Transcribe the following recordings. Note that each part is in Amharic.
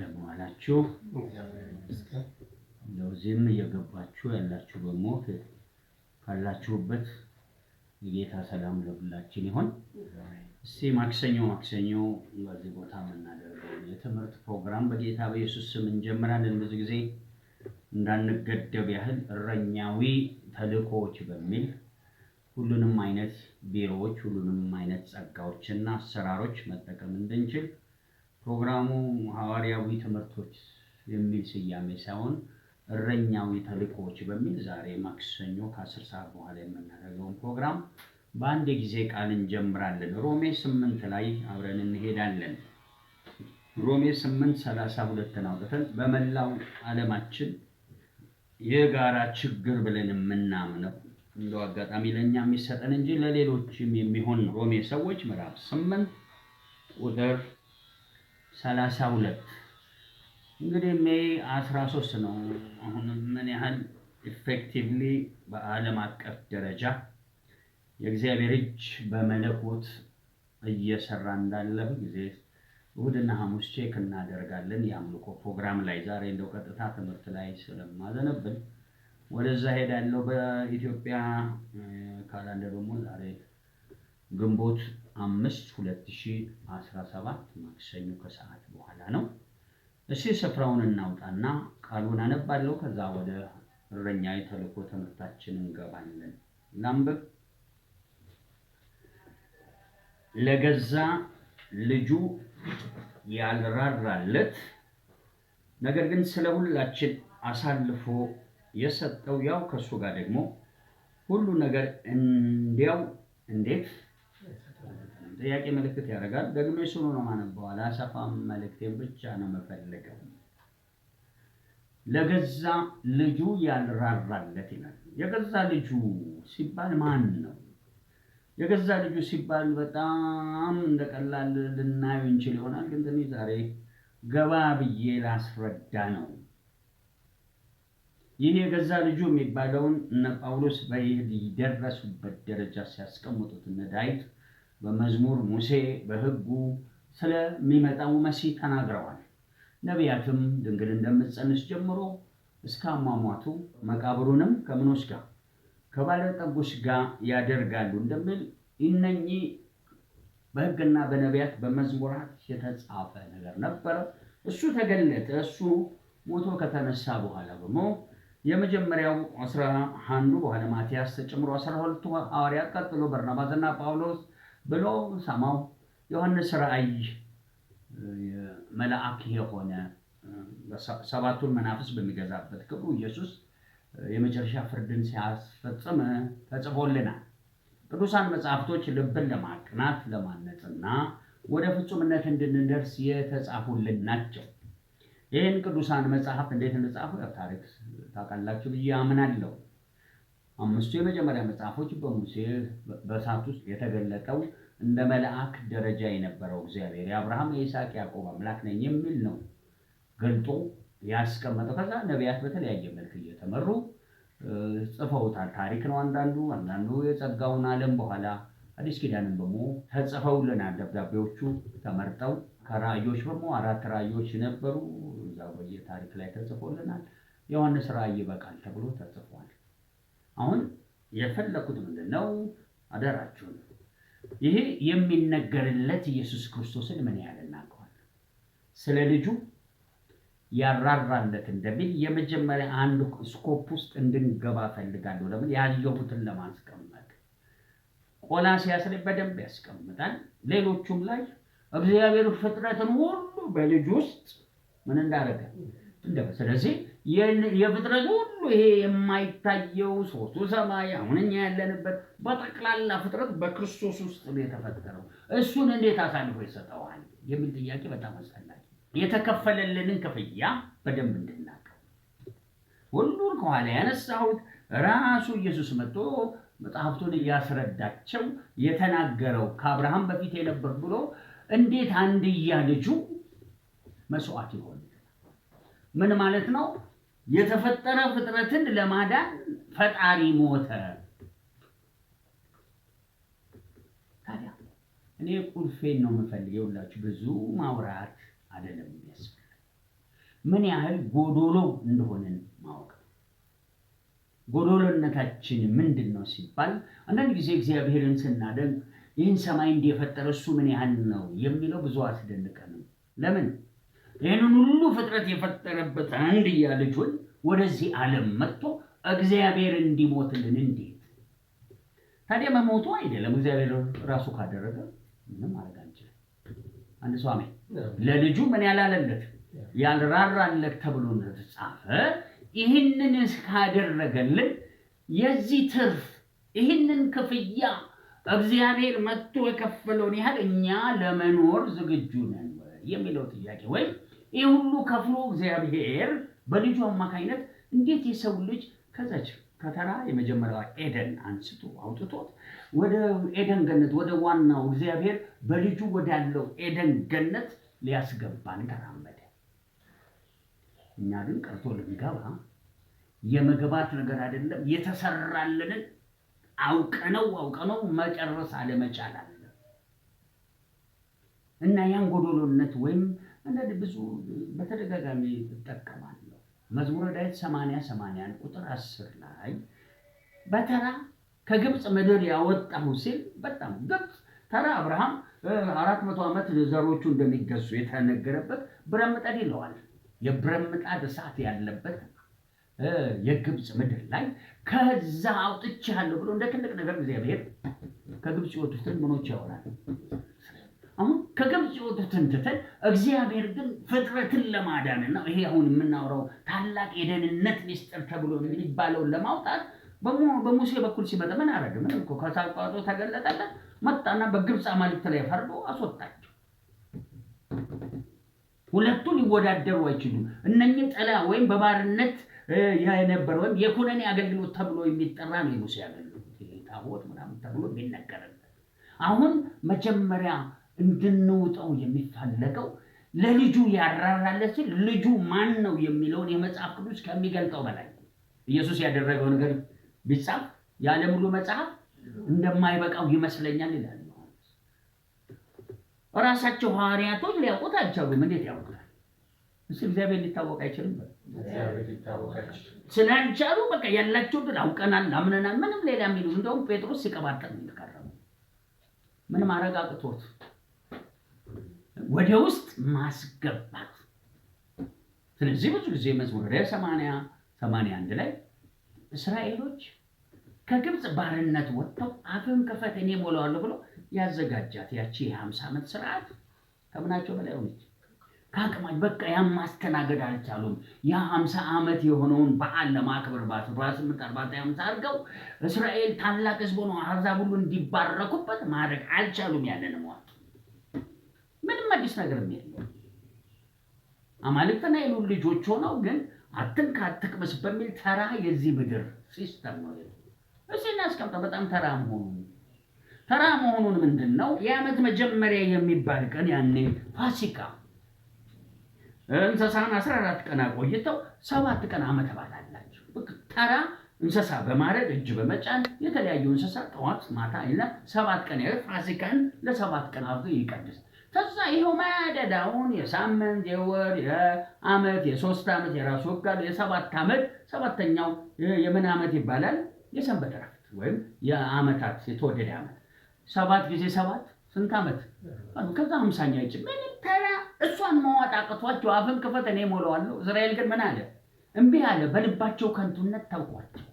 እንደምን ዋላችሁ? ለዚህም እየገባችሁ ያላችሁ በሞት ካላችሁበት የጌታ ሰላም ለሁላችን ይሁን። እስቲ ማክሰኞ በዚህ ቦታ የምናደርገው የትምህርት ፕሮግራም በጌታ በኢየሱስ ስም እንጀምራለን። ብዙ ጊዜ እንዳንገደብ ያህል እረኛዊ ተልእኮዎች በሚል ሁሉንም አይነት ቢሮዎች፣ ሁሉንም አይነት ጸጋዎችና አሰራሮች መጠቀም እንድንችል ፕሮግራሙ ሐዋርያዊ ትምህርቶች የሚል ስያሜ ሳይሆን እረኛዊ ተልእኮዎች በሚል ዛሬ ማክሰኞ ከ10 ሰዓት በኋላ የምናደርገውን ፕሮግራም በአንድ ጊዜ ቃል እንጀምራለን። ሮሜ 8 ላይ አብረን እንሄዳለን። ሮሜ 8:32 አውጥተን በመላው ዓለማችን የጋራ ችግር ብለን የምናምነው እንደው አጋጣሚ ለኛ የሚሰጠን እንጂ ለሌሎችም የሚሆን ሮሜ ሰዎች ምዕራፍ 8 ቁጥር 32 እንግዲህ ሜይ 13 ነው። አሁን ምን ያህል ኢፌክቲቭሊ በዓለም አቀፍ ደረጃ የእግዚአብሔር እጅ በመለኮት እየሰራ እንዳለ ጊዜ እሑድና ሐሙስ ቼክ እናደርጋለን። የአምልኮ ፕሮግራም ላይ ዛሬ እንደው ቀጥታ ትምህርት ላይ ስለማዘነብል ወደዛ ሄዳለሁ። በኢትዮጵያ ካላንደር ደግሞ ዛሬ ግንቦት 5 2017 ማክሰኞ ከሰዓት በኋላ ነው። እሺ ስፍራውን እናውጣና ቃሉን አነባለሁ። ከዛ ወደ እረኛዊ ተልእኮ ትምህርታችን እንገባለን። ላንብብ። ለገዛ ልጁ ያልራራለት ነገር ግን ስለ ሁላችን አሳልፎ የሰጠው ያው ከሱ ጋር ደግሞ ሁሉ ነገር እንዲያው እንዴት ጥያቄ ምልክት ያደርጋል። ደግሞ እሱ ነው ማነበው። አላሰፋም። መልእክቴን ብቻ ነው መፈልገው። ለገዛ ልጁ ያልራራለት ይላል። የገዛ ልጁ ሲባል ማን ነው? የገዛ ልጁ ሲባል በጣም እንደቀላል ልናየው እንችል ይሆናል። ግን ትንሽ ዛሬ ገባ ብዬ ላስረዳ ነው። ይህ የገዛ ልጁ የሚባለውን እነ ጳውሎስ በደረሱበት ደረጃ ሲያስቀምጡት እነ ዳዊት በመዝሙር ሙሴ በሕጉ ስለሚመጣው መሲህ ተናግረዋል። ነቢያትም ድንግል እንደምትጸንስ ጀምሮ እስከ አሟሟቱ መቃብሩንም ከምኖች ጋር ከባለጠጎች ጋር ያደርጋሉ እንደሚል እነኚህ በሕግና በነቢያት በመዝሙራት የተጻፈ ነገር ነበረ። እሱ ተገለጠ። እሱ ሞቶ ከተነሳ በኋላ ደግሞ የመጀመሪያው 11 በኋላ ማቲያስ ተጨምሮ 12ቱ ሐዋርያት ቀጥሎ በርናባስና ጳውሎስ ብሎ ሰማው ዮሐንስ ራእይ መልአክ የሆነ ሰባቱን መናፍስ በሚገዛበት ክብሩ ኢየሱስ የመጨረሻ ፍርድን ሲያስፈጽም ተጽፎልናል። ቅዱሳን መጽሐፍቶች ልብን ለማቅናት ለማነጽና ወደ ፍጹምነት እንድንደርስ የተጻፉልን ናቸው። ይህን ቅዱሳን መጽሐፍ እንዴት እንደጻፉ ታሪክ ታውቃላችሁ ብዬ አምናለሁ። 5ቱ የመጀመሪያ መጽሐፎች በሙሴ በእሳት ውስጥ የተገለጠው እንደ መልአክ ደረጃ የነበረው እግዚአብሔር የአብርሃም የይስሐቅ ያዕቆብ አምላክ ነኝ የሚል ነው ገልጦ ያስቀመጠው። ከዛ ነቢያት በተለያየ መልክ እየተመሩ ጽፈውታል። ታሪክ ነው አንዳንዱ የጸጋውን ዓለም በኋላ አዲስ ኪዳንን ደግሞ ተጽፈውልናል። ደብዳቤዎቹ ተመርጠው ከራእዮች ደግሞ 4 ራእዮች ነበሩ። እዛው በየታሪክ ላይ ተጽፎልናል። ዮሐንስ ራእይ ይበቃል ተብሎ ተጽፏል። አሁን የፈለኩት ምንድነው? አደራችሁን ይሄ የሚነገርለት ኢየሱስ ክርስቶስን ምን ያህል እናውቀዋለን? ስለ ልጁ ያራራለት እንደሚል የመጀመሪያ አንድ ስኮፕ ውስጥ እንድንገባ ፈልጋለሁ። ለምን ያየሁትን ለማስቀመጥ ቆላስይስ ላይ በደንብ ያስቀምጣል። ሌሎቹም ላይ እግዚአብሔር ፍጥረትን ሁሉ በልጁ ውስጥ ምን እንዳደረገ ስለዚህ የፍጥረት ሁሉ ይሄ የማይታየው ሶስቱ ሰማይ አሁን እኛ ያለንበት በጠቅላላ ፍጥረት በክርስቶስ ውስጥ ነው የተፈጠረው። እሱን እንዴት አሳልፎ ይሰጠዋል የሚል ጥያቄ በጣም አስፈላጊ። የተከፈለልንን ክፍያ በደንብ እንድናውቀው ሁሉን ከኋላ ያነሳሁት ራሱ ኢየሱስ መጥቶ መጽሐፍቱን እያስረዳቸው የተናገረው ከአብርሃም በፊት የነበር ብሎ እንዴት አንድያ ልጁ መስዋዕት ይሆን? ምን ማለት ነው? የተፈጠረ ፍጥረትን ለማዳን ፈጣሪ ሞተ። ታዲያ እኔ ቁልፌን ነው የምፈልገው። ሁላችሁ ብዙ ማውራት አይደለም የሚያስፈልግ ምን ያህል ጎዶሎ እንደሆነን ማወቅ። ጎዶሎነታችን ምንድነው ሲባል አንዳንድ ጊዜ እግዚአብሔርን ስናደንቅ ይህን ሰማይ እንዲፈጠረ እሱ ምን ያህል ነው የሚለው ብዙ አስደንቀንም። ለምን ይህንን ሁሉ ፍጥረት የፈጠረበት አንድያ ልጁን ወደዚህ ዓለም መጥቶ እግዚአብሔር እንዲሞትልን እንዴት? ታዲያ መሞቱ አይደለም እግዚአብሔር ራሱ ካደረገ ምንም ማድረግ አንችልም። አንድ ሰው አሜን። ለልጁ ምን ያላለለት ያልራራለት ተብሎ እንደተጻፈ ይህንን ካደረገልን የዚህ ትርፍ ይህንን ክፍያ እግዚአብሔር መጥቶ የከፈለውን ያህል እኛ ለመኖር ዝግጁ ነን የሚለው ጥያቄ ወይ ይህ ሁሉ ከፍሎ እግዚአብሔር በልጁ አማካኝነት እንዴት የሰው ልጅ ከዛች ከተራ የመጀመሪያዋ ኤደን አንስቶ አውጥቶት ወደ ኤደን ገነት ወደ ዋናው እግዚአብሔር በልጁ ወዳለው ኤደን ገነት ሊያስገባን ተራመደ። እኛ ግን ቀርቶ ልንገባ የመግባት ነገር አይደለም የተሰራልንን አውቀነው መጨረስ አለመቻል አለ እና ያን ጎዶሎነት ወይም አንዳንድ ብዙ በተደጋጋሚ እጠቀማለሁ። መዝሙረ ዳዊት 80 ቁጥር 10 ላይ በተራ ከግብፅ ምድር ያወጣሁ ሲል በጣም ግብፅ ተራ አብርሃም 400 ዓመት ዘሮቹ እንደሚገዙ የተነገረበት ብረት ምጣድ ይለዋል። የብረት ምጣድ እሳት ያለበት የግብፅ ምድር ላይ ከዛ አውጥቻለሁ ብሎ እንደ ትልቅ ነገር እግዚአብሔር ከግብፅ የወጡትን ምኖች ያወራል። አሁን ከግብፅ የወጡትን ትተን እግዚአብሔር ግን ፍጥረትን ለማዳንና ይሄ አሁን የምናወራው ታላቅ የደህንነት ሚስጥር ተብሎ የሚባለውን ለማውጣት በሙሴ በኩል ሲመጣ ምን አደረገ? ምንም እኮ ከሳቋጦ ተገለጠለት። መጣና በግብፅ አማልክት ላይ ፈርዶ አስወጣቸው። ሁለቱ ሊወዳደሩ አይችሉም። እነኚህ ጥላ ወይም በባርነት የነበረ ወይም የኩነኔ አገልግሎት ተብሎ የሚጠራ ነው የሙሴ አገልግሎት። ታቦት ምናምን ተብሎ የሚነገርለት አሁን መጀመሪያ እንድንውጠው የሚፈለገው ለልጁ ያራራለት ሲል ልጁ ማን ነው የሚለውን የመጽሐፍ ቅዱስ ከሚገልጠው በላይ ኢየሱስ ያደረገው ነገር ቢጻፍ ያለ ሙሉ መጽሐፍ እንደማይበቃው ይመስለኛል ይላል። ራሳቸው ሐዋርያቶች ሊያውቁት አልቻሉም። እንዴት ያውቁታል? እግዚአብሔር ሊታወቅ አይችልም። ስላልቻሉ በቃ ያላቸው ግን አውቀናል፣ አምነናል፣ ምንም ሌላ የሚሉ እንደውም ጴጥሮስ ሲቀባጠር ነው የከረመው። ምንም አረጋግጦት ወደ ውስጥ ማስገባት። ስለዚህ ብዙ ጊዜ መዝሙረ 81 ላይ እስራኤሎች ከግብፅ ባርነት ወጥተው አፍን ክፈት እኔ እሞላዋለሁ ብሎ ያዘጋጃት ያቺ የ50 ዓመት ስርዓት ከምናቸው በላይ ሆነች። ከአቅማች በቃ ያን ማስተናገድ አልቻሉም። የ50 ዓመት የሆነውን በዓል ለማክበር በ1840 አድርገው እስራኤል ታላቅ ሕዝብ ሆኖ አሕዛብ ሁሉ እንዲባረኩበት ማድረግ አልቻሉም። ያንን ሟት ምንም አዲስ ነገር የለም። አማልክትና የልዑል ልጆች ሆነው ግን አትንካ አትቅመስ በሚል ተራ የዚህ ምድር ሲስተም ነው። እዚህ እናስቀምጠው። በጣም ተራ መሆኑን ምንድነው? የዓመት መጀመሪያ የሚባል ቀን ያኔ ፋሲካ እንስሳን 14 ቀን አቆይተው 7 ቀን ዓመት በዓል አላቸው። ተራ እንስሳ በማረድ እጅ በመጫን የተለያዩ እንስሳ ጠዋት ማታ እና 7 ቀን ያለ ፋሲካን ለ7 ቀን አድርጎ ይቀድስ። ከዛ ይሄው ማደዳውን የሳምንት የወር የዓመት የ3 ዓመት የራሱ ወጋል የ7 ዓመት ሰባተኛው የምን ዓመት ይባላል? የሰንበት ዕረፍት ወይም የዓመታት የተወደደ ዓመት 7 ጊዜ 7 ስንት ዓመት? ከዛ 50ኛ ይጭ ምን ተራ እሷን መዋጥ አቅቷቸው አፍን ክፈት እኔ እሞላዋለሁ። እስራኤል ግን ምን አለ? እምቢ አለ። በልባቸው ከንቱነት ታውቋቸዋል።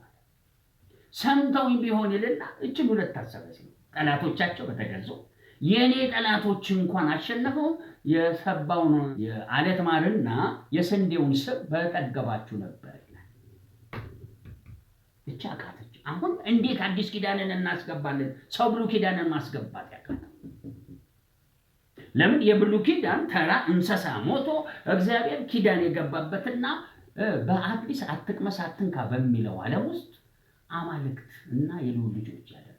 ሰምተውኝ ቢሆን ይልና እችን ሁለት ታሰበ ሲል ጠላቶቻቸው በተገዙ የኔ ጠላቶች እንኳን አሸነፈው የሰባውን የዓለት ማርና የስንዴውን ስብ በጠገባችሁ ነበር ይላል። ብቻ አቃተች። አሁን እንዴት አዲስ ኪዳንን እናስገባለን? ሰው ብሉይ ኪዳንን ማስገባት ያቃተው ለምን? የብሉይ ኪዳን ተራ እንስሳ ሞቶ እግዚአብሔር ኪዳን የገባበትና በአዲስ አትቅመስ አትንካ በሚለው ዓለም ውስጥ አማልክት እና የልዑል ልጆች ያደረገ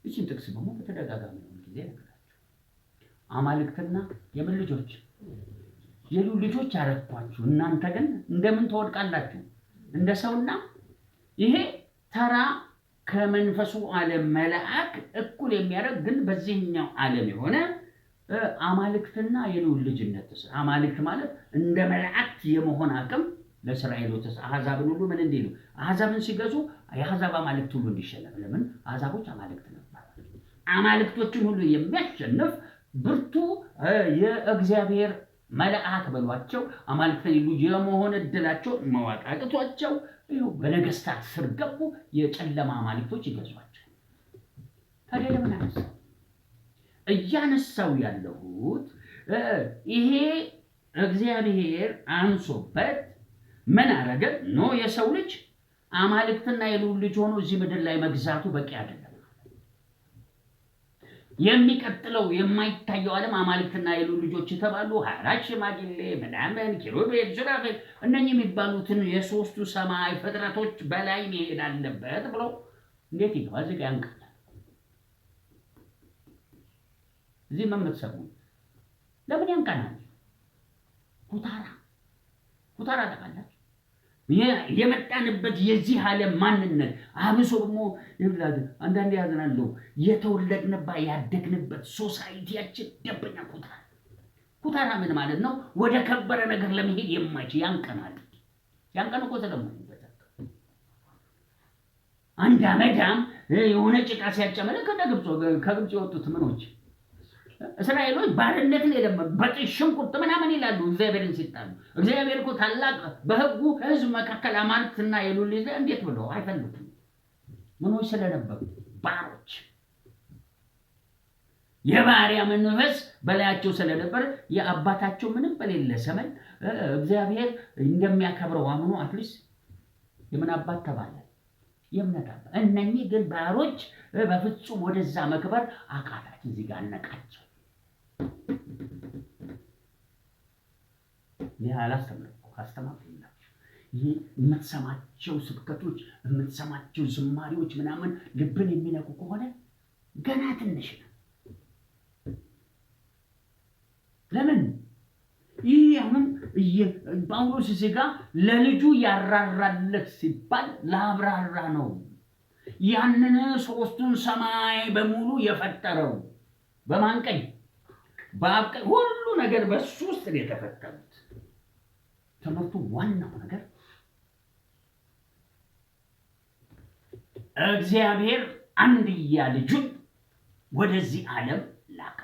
እቺን ጥቅስ ደግሞ በተደጋጋሚ ጊዜ ነገራችሁ። አማልክትና የምን ልጆች? የልዑል ልጆች አረኳችሁ። እናንተ ግን እንደምን ትወድቃላችሁ? እንደ ሰውና ይሄ ተራ ከመንፈሱ ዓለም መልአክ እኩል የሚያደርግ ግን በዚህኛው ዓለም የሆነ አማልክትና የልዑል ልጅነት አማልክት ማለት እንደ መላእክት የመሆን አቅም ለእስራኤሎች አሕዛብን ሁሉ ምን እንዲሉ አሕዛብን ሲገዙ የአሕዛብ አማልክት ሁሉ እንዲሸነፍ። ለምን አሕዛቦች አማልክት ነበር። አማልክቶችን ሁሉ የሚያሸንፍ ብርቱ የእግዚአብሔር መልአክ በሏቸው አማልክት ልጅ የመሆን እድላቸው መዋቃቅቷቸው በነገስታት ስር ገቡ። የጨለማ አማልክቶች ይገዟቸው። ታዲያ ለምን አነሳው? እያነሳው ያለሁት ይሄ እግዚአብሔር አንሶበት ምን አረገ? ኖ የሰው ልጅ አማልክትና የልዑል ልጅ ሆኖ እዚህ ምድር ላይ መግዛቱ በቂ አይደለም። የሚቀጥለው የማይታየው ዓለም አማልክትና የልዑል ልጆች የተባሉ 24 ሽማግሌ ምናምን ኪሩቤል፣ ሱራፌል እነኚህ የሚባሉትን የሶስቱ ሰማይ ፍጥረቶች በላይ መሄድ አለበት ብሎ እንዴት ይገባል? እዚህ ጋር ያንቃል። እዚህ መምትሰሙ ለምን ያንቃናል? ኩታራ ተቃላችሁ የመጣንበት የዚህ ዓለም ማንነት አብሶ ደግሞ አንዳንዴ ያዝናለሁ የተወለድንባት ያደግንበት ሶሳይቲያችን ደበኛ ኩታራ ምን ማለት ነው? ወደ ከበረ ነገር ለመሄድ የማይችል ያንቀናል። ያንቀን እኮ ስለማይበዛ አንድ አመዳም የሆነ ጭቃ ሲያጨመለ ከግብፅ የወጡት ምኖች እስራኤሎች ባርነትን የለመዱ በሽንቁርት ምናምን ይላሉ እግዚአብሔርን ሲጣሉ። እግዚአብሔር እኮ ታላቅ በሕጉ ሕዝብ መካከል አማልክትና የልዑል ልጅ እንዴት ብለው አይፈልጉም? ምኖች ስለነበሩ ባሮች የባሪያ መንፈስ በላያቸው ስለነበር የአባታቸው ምንም በሌለ ዘመን እግዚአብሔር እንደሚያከብረው አምኖ አትሊስት የምን አባት ተባለ? የእምነት አባት። እነኚህ ግን ባሮች በፍጹም ወደዛ መክበር አቃታቸው። እዚህ ጋር አነቃቸው። ይህ አላስተምርም ካስተማርኩላችሁ ይህ የምትሰማቸው ስብከቶች የምትሰማቸው ዝማሬዎች ምናምን ልብን የሚነኩ ከሆነ ገና ትንሽ ነው። ለምን ይህ አሁን ጳውሎስ እዚህ ጋር ለልጁ ያራራለት ሲባል ላብራራ ነው። ያንን ሶስቱን ሰማይ በሙሉ የፈጠረው በማን ቀኝ? በአብ ቀኝ። ሁሉ ነገር በሱ ውስጥ ነው የተፈጠሩት። ትምህርቱ ዋናው ነገር እግዚአብሔር አንድያ ልጁን ወደዚህ ዓለም ላከ።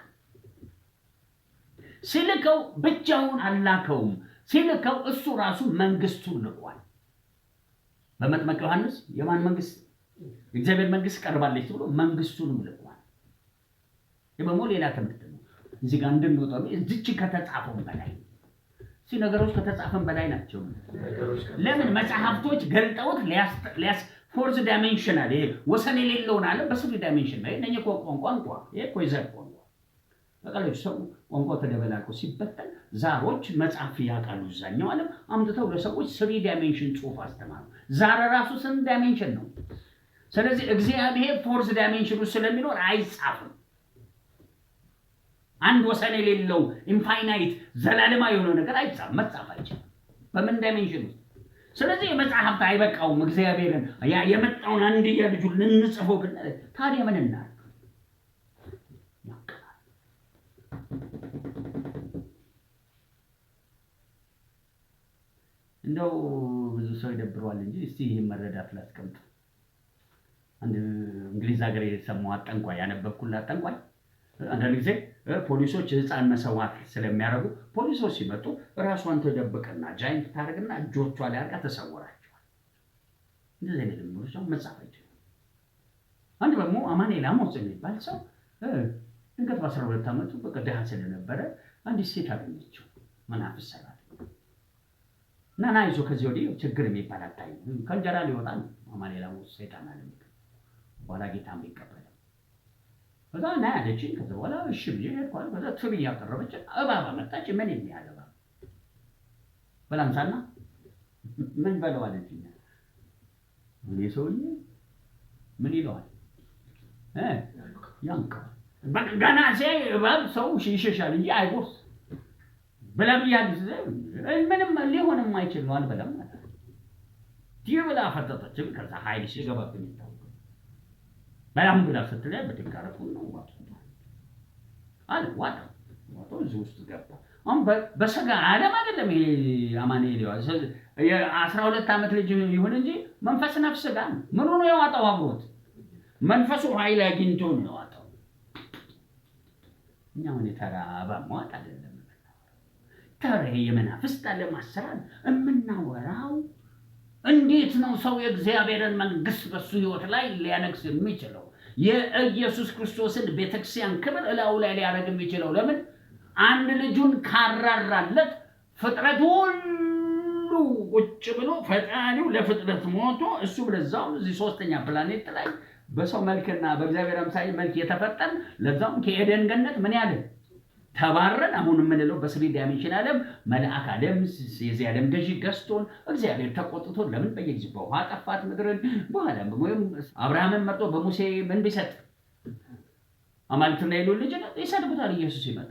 ሲልከው ብቻውን አላከውም። ሲልከው እሱ ራሱ መንግስቱን ልኳል። በመጥምቀ ዮሐንስ የማን መንግስት? የእግዚአብሔር መንግስት ቀርባለች ብሎ መንግስቱንም ልኳል። ደግሞ ሌላ ትምህርት ነው። እዚህ ጋር እንድንወጣው እዚች ከተጻፈው በላይ ነገሮች ከተጻፈን በላይ ናቸው። ለምን መጽሐፍቶች ገልጠውት ፎርዝ ዳይሜንሽናል ይሄ ወሰን የሌለውን አለ በስሪ ዳይሜንሽን ነው። እነኚህ ቋንቋ ይሄ ኮይዘር ቋንቋ በቃሎች ሰው ቋንቋ ተደበላልቆ ሲበተን ዛሮች መጽሐፍ ያውቃሉ። እዛኛው ዓለም አምጥተው ለሰዎች ስሪ ዳይሜንሽን ጽሑፍ አስተማሩ። ዛር ራሱ ስንት ዳይሜንሽን ነው? ስለዚህ እግዚአብሔር ፎርዝ ዳይሜንሽኑ ስለሚኖር አይጻፍም። አንድ ወሰን የሌለው ኢንፋይናይት ዘላለማዊ የሆነ ነገር አይጻፍም፣ መጻፍ አይችልም በምን ዳይሜንሽን ውስጥ። ስለዚህ የመጽሐፍት አይበቃውም። እግዚአብሔርን የመጣውን አንድያ ልጁን ልንጽፈው ግን ታዲያ ምን እናድርግ? እንደው ብዙ ሰው ይደብረዋል እንጂ እስቲ ይሄን መረዳት ላስቀምጥ። አንድ እንግሊዝ ሀገር የሰማው አጠንቋይ ያነበብኩላት አጠንቋይ አንዳንድ ጊዜ ፖሊሶች ህፃን መሰዋት ስለሚያደርጉ ፖሊሶች ሲመጡ ራሷን ተደብቀና ጃይንት ታደርግና እጆቿ ላይ አድርጋ ተሰወራቸዋል። እንደዚህ አይነት ምርጫ መጻፍ አይችልም። አንድ ደግሞ አማኑኤል አሞጽ የሚባል ሰው ድንገት በ12 ዓመቱ በቃ ድሃ ስለነበረ አንዲት ሴት አገኘችው። መናፍስት ሰራት እና ይዞ ከዚህ ወዲህ ችግር የሚባል አታይም። ከእንጀራ ሊወጣ ነው አማኑኤል አሞጽ ሰይጣን አለ በኋላ ጌታን ቢቀበል ከዛ ና ያለችኝ። ከዛ በኋላ እሺ ብዬ ሄድኳል። ከዛ ትብ እያቀረበች እባብ መጣች። ምን የሚያል እባብ በላንሳና ምን በለው አለችኝ። እኔ ሰውዬ ምን ይለዋል ያንቀዋል። በቃ ገና ሲያይ እባብ ሰው ይሸሻል እንጂ አይጎርስ ብላ ብያለሁ። ምንም ሊሆን የማይችል ነው አልበላም ማለት ይህ ብላ ፈጠጠች። ከዛ ኃይል ሲገባብኝ ይታወቃል። በላም ብላ ስትለኝ በድጋረፉ ነው ዋጥ አለ ዋጥ ወጥቶ እዚህ ውስጥ ገባ። አሁን በስጋ ዓለም አይደለም ይሄ አማኑኤል የ12 ዓመት ልጅ ይሁን እንጂ መንፈስ ነፍስ ስጋ ነው። ምን ሆኖ የዋጠው አብሮት መንፈሱ ኃይል አግኝቶ ነው የዋጠው። እኛው ተራ ባሟጥ አይደለም ተራ የመናፍስት ዓለም አሰራር የምናወራው። እንዴት ነው ሰው የእግዚአብሔርን መንግስት በሱ ህይወት ላይ ሊያነግስ የሚችለው? የኢየሱስ ክርስቶስን ቤተክርስቲያን ክብር እላው ላይ ሊያደርግ የሚችለው ለምን? አንድ ልጁን ካራራለት ፍጥረት ሁሉ ቁጭ ብሎ ፈጣሪው ለፍጥረት ሞቶ እሱ ለዛው እዚህ ሶስተኛ ፕላኔት ላይ በሰው መልክና በእግዚአብሔር አምሳል መልክ የተፈጠረ ለዛው ከኤደን ገነት ምን ያለ ተባረን አሁን የምንለው በስሪ ዳይሜንሽን ዓለም መልአክ ዓለም የዚህ ዓለም ገዢ ገዝቶን እግዚአብሔር ተቆጥቶ ለምን በየጊዜው በውሃ ጠፋት ምድርን በኋላም ወይም አብርሃምን መርጦ በሙሴ ምን ቢሰጥ አማልክትና የልዑል ልጅ ይሰድቡታል። ኢየሱስ ይመጣ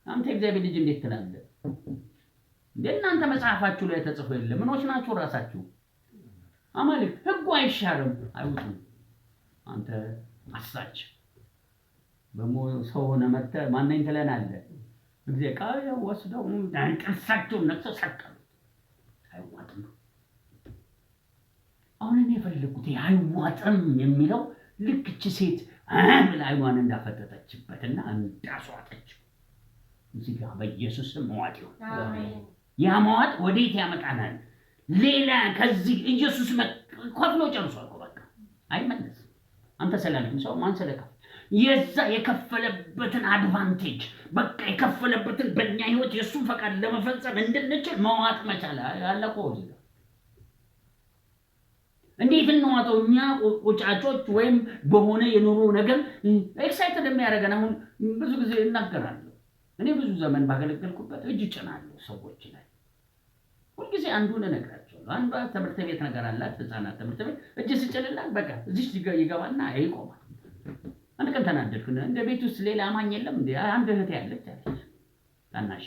አንተ እግዚአብሔር ልጅ እንዴት ትላለህ? እናንተ መጽሐፋችሁ ላይ ተጽፎ የለ ምኖች ናችሁ ራሳችሁ አማልክ ህጉ አይሻርም አይውጡም። አንተ አሳች ሰው ሆነ መጥተህ ማንነኝ ትለናለህ። እግዚአብሔር ቃል ወስደው ጥርሳቸውን ነክሰው ሰቀሉት። አይዋጥም። አሁን እኔ የፈለኩት አይዋጥም የሚለው ልክ እቺ ሴት ምን አይኗን እንዳፈጠጠችበትና እንዳስዋጠች እዚህ ጋር በኢየሱስ ስም መዋጥ ነው። አሜን። ያ መዋጥ ወዴት ያመጣናል? ሌላ ከዚህ ኢየሱስ ከፍሎ ጨርሷል እኮ በቃ አይመለስም። አንተ ሰላልክም ሰው ማን ሰለካ የዛ የከፈለበትን አድቫንቴጅ በቃ የከፈለበትን በእኛ ህይወት የሱን ፈቃድ ለመፈጸም እንድንችል መዋጥ መቻል አለቆ እዚህ እንዴት እንዋጠው? እኛ ቁጫጮች ወይም በሆነ የኑሮ ነገር ኤክሳይትድ የሚያደርገን አሁን ብዙ ጊዜ እናገራለሁ። እኔ ብዙ ዘመን ባገለገልኩበት እጅ ጭናለሁ ሰዎች ላይ ሁልጊዜ አንዱን እነግራቸዋለሁ። አንዷ ትምህርት ቤት ነገር አላት፣ ህፃናት ትምህርት ቤት እጅ ስጭንላት በቃ እዚህ ይገባና ይቆማል። አንድ ቀን ተናደድኩ። እንደ ቤት ውስጥ ሌላ አማኝ የለም እንዴ? አንድ እህት ያለች አለች ታናሽ።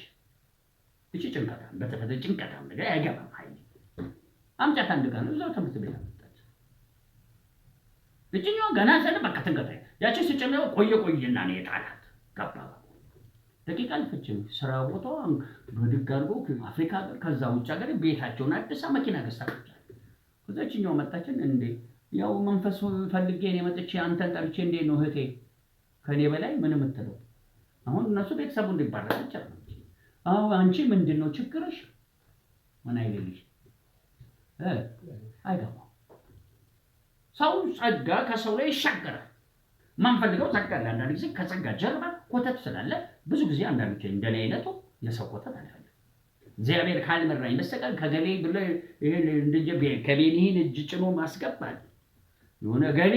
እቺ ጭንቀታም በተፈጠረ ጭንቀታም ነገር አይገባም ኃይል አምጫት። አንድ ቀን እዛው ትምህርት ቤት አመጣች። እቺኛው ገና ሰለ በቃ ተንቀጠ ያቺ ስጭነው ቆየና ነው የጣላት። ገባ ደቂቃ አልፈችም። ስራ ቦታው በድግ አድርጎ አፍሪካ ከዛ ውጭ ሀገር ቤታቸውን አዲስ መኪና ገዝታለች። ከዛችኛው መጣችን እንዴ ያው መንፈሱ ፈልጌ ነው መጥቼ አንተን ጠርቼ እንዴ ነው እህቴ ከኔ በላይ ምን የምትለው? አሁን እነሱ ቤተሰቡ እንዲባረክ ይችላል። አዎ አንቺ ምንድነው ችግርሽ? ምን አይልልሽ አይገባም። ሰው ጸጋ ከሰው ላይ ይሻገራል። ማን ፈልገው ጸጋ አንዳንድ ጊዜ ከጸጋ ጀርባ ኮተት ስላለ ብዙ ጊዜ አንዳንዶች እንደኔ አይነቱ የሰው ኮተት አልፈልግም። እግዚአብሔር ካልመራኝ በስተቀር ከገሌ ብለ ይሄ እንደጀ ከቤኒን እጅ ጭኖ ማስገባል የሆነ ገሌ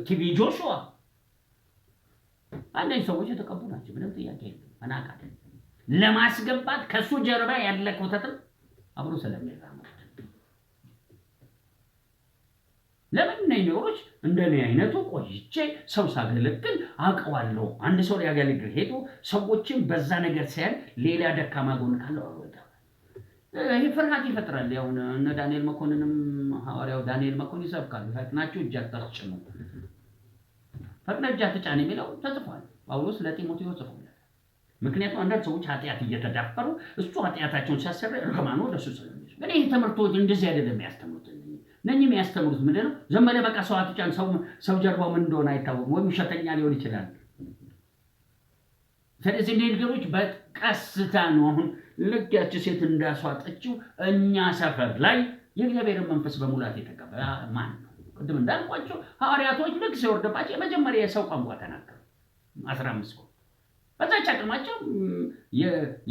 ቲቪ ጆሹዋ አንዳንድ ሰዎች የተቀቡ ናቸው። ምንም ጥያቄ የለም። መናቃት ለማስገባት ከሱ ጀርባ ያለ ኮተት አብሮ ስለሚራመድ ለምን ነይሮች እንደኔ አይነቱ ቆይቼ ሰው ሳገለግል አውቀዋለሁ። አንድ ሰው ሊያገለግል ሄዶ ሰዎችን በዛ ነገር ሲያል ሌላ ደካማ ጎን ካለው አወጣ ይሄ ፍርሃት ይፈጥራል። ያው እነ ዳንኤል መኮንንም ሐዋርያው ዳንኤል መኮንን ይሰብካል። ፈጥናችሁ እጅ አታስጭኑ፣ ፈጥነህ እጅ አትጫን የሚለው ተጽፏል። ጳውሎስ ለጢሞቴዎስ ጽፏል። ምክንያቱም አንዳንድ ሰዎች ኃጢአት እየተዳፈሩ እሱ ኃጢአታቸውን ሲያሰራ እርግማኑ ወደሱ ስለሚል ግን ይሄ ትምህርቶች እንደዚህ አይደለም ያስተምሩት። ነኝም ያስተምሩት ምንድነው? ዘመነ በቃ ሰው አትጫን፣ ሰው ጀርባው ምን እንደሆነ አይታወቅም፣ ወይም ሸተኛ ሊሆን ይችላል። ስለዚህ ነገሮች በቀስታ ነው። አሁን ልክ ያቺ ሴት እንዳስዋጠችው እኛ ሰፈር ላይ የእግዚአብሔርን መንፈስ በሙላት የተቀበለ ማን ነው? ቅድም እንዳልኳቸው ሐዋርያቶች ልክ ሲወርድባቸው የመጀመሪያ የሰው ቋንቋ ተናገሩ 15 ሰው። በዛች አቅማቸው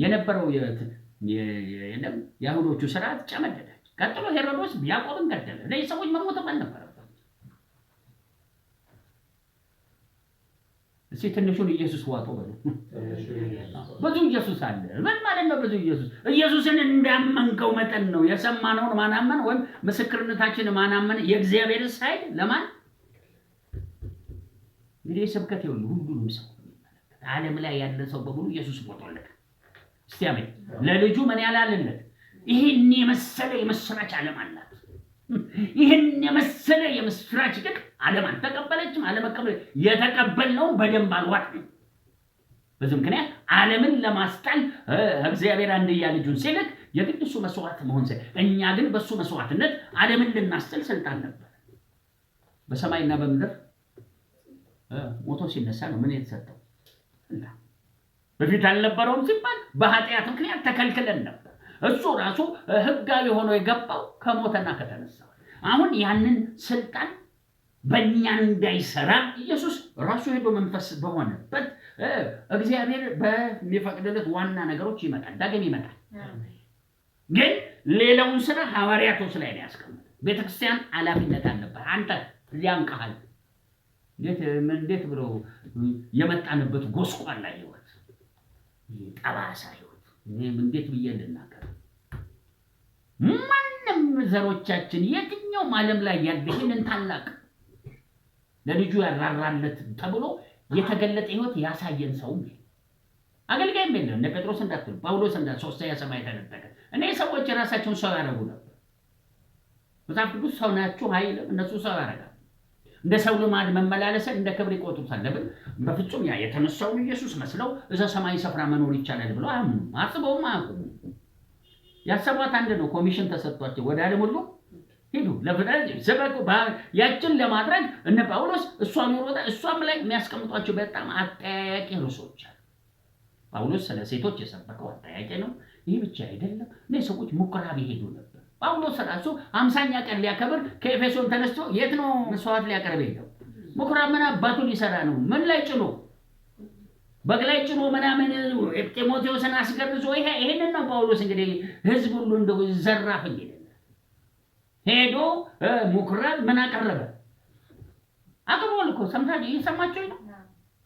የነበረው የአይሁዶቹ ስርዓት ጨመደደ። ቀጥሎ ሄሮድስ ያዕቆብን ገደለ። ለዚህ ሰዎች መሞትም አልነበረበት። እስኪ ትንሹን ኢየሱስ ዋጦ በሉ። ብዙ ኢየሱስ አለ። ምን ማለት ነው ብዙ ኢየሱስ? ኢየሱስን እንዳመንከው መጠን ነው የሰማነውን ማናመን ወይም ምስክርነታችን ማናመን የእግዚአብሔር ሳይል ለማን እንግዲህ ስብከት ይሁን ሁሉንም ሰው ዓለም ላይ ያለ ሰው በሙሉ ኢየሱስ ሞቶለት። እስቲ አሜን። ለልጁ ምን ያላለለት ይሄን የመሰለ የመስራች ዓለም አላት። ይሄን የመሰለ የመስራች ግን ዓለም አልተቀበለችም። ዓለም ተቀበለ የተቀበልነው በደንብ አልዋጥም። በዚህ ምክንያት ዓለምን ለማስጣል እግዚአብሔር አንድያ ልጁን ሲልክ የግድ እሱ መስዋዕት መሆን እኛ ግን በሱ መስዋዕትነት ዓለምን ልናስጥል ስልጣን ነበር። በሰማይና በምድር ሞቶ ሲነሳ ነው ምን የተሰጠው? በፊት አልነበረውም ሲባል በኃጢአት ምክንያት ተከልክለን ነበር። እሱ ራሱ ሕጋዊ ሆኖ የገባው ከሞተና ከተነሳ አሁን ያንን ስልጣን በእኛ እንዳይሰራ ኢየሱስ ራሱ ሄዶ መንፈስ በሆነበት እግዚአብሔር በሚፈቅድለት ዋና ነገሮች ይመጣል፣ ዳግም ይመጣል። ግን ሌላውን ስራ ሐዋርያቶች ላይ ነው ያስቀመጠው። ቤተክርስቲያን ኃላፊነት አለበት። አንተ ያንቀሃል። እንዴት ብሎ የመጣንበት ጎስቋላ ህይወት፣ ጠባሳ ህይወት እንዴት ብዬ ልናገር? ማንም ዘሮቻችን የትኛውም ዓለም ላይ ያለህን ታላቅ ለልጁ ያራራለት ተብሎ የተገለጠ ህይወት ያሳየን ሰው አገልጋይም የለም። እንደ ጴጥሮስ እንዳትሉ ጳውሎስ እንዳት ሶስተኛ ሰማይ ተነጠቀ። እኔ ሰዎች ራሳቸውን ሰው ያደረጉ ነበር። መጽሐፍ ቅዱስ ሰው ናችሁ አይልም፣ እነሱ ሰው ያደርጋል። እንደ ሰው ልማድ መመላለስን እንደ ክብር ይቆጥሩታል። ለምን? በፍጹም ያ የተነሳውን ኢየሱስ መስለው እዛ ሰማይ ስፍራ መኖር ይቻላል ብለው አያምኑም፣ አስበውም አያውቁም። ያሰቧት አንድ ነው። ኮሚሽን ተሰጥቷቸው ወደ ዓለም ሁሉ ሄዱ ለፍጥረት ሰበኩ። ያችን ለማድረግ እነ ጳውሎስ እሷን ይወጣ እሷም ላይ የሚያስቀምጧቸው በጣም አጠያያቂ ርዕሶች አሉ። ጳውሎስ ስለ ሴቶች የሰበከው አጠያያቂ ነው። ይህ ብቻ አይደለም። እነዚህ ሰዎች ምኩራብ ይሄዱ ነበር። ጳውሎስ ራሱ 50ኛ ቀን ሊያከብር ከኤፌሶን ተነስቶ የት ነው መስዋዕት ሊያቀርብ ሄደው? ምኩራብ ምን አባቱ ሊሰራ ነው? ምን ላይ ጭኖ? በግ ላይ ጭኖ ምናምን ጢሞቴዎስን አስገርዞ ይሄንን ነው ጳውሎስ እንግዲህ ህዝብ ሁሉ እንደው ዘራፍ እንግዲህ ሄዶ ምኩራብ ምን አቀረበ? አቅርቧል እኮ ሰምታችሁ እየሰማችሁ ነው።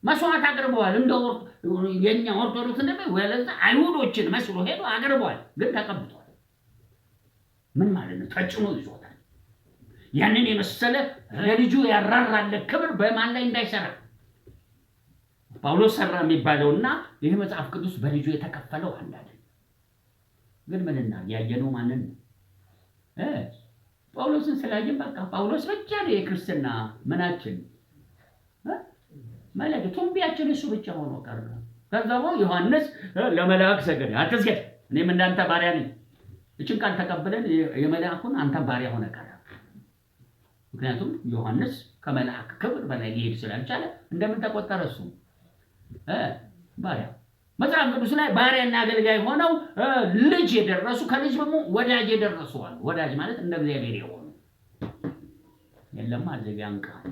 መስዋዕት አቅርበዋል። እንደው የኛ ኦርቶዶክስ እንደምን ወለዛ አይሁዶችን መስሎ ሄዶ አቅርቧል። ግን ተቀብቷል። ምን ማለት ነው? ተጭኖ ይዞታል። ያንን የመሰለ ለልጁ ያራራለ ክብር በማን ላይ እንዳይሰራ ጳውሎስ ሰራ የሚባለውና ይህ መጽሐፍ ቅዱስ በልጁ የተከፈለው አንድ አይደለም። ግን ምንና ያየነው ማንን ነው? ጳውሎስን ስላየን በቃ ጳውሎስ ብቻ ነው የክርስትና ምናችን ማለት ቱምቢያችን እሱ ብቻ ሆኖ ቀረ። ከዛው ዮሐንስ ለመላእክ ሰገደ። አትስገድ፣ እኔም እንዳንተ ባሪያ ነኝ። እችን ቃል ተቀበለን የመላእኩን አንተ ባሪያ ሆነ ቀረ። ምክንያቱም ዮሐንስ ከመላእክ ክብር በላይ ሊሄድ ስላልቻለ እንደምን ተቆጠረ? እሱ ባሪያ። መጽሐፍ ቅዱስ ላይ ባሪያና አገልጋይ ሆነው ልጅ የደረሱ ከልጅ ደግሞ ወዳጅ የደረሱ አሉ። ወዳጅ ማለት እንደ እግዚአብሔር የሆኑ የለም አዘጋ አንቃል።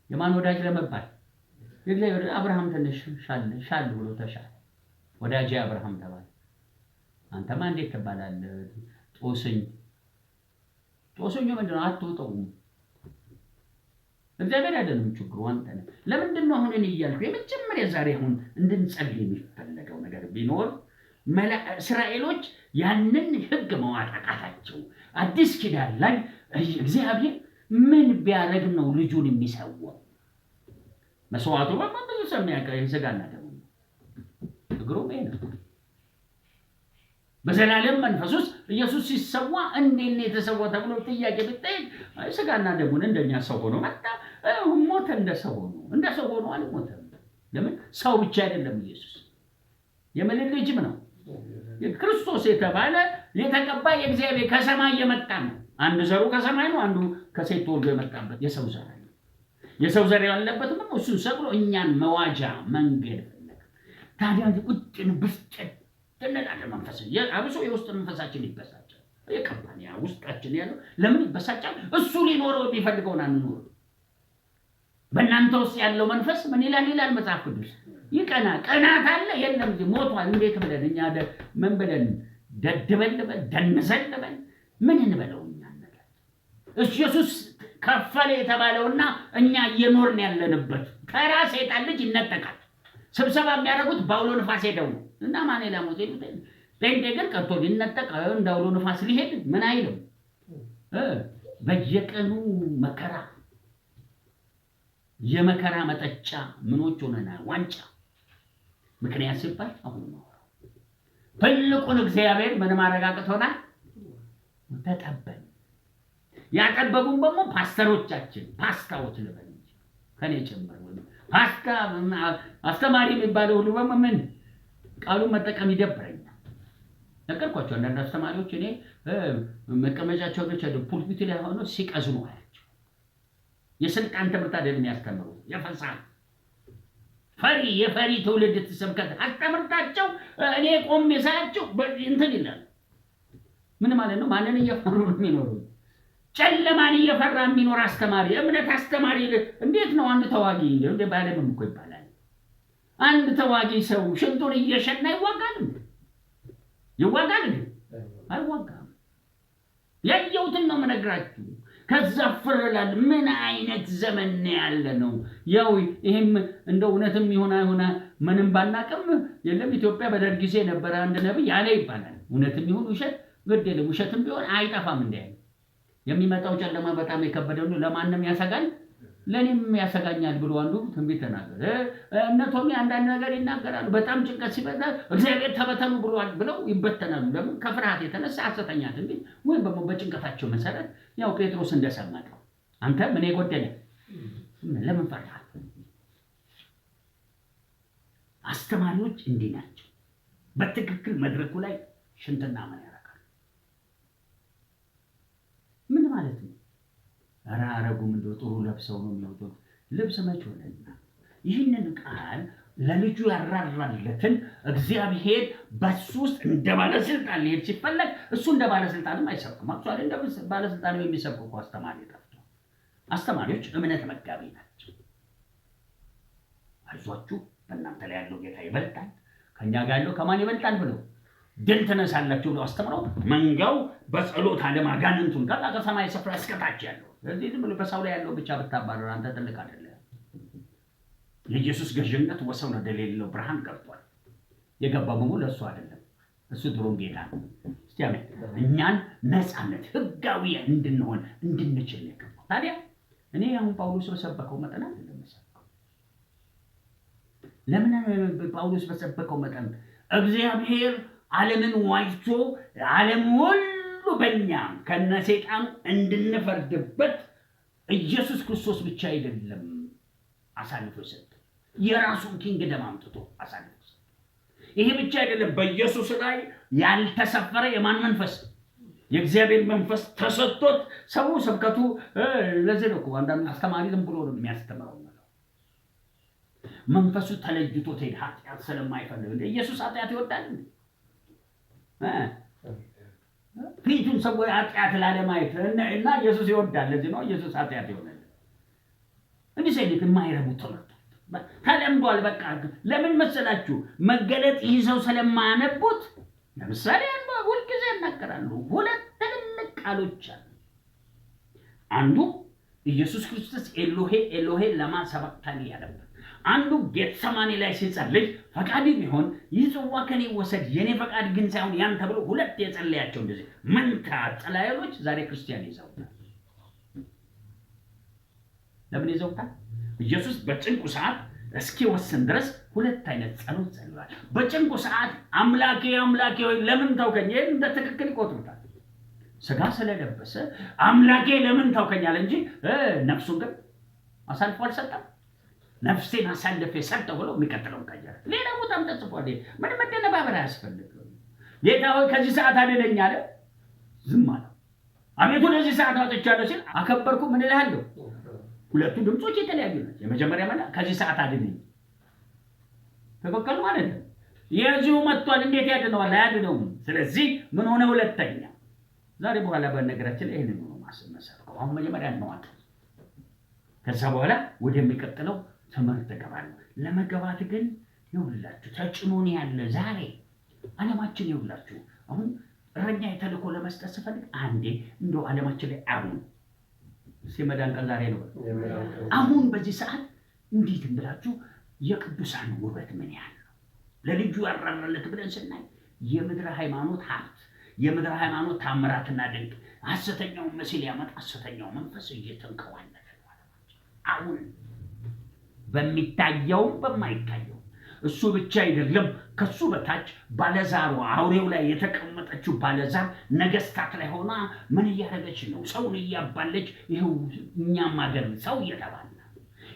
የማን ወዳጅ ለመባል የእግዚአብሔር አብርሃም ትንሽ ሻል ብሎ ተሻለ። ወዳጅ አብርሃም ተባለ። አንተማ እንዴት ትባላለህ? ጦስኝ ምንድነው? አትወጣውም። እግዚአብሔር አይደለም ችግሩ፣ አንተ ነህ። ለምንድን ነው አሁን እኔ እያልኩ የመጀመሪያ ዛሬ አሁን እንድንጸልይ የሚፈለገው ነገር ቢኖር እስራኤሎች ያንን ሕግ ማዋጣቃታቸው አዲስ ኪዳን ላይ እግዚአብሔር ምን ቢያደርግ ነው ልጁን የሚሰዋው? መስዋዕቱ በማንበብ ሰሚያቀ የሥጋና ደሙ እግሩ ነው። በዘላለም መንፈስ ውስጥ ኢየሱስ ሲሰዋ እንዴት ነው የተሰዋ ተብሎ ጥያቄ ቢጠይቅ ሥጋና ደሙን እንደኛ ሰው ሆኖ መጣ፣ ሞተ። እንደ ሰው ሆኖ አልሞተም። ለምን? ሰው ብቻ አይደለም ኢየሱስ የምን ልጅም ነው። ክርስቶስ የተባለ የተቀባ የእግዚአብሔር ከሰማይ የመጣ ነው። አንድ ዘሩ ከሰማይ ነው፣ አንዱ ከሴት ተወልዶ የመጣበት የሰው ዘር ነው። የሰው ዘር ያለበት ነው። እሱን ሰቅሎ እኛን መዋጃ መንገድ ፈለገ። ታዲያ ቁጥን ብስጭት ተነላለ መንፈስ አብሶ የውስጥ መንፈሳችን ይበሳጫል። የቀባን ያ ውስጣችን ያለው ለምን ይበሳጫል? እሱ ሊኖረው የሚፈልገውን አንኖር። በእናንተ ውስጥ ያለው መንፈስ ምን ይላል መጽሐፍ ቅዱስ? ይቀና። ቀናት አለ የለም እንጂ ሞቷል። እንዴት ብለን እኛ ምን ብለን ደድበልበል ደንዘልበል ምን እንበለው? እኛ ነገር ኢየሱስ ከፈለ የተባለውና እኛ እየኖርን ያለንበት ተራ ሰይጣን ልጅ ይነጠቃል። ስብሰባ የሚያደርጉት ባውሎ ንፋስ ሄደው ነው እና ማን ላሞት ሄዱ። ጴንጤ ግን ቀርቶ ሊነጠቅ እንዳውሎ ንፋስ ሊሄድ ምን አይልም። በየቀኑ መከራ የመከራ መጠጫ ምኖች ሆነናል። ዋንጫ ምክንያት ሲባል አሁን ነው ትልቁን እግዚአብሔር ምን ማረጋግጥ ሆናል? ተጠበን። ያጠበቡን ደግሞ ፓስተሮቻችን ፓስታዎች ልበል እንጂ ከኔ ጭምር አስተማሪ የሚባለው ሁሉ በምን ቃሉን መጠቀም ይደብረኛል። ነገርኳቸው። አንዳንድ አስተማሪዎች እኔ መቀመጫቸው ብቻ ፑልፒት ላይ ሆኖ ሲቀዝኑ አያቸው። የስልጣን ትምህርት አይደለም ያስተምሩ፣ የፈሳል የፈሪ ትውልድ ተሰብከት አስተምርታቸው እኔ ቆሜ ሳያቸው እንትን ይላል። ምን ማለት ነው? ማንን እየፈሩ ነው የሚኖሩት? ጨለማን እየፈራ የሚኖር አስተማሪ፣ እምነት አስተማሪ እንዴት ነው? አንድ ተዋጊ እንደ ባለምም እኮ ይባላል። አንድ ተዋጊ ሰው ሽንቱን እየሸና ይዋጋል ይዋጋል? አይዋጋም። ያየሁትን ነው የምነግራችሁ። ከዛ ፍረላል። ምን አይነት ዘመን ያለ ነው? ያው ይሄም እንደ እውነትም ይሆን አይሆን ምንም ባናቅም የለም ኢትዮጵያ በደርግ ጊዜ ነበረ አንድ ነብይ ያለ ይባላል። እውነትም ይሁን ውሸት ግድ የለም፣ ውሸትም ቢሆን አይጠፋም። እንደ የሚመጣው ጨለማ በጣም የከበደው ነው። ለማንም ያሰጋል፣ ለኔም ያሰጋኛል ብሎ አንዱ ትንቢት ተናገረ። እነ ቶሚ አንዳንድ ነገር ይናገራሉ። በጣም ጭንቀት ሲበዛ እግዚአብሔር ተበተኑ ብሏል ብለው ይበተናሉ። ለምን? ከፍርሃት የተነሳ ሐሰተኛ ትንቢት ወይም ደግሞ በጭንቀታቸው መሰረት ያው ጴጥሮስ እንደሰማው አንተ ምን የጎደለ ለምን ፈራህ? አስተማሪዎች እንዲህ ናቸው። በትክክል መድረኩ ላይ ሽንትና ምን ያደርጋሉ? ምን ማለት ነው? አረጉም እንደው ጥሩ ለብሰው ነው የሚወጡት። ልብስ መች ሆነና ይህንን ቃል ለልጁ ያራራለትን እግዚአብሔር በሱ ውስጥ እንደ ባለስልጣን ሊሄድ ሲፈለግ እሱ እንደ ባለስልጣንም አይሰብክም። አክቹዋሊ እንደ ባለስልጣንም የሚሰብኩ እኮ አስተማሪ ጠፍቷል። አስተማሪዎች እምነት መጋቢ ናቸው። አይዟችሁ በእናንተ ላይ ያለው ጌታ ይበልጣል፣ ከኛ ጋር ያለው ከማን ይበልጣል ብለው ድል ትነሳላችሁ ብለው አስተምረው መንጋው በጸሎት ዓለም አጋንንቱን ከሰማይ ስፍራ እስከታች ያለው ስለዚህ ዝም ብሎ በሰው ላይ ያለው ብቻ ብታባረር አንተ ትልቅ አይደለም። የኢየሱስ ገዥነት ወሰን እንደሌለው ብርሃን ገብቷል። የገባው በሙሉ ለእሱ አይደለም፣ እሱ ድሮም ጌታ ነው። እስቲ አሜን። እኛን ነፃነት ህጋዊ እንድንሆን እንድንችል የገባው ታዲያ እኔ አሁን ጳውሎስ በሰበከው መጠን አይደለም መሰበከው። ለምን ጳውሎስ በሰበከው መጠን እግዚአብሔር ዓለምን ዋጅቶ ዓለም ሁሉ በእኛ ከነ ሰይጣኑ እንድንፈርድበት ኢየሱስ ክርስቶስ ብቻ አይደለም አሳልፎ ሰጠ፣ የራሱን ኪንግደም አምጥቶ አሳልፎ ሰጠ። ይሄ ብቻ አይደለም፣ በኢየሱስ ላይ ያልተሰፈረ የማን መንፈስ? የእግዚአብሔር መንፈስ ተሰጥቶት ሰው ስብከቱ ለዚህ ነው እኮ አንዳንድ አስተማሪ ዝም ብሎ ነው የሚያስተምረው። መንፈሱ ተለይቶት ኃጢአት ስለማይፈልግ ኢየሱስ ኃጢአት ይወዳል ፊቱን ሰው ኃጢአት ላለማየት እና ኢየሱስ ይወዳል። ለዚህ ነው ኢየሱስ ኃጢአት ይወዳል። እንዲህ ሰይልክ የማይረቡ ትምህርት ተለምዷል። በቃ ለምን መሰላችሁ? መገለጥ ይዘው ስለማያነቡት። ለምሳሌ ሁልጊዜ ይናገራሉ። ሁለት ትልልቅ ቃሎች አሉ። አንዱ ኢየሱስ ክርስቶስ ኤሎሄ ኤሎሄ ለማ ሰበቅታኒ ያለበት፣ አንዱ ጌተሰማኒ ላይ ሲጸልይ ፈቃድ ቢሆን ይህ ጽዋ ከኔ ወሰድ የኔ ፈቃድ ግን ሳይሆን ያንተ ብሎ ሁለት የጸለያቸው እንደዚህ መንታ ጸላዮች ዛሬ ክርስቲያን ይዘውታል። ለምን ይዘውታል? ኢየሱስ በጭንቁ ሰዓት እስኪወስን ድረስ ሁለት አይነት ጸሎት ጸልሏል። በጭንቁ ሰዓት አምላኬ አምላኬ ሆይ ለምን ተውከኝ? ይሄን እንደ ትክክል ይቆጥሩታል። ስጋ ስለለበሰ አምላኬ ለምን ተውከኛል እንጂ ነፍሱን ግን አሳልፎ አልሰጠም። ነፍሴን አሳልፌ ሰጠው ብሎ የሚቀጥለው ቀየረ። ሌላ ቦታም ተጽፏል። ምን መደነባበር አያስፈልግም። ጌታ ሆይ ከዚህ ሰዓት አድነኝ አለ፣ ዝም አለ። አቤቱ ለዚህ ሰዓት አውጥቻለሁ ሲል አከበርኩ ምን እልሃለሁ። ሁለቱ ድምጾች የተለያዩ ናቸው። የመጀመሪያ ማለት ከዚህ ሰዓት አድነኝ ተበቀል ማለት ነው። የዚሁ መጥቷል። እንዴት ያድነዋል? አያድነውም። ስለዚህ ምን ሆነ? ሁለተኛ ዛሬ በኋላ በነገራችን ላይ ይሄንን ነው ማስመሰልከው። አሁን መጀመሪያ ነው አጥቶ ከዛ በኋላ ወደሚቀጥለው ትምህርት ገባለሁ። ለመገባት ግን ይውላችሁ ተጭኖን ያለ ዛሬ ዓለማችን ይውላችሁ። አሁን እረኛ የተልኮ ለመስጠት ስፈልግ አንዴ እንደው ዓለማችን ላይ አሁን ሲመዳን ቀን ዛሬ ነው። አሁን በዚህ ሰዓት እንዴት እንብላችሁ የቅዱሳን ውበት ምን ያህል ነው ለልጁ ያራራለት ብለን ስናይ የምድር ሃይማኖት ሀብት፣ የምድር ሃይማኖት ታምራትና ድንቅ ሐሰተኛው መሲል ያመጣ ሐሰተኛው መንፈስ እየተንከዋለለ ነው ዓለማችን አሁን በሚታየው በማይታየው። እሱ ብቻ አይደለም፣ ከሱ በታች ባለዛሩ አውሬው ላይ የተቀመጠችው ባለዛር ነገስታት ላይ ሆና ምን እያደረገች ነው? ሰውን እያባለች። ይሄው እኛም ሀገር ሰው እየተባለ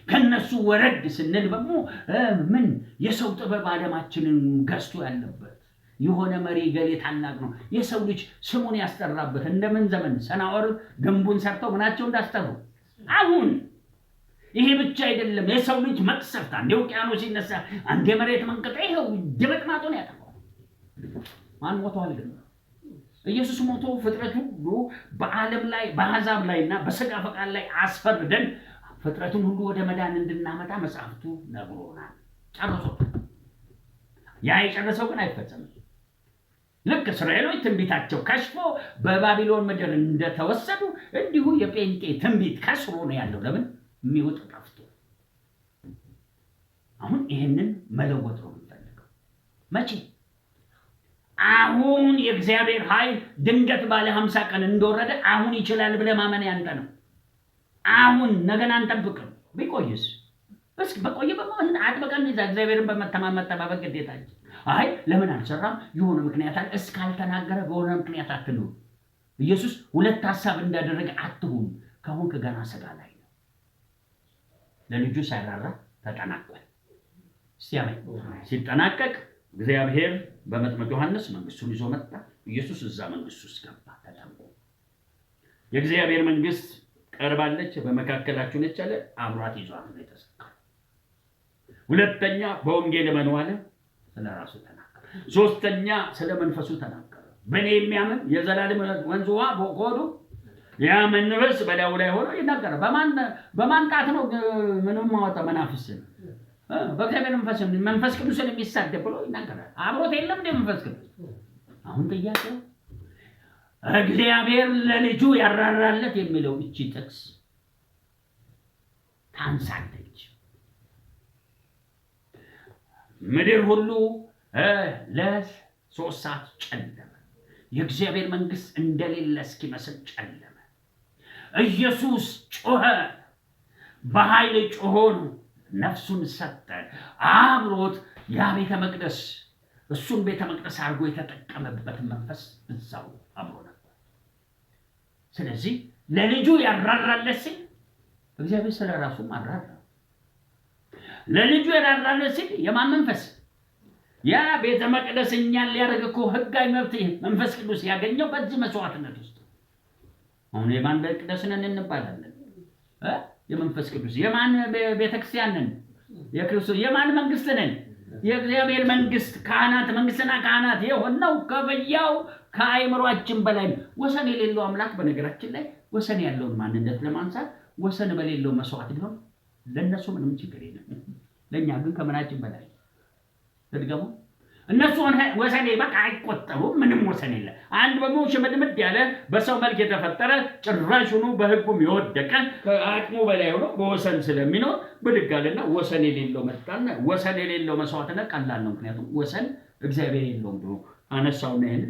ከነሱ ወረድ ስንል ደግሞ ምን የሰው ጥበብ ዓለማችንን ገዝቶ ያለበት የሆነ መሪ ገሌ ታላቅ ነው የሰው ልጅ ስሙን ያስጠራበት እንደምን ዘመን ሰናዖር ግንቡን ሰርተው ምናቸው እንዳስጠሩ አሁን ይሄ ብቻ አይደለም የሰው ልጅ መቅሰፍት አንዴ ውቅያኖስ ሲነሳ አንዴ መሬት መንቀጥቀጥ ይሄው ድምጥማጡን ያጠፋል ማን ሞቷል ግን ኢየሱስ ሞቶ ፍጥረቱ ሁሉ በዓለም ላይ በአሕዛብ ላይና በሥጋ ፈቃድ ላይ አስፈርደን ፍጥረቱን ሁሉ ወደ መዳን እንድናመጣ መጽሐፍቱ ነግሮናል ጨርሶ ያ የጨረሰው ግን አይፈጸምም ልክ እስራኤሎች ትንቢታቸው ከሽፎ በባቢሎን ምድር እንደተወሰዱ እንዲሁ የጴንጤ ትንቢት ከስሮ ነው ያለው ለምን የሚወጥ ጠፍቶ አሁን ይሄንን መለወጥ ነው የምንፈልገው መቼ አሁን የእግዚአብሔር ኃይል ድንገት ባለ 50 ቀን እንደወረደ አሁን ይችላል ብለ ማመን ያንተ ነው አሁን ነገን አንጠብቅም ቢቆይስ በስ በቆየ በማን አጥበቀን እግዚአብሔርን በመተማመን ተባበቅ ግዴታችን አይ ለምን አልሰራም የሆነ ምክንያት አለ እስካልተናገረ በሆነ ምክንያት አትሉ ኢየሱስ ሁለት ሐሳብ እንዳደረገ አትሁን ካሁን ከገና ስጋ ላይ ነው ለልጁ ሳይራራ ተጠናቀቀ ሲያመኝ ሲጠናቀቅ እግዚአብሔር በመጥምቁ ዮሐንስ መንግስቱን ይዞ መጣ ኢየሱስ እዛ መንግስቱ ውስጥ ገባ ተጠምቆ የእግዚአብሔር መንግስት ቀርባለች በመካከላችሁ ነች አለ አብሯት ይዟት ነው የተሰቀለው ሁለተኛ በወንጌል መኗል ስለራሱ ተናገረ ሶስተኛ ስለ መንፈሱ ተናገረ በእኔ የሚያምን የዘላለም ወንዝ ውሃ በሆዱ ያ መንፈስ በላዩ ላይ ሆኖ ይናገራል በማን ጣት ነው ምንም ማወጣ መናፍስን በእግዚአብሔር መንፈስ ቅዱስን የሚሳደብ ብሎ ይናገራል አብሮት የለም እንደ መንፈስ ቅዱስ አሁን ጥያቄው እግዚአብሔር ለልጁ ያራራለት የሚለው እቺ ጥቅስ ታንሳለች ምድር ሁሉ ለ3 ሰዓት ጨለመ የእግዚአብሔር መንግስት እንደሌለ እስኪመስል ጨለመ ኢየሱስ ጮኸ በኃይል ጮሆ ነፍሱን ሰጠ አብሮት ያ ቤተ መቅደስ እሱን ቤተ መቅደስ አድርጎ የተጠቀመበት መንፈስ እዛው አብሮ ነበር ስለዚህ ለልጁ ያራራለት ሲል እግዚአብሔር ስለራሱ ማራራ ለልጁ ያራራለት ሲል የማን መንፈስ ያ ቤተ መቅደስ እኛን ሊያደርግ እኮ ህጋዊ መብት መንፈስ ቅዱስ ያገኘው በዚህ መስዋዕትነት ውስጥ አሁን የማን መቅደስ ነን እንባላለን የመንፈስ ቅዱስ የማን ቤተክርስቲያን ነን የክርስቶስ የማን መንግስት ነን የእግዚአብሔር መንግስት ካህናት መንግስትና ካህናት የሆነው ከበያው ከአይምሮአችን በላይ ወሰን የሌለው አምላክ በነገራችን ላይ ወሰን ያለውን ማንነት ለማንሳት ወሰን በሌለው መስዋዕት ቢሆን ለነሱ ምንም ችግር የለም ለኛ ግን ከመናችን በላይ ተድገሙ እነሱ ወሰን በቃ አይቆጠሩም ምንም ወሰን የለ አንድ በመው ሽመድምድ ያለ በሰው መልክ የተፈጠረ ጭራሹኑ በህጉም የወደቀ ከአቅሙ በላይ ሆኖ በወሰን ስለሚኖር ብድጋልና ወሰን የሌለው መጣና ወሰን የሌለው መስዋዕትነት ቀላል ነው ምክንያቱም ወሰን እግዚአብሔር የለውም ብሎ አነሳውና ይሄን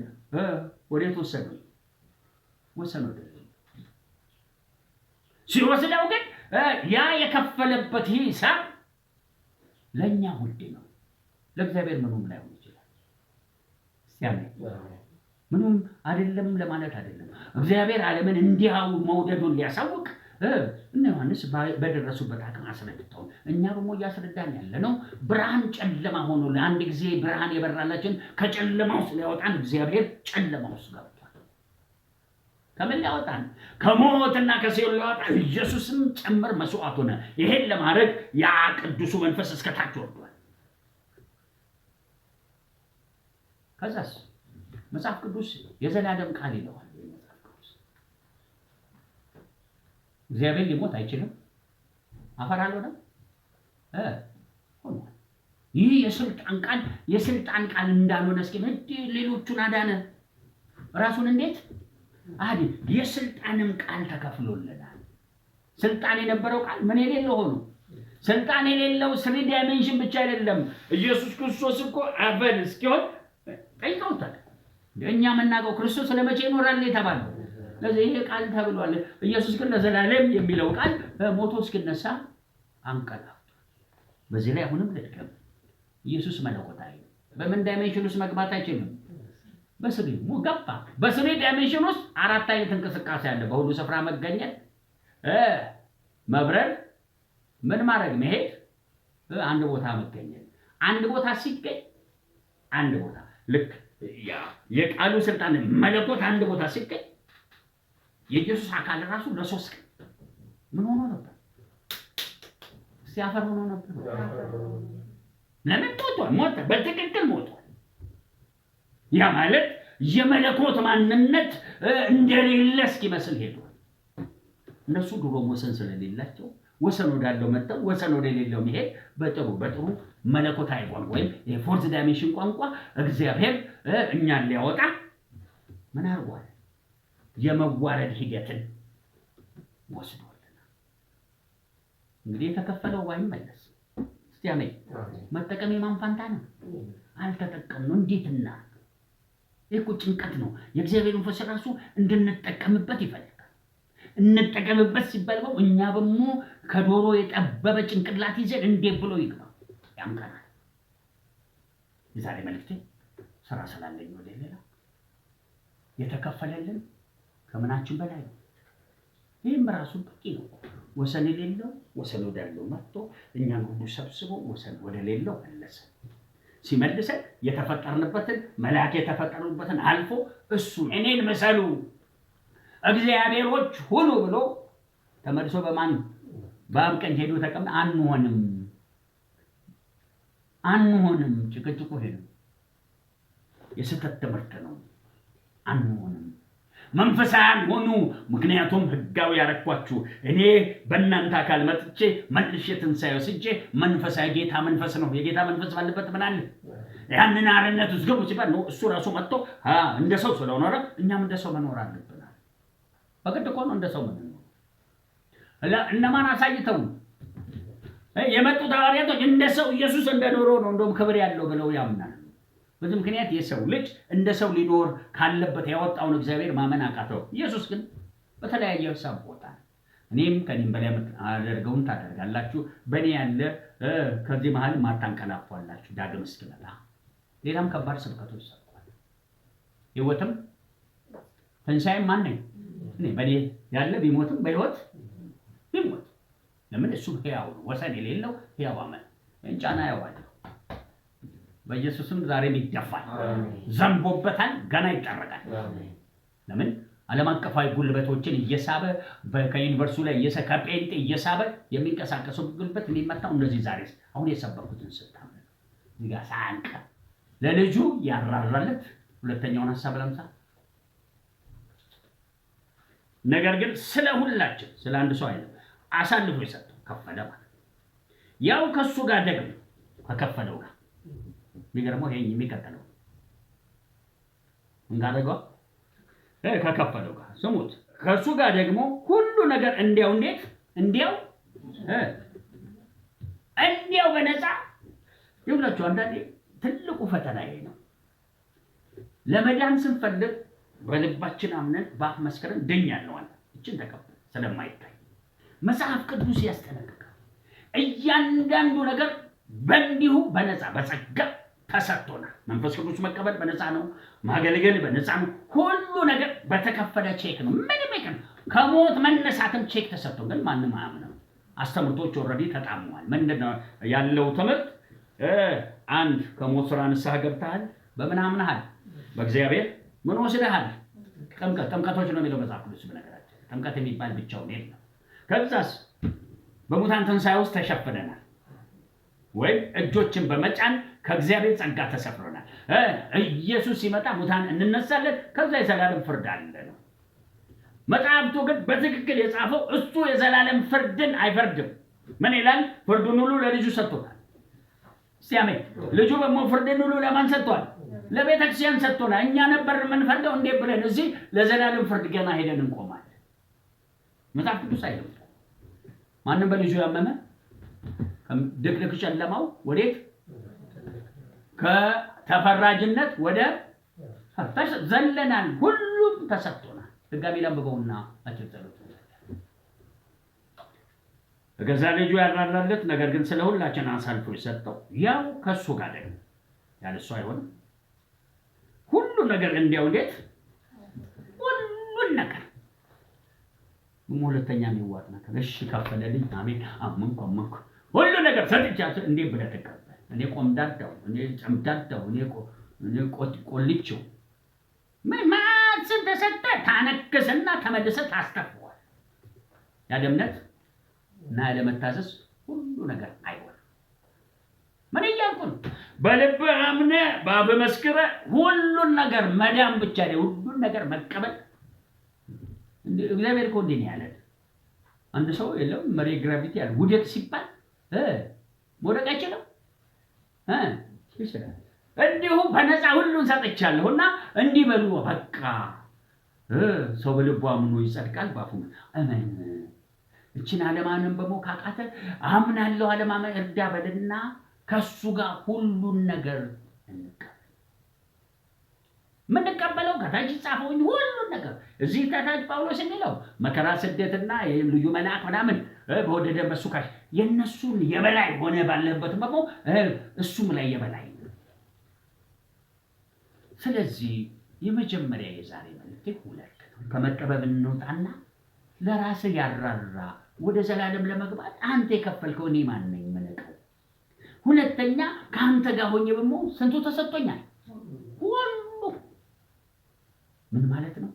ወዴት ወሰደው ወሰን ወደ ሲወስደው ግን ያ የከፈለበት ሂሳብ ለኛ ውድ ነው ለእግዚአብሔር ምንም ላይ ሆኖ ይችላል ሲያመኝ ምንም አይደለም ለማለት አይደለም እግዚአብሔር ዓለምን እንዲያው መውደዱን ሊያሳውቅ እነ ዮሐንስ በደረሱበት አቅም አስረድተው እኛ ደግሞ ያስረዳን ያለነው ብርሃን ጨለማ ሆኖ ለአንድ ጊዜ ብርሃን የበራላችን ከጨለማው ሊያወጣን እግዚአብሔር ጨለማው ውስጥ ገብቷል ከምን ሊያወጣን ከሞትና ከሲኦል ሊያወጣን ኢየሱስም ጨምር መስዋዕት ሆነ ይሄን ለማድረግ ያ ቅዱሱ መንፈስ እስከታች ወርዷል ከዛስ መጽሐፍ ቅዱስ የዘላለም ቃል ይለዋል እግዚአብሔር ሊሞት አይችልም አፈር አልሆነም ሆኗል ይህ የስልጣን ቃል እንዳልሆነ እስኪ ሌሎቹን አዳነ ራሱን እንዴት አዲ የስልጣንም ቃል ተከፍሎልናል ስልጣን የነበረው ቃል ምን የሌለው ሆኖ ስልጣን የሌለው 3 ዳይሜንሽን ብቻ አይደለም ኢየሱስ ክርስቶስ እኮ አበል እስኪሆን ጠይቀውታል እኛ መናገው ክርስቶስ ለመቼ ይኖራል የተባለው ለዚህ ይሄ ቃል ተብሏል ኢየሱስ ግን ለዘላለም የሚለው ቃል ሞቶ እስኪነሳ አንቀላፍቷል በዚህ ላይ አሁንም ልድገም ኢየሱስ መለኮታዊ በምን ዳይሜንሽን ውስጥ መግባት አይችልም በስሪ ገባ በስሪ ዳይሜንሽን ውስጥ 4 አይነት እንቅስቃሴ አለ በሁሉ ስፍራ መገኘት መብረር ምን ማድረግ መሄድ አንድ ቦታ መገኘት አንድ ቦታ ሲገኝ አንድ ቦታ ልክ ያ የቃሉ ስልጣን መለኮት አንድ ቦታ ሲገኝ የኢየሱስ አካል ራሱ ለሶስት ምን ሆኖ ነበር? ሲያፈር ሆኖ ነበር። ለምን ሞተ? በትክክል ሞቷል። ያ ማለት የመለኮት ማንነት እንደሌለ እስኪመስል ሄዷል። እነሱ ድሮ ወሰን ስለሌላቸው ወሰን ወዳለው መጣው ወሰን ወደሌለው መሄድ በጥሩ መለኮታዊ ቋንቋ ወይም የፎርዝ ዳይሜንሽን ቋንቋ እግዚአብሔር እኛን ሊያወጣ ምን አድርጓል? የመዋረድ ሂደትን ወስዶልናል። እንግዲህ የተከፈለው ባይመለስ እስቲ አሜን። መጠቀም የማን ፋንታ ነው? አልተጠቀምነው። እንዴትና ይሄ ጭንቀት ነው። የእግዚአብሔር መንፈስ ራሱ እንድንጠቀምበት ይፈልጋል። እንጠቀምበት ሲባል እኛ ደግሞ ከዶሮ የጠበበ ጭንቅላት ይዘን እንዴት ብሎ ይግባ ያምከናል። የዛሬ መልእክቴ ስራ ስላለኝ ወደ ሌላ የተከፈለልን ከምናችን በላይ ነው። ይህም ራሱ በቂ ነው። ወሰን የሌለው ወሰን ወዳለው መጥቶ እኛን ሁሉ ሰብስቦ ወሰን ወደ ሌለው መለሰ። ሲመልሰን የተፈጠርንበትን መልአክ የተፈጠሩበትን አልፎ እሱ እኔን መሰሉ እግዚአብሔሮች ሁሉ ብሎ ተመልሶ በማን በአብ ቀኝ ሄዶ ተቀምጦ አንሆንም ጭቅጭቁ ሄዱ። የስህተት ትምህርት ነው። አንሆንም መንፈሳን ሆኑ ምክንያቱም ህጋዊ ያረኳችሁ እኔ በእናንተ አካል መጥቼ መልሼ ትንሣኤ ወስጄ መንፈሳዊ ጌታ መንፈስ ነው። የጌታ መንፈስ ባለበት ምን አለ? ያንን አርነት ውስጥ ገቡ ሲባል ነው እሱ ራሱ መጥቶ እንደ ሰው ስለሆነ እኛም እንደ ሰው መኖር አለብን። በግድ እኮ ነው እንደ ሰው ምን ነው እነማን አሳይተው የመጡት ሐዋርያቶች እንደ ሰው ኢየሱስ እንደኖረው ነው እንደውም ክብር ያለው ብለው ያምናሉ። በዚህ ምክንያት የሰው ልጅ እንደ ሰው ሊኖር ካለበት ያወጣውን እግዚአብሔር ማመን አቃተው። ኢየሱስ ግን በተለያየ ሐሳብ ወጣ። እኔም ከኔም በላይ አደርገውን ታደርጋላችሁ፣ በእኔ ያለ ከዚህ መሃል ማታንቀላፋላችሁ ዳግም እስክመጣ። ሌላም ከባድ ስብከቶች ሰጥቷል። ሕይወትም ትንሣኤም ማን ነኝ እኔ በእኔ ያለ ቢሞትም በሕይወት ቢሞት ለምን እሱ ሕያው ነው። ወሰን የሌለው ሕያው አመን እንጫና ያዋለው በኢየሱስም ዛሬም ይደፋል፣ ዘንቦበታል፣ ገና ይጠረጋል። ለምን ዓለም አቀፋዊ ጉልበቶችን እየሳበ ከዩኒቨርሲቲው ላይ ከጴንጤ እየሳበ የሚንቀሳቀሰው ጉልበት የሚመታው እንደዚህ ዛሬ አሁን የሰበኩትን ስልጣን ነው። እዚህ ጋር ሳንቀ ለልጁ ያራራለት ሁለተኛውን ሐሳብ ለምሳ ነገር ግን ስለ ሁላችን ስለ አንድ ሰው አይደለም አሳልፎ የሰጠው ከፈለ ማለት ያው ከሱ ጋር ደግሞ ከከፈለው ጋር የሚገርመው ይሄ የሚከተለው እንዳደረገው ከከፈለው ጋር ስሙት ከሱ ጋር ደግሞ ሁሉ ነገር እንዲያው በነፃ ይሁላችሁ። አንዳንዴ ትልቁ ፈተና ይሄ ነው። ለመዳን ስንፈልግ በልባችን አምነን በአፍ መስከረን ድኛለሁ አለ። እችን ተቀበል ስለማይታይ መጽሐፍ ቅዱስ ያስጠነቅቃል። እያንዳንዱ ነገር በእንዲሁ በነፃ በጸጋ ተሰጥቶናል። መንፈስ ቅዱስ መቀበል በነፃ ነው። ማገልገል በነፃ ነው። ሁሉ ነገር በተከፈለ ቼክ ነው። ምንም ይቀር ከሞት መነሳትም ቼክ ተሰጥቶ ግን ማንም አያምነው። አስተምርቶች ኦልሬዲ ተጣመዋል። ምንድነው ያለው ትምህርት? አንድ ከሞት ስራ ንስሐ ገብተሃል። በምን አምነሃል? በእግዚአብሔር ምን ወስደሃል? ጥምቀቶች ነው የሚለው መጽሐፍ ቅዱስ። በነገራችን ጥምቀት የሚባል ብቻውን የለም። ከዛስ በሙታን ትንሣኤ ውስጥ ተሸፍነናል ወይም እጆችን በመጫን ከእግዚአብሔር ጸጋ ተሰፍሮናል። ኢየሱስ ሲመጣ ሙታን እንነሳለን። ከዛ የዘላለም ፍርድ አለ ነው። መጽሐፍቱ ግን በትክክል የጻፈው እሱ የዘላለም ፍርድን አይፈርድም። ምን ይላል? ፍርዱን ሁሉ ለልጁ ሰጥቶታል። ሲያሜ ልጁ ደግሞ ፍርድን ሁሉ ለማን ሰጥቷል? ለቤተ ክርስቲያን ሰጥቶናል። እኛ ነበር የምንፈርደው እንዴ ብለን እዚህ ለዘላለም ፍርድ ገና ሄደን እንቆማለን። መጽሐፍ ቅዱስ አይደለም። ማንም በልጁ ያመነ ድቅድቅ ጨለማው ወዴት? ከተፈራጅነት ወደ ዘለናል። ሁሉም ተሰጥቶናል። ድጋሚ ላንብበውና አትጸሉት። በገዛ ልጁ ያራራለት ነገር ግን ስለ ሁላችን አሳልፎ የሰጠው ያው ከሱ ጋር ደግሞ ያለሱ አይሆንም። ሁሉ ነገር እንዴት ሁሉን ነገር ሁለተኛ የሚዋጥ ነገር እሺ ከፈለልኝ አሜን አመንኩ ሁሉ ነገር ሰጥቻለሁ እንዴ ብለህ ተቀበል። እኔ ቆምዳዳው እኔ ጨምዳዳው እኔ ቆልቼው ማስን ተሰጠ ታነክስና ተመልሰህ ታስተፈዋል። ያለ እምነት እና ያለ መታዘዝ ሁሉ ነገር አይሆንም። ምን እያልኩ ነው? በልብህ አምነህ በአፍህ መስክረህ ሁሉን ነገር መዳን ብቻ ነው፣ ሁሉን ነገር መቀበል። እግዚአብሔር እኮ እንዲህ ነው ያለን። አንድ ሰው የለም መሬት ግራቪቲ ያለ ውደቅ ሲባል መውደቅ አይችልም ይችላል። እንዲሁ በነፃ ሁሉን ሰጥቻለሁና እንዲህ በሉ በቃ። ሰው በልቡ አምኖ ይጸድቃል፣ በአፉ አሜን። እችን ዓለማንም በሞካቃተ አምናለሁ ዓለማመን እርዳ በልና ከሱ ጋር ሁሉን ነገር ምንቀበለው ከታች ጻፈውኝ ሁሉን ነገር እዚህ ከታች ጳውሎስ የሚለው መከራ ስደትና ልዩ መልአክ ምናምን በወደደ መስካሽ የነሱን የበላይ ሆነ ባለበት ደግሞ እሱም ላይ የበላይ። ስለዚህ የመጀመሪያ የዛሬ መልእክቴ ሁለት ከመጠበብ እንውጣና ለራስህ ያራራ ወደ ዘላለም ለመግባት አንተ የከፈልከው እኔ ማን ነኝ የምነቀው። ሁለተኛ ከአንተ ጋር ሆኜ በሞ ስንቱ ተሰጥቶኛል ሁሉ ምን ማለት ነው?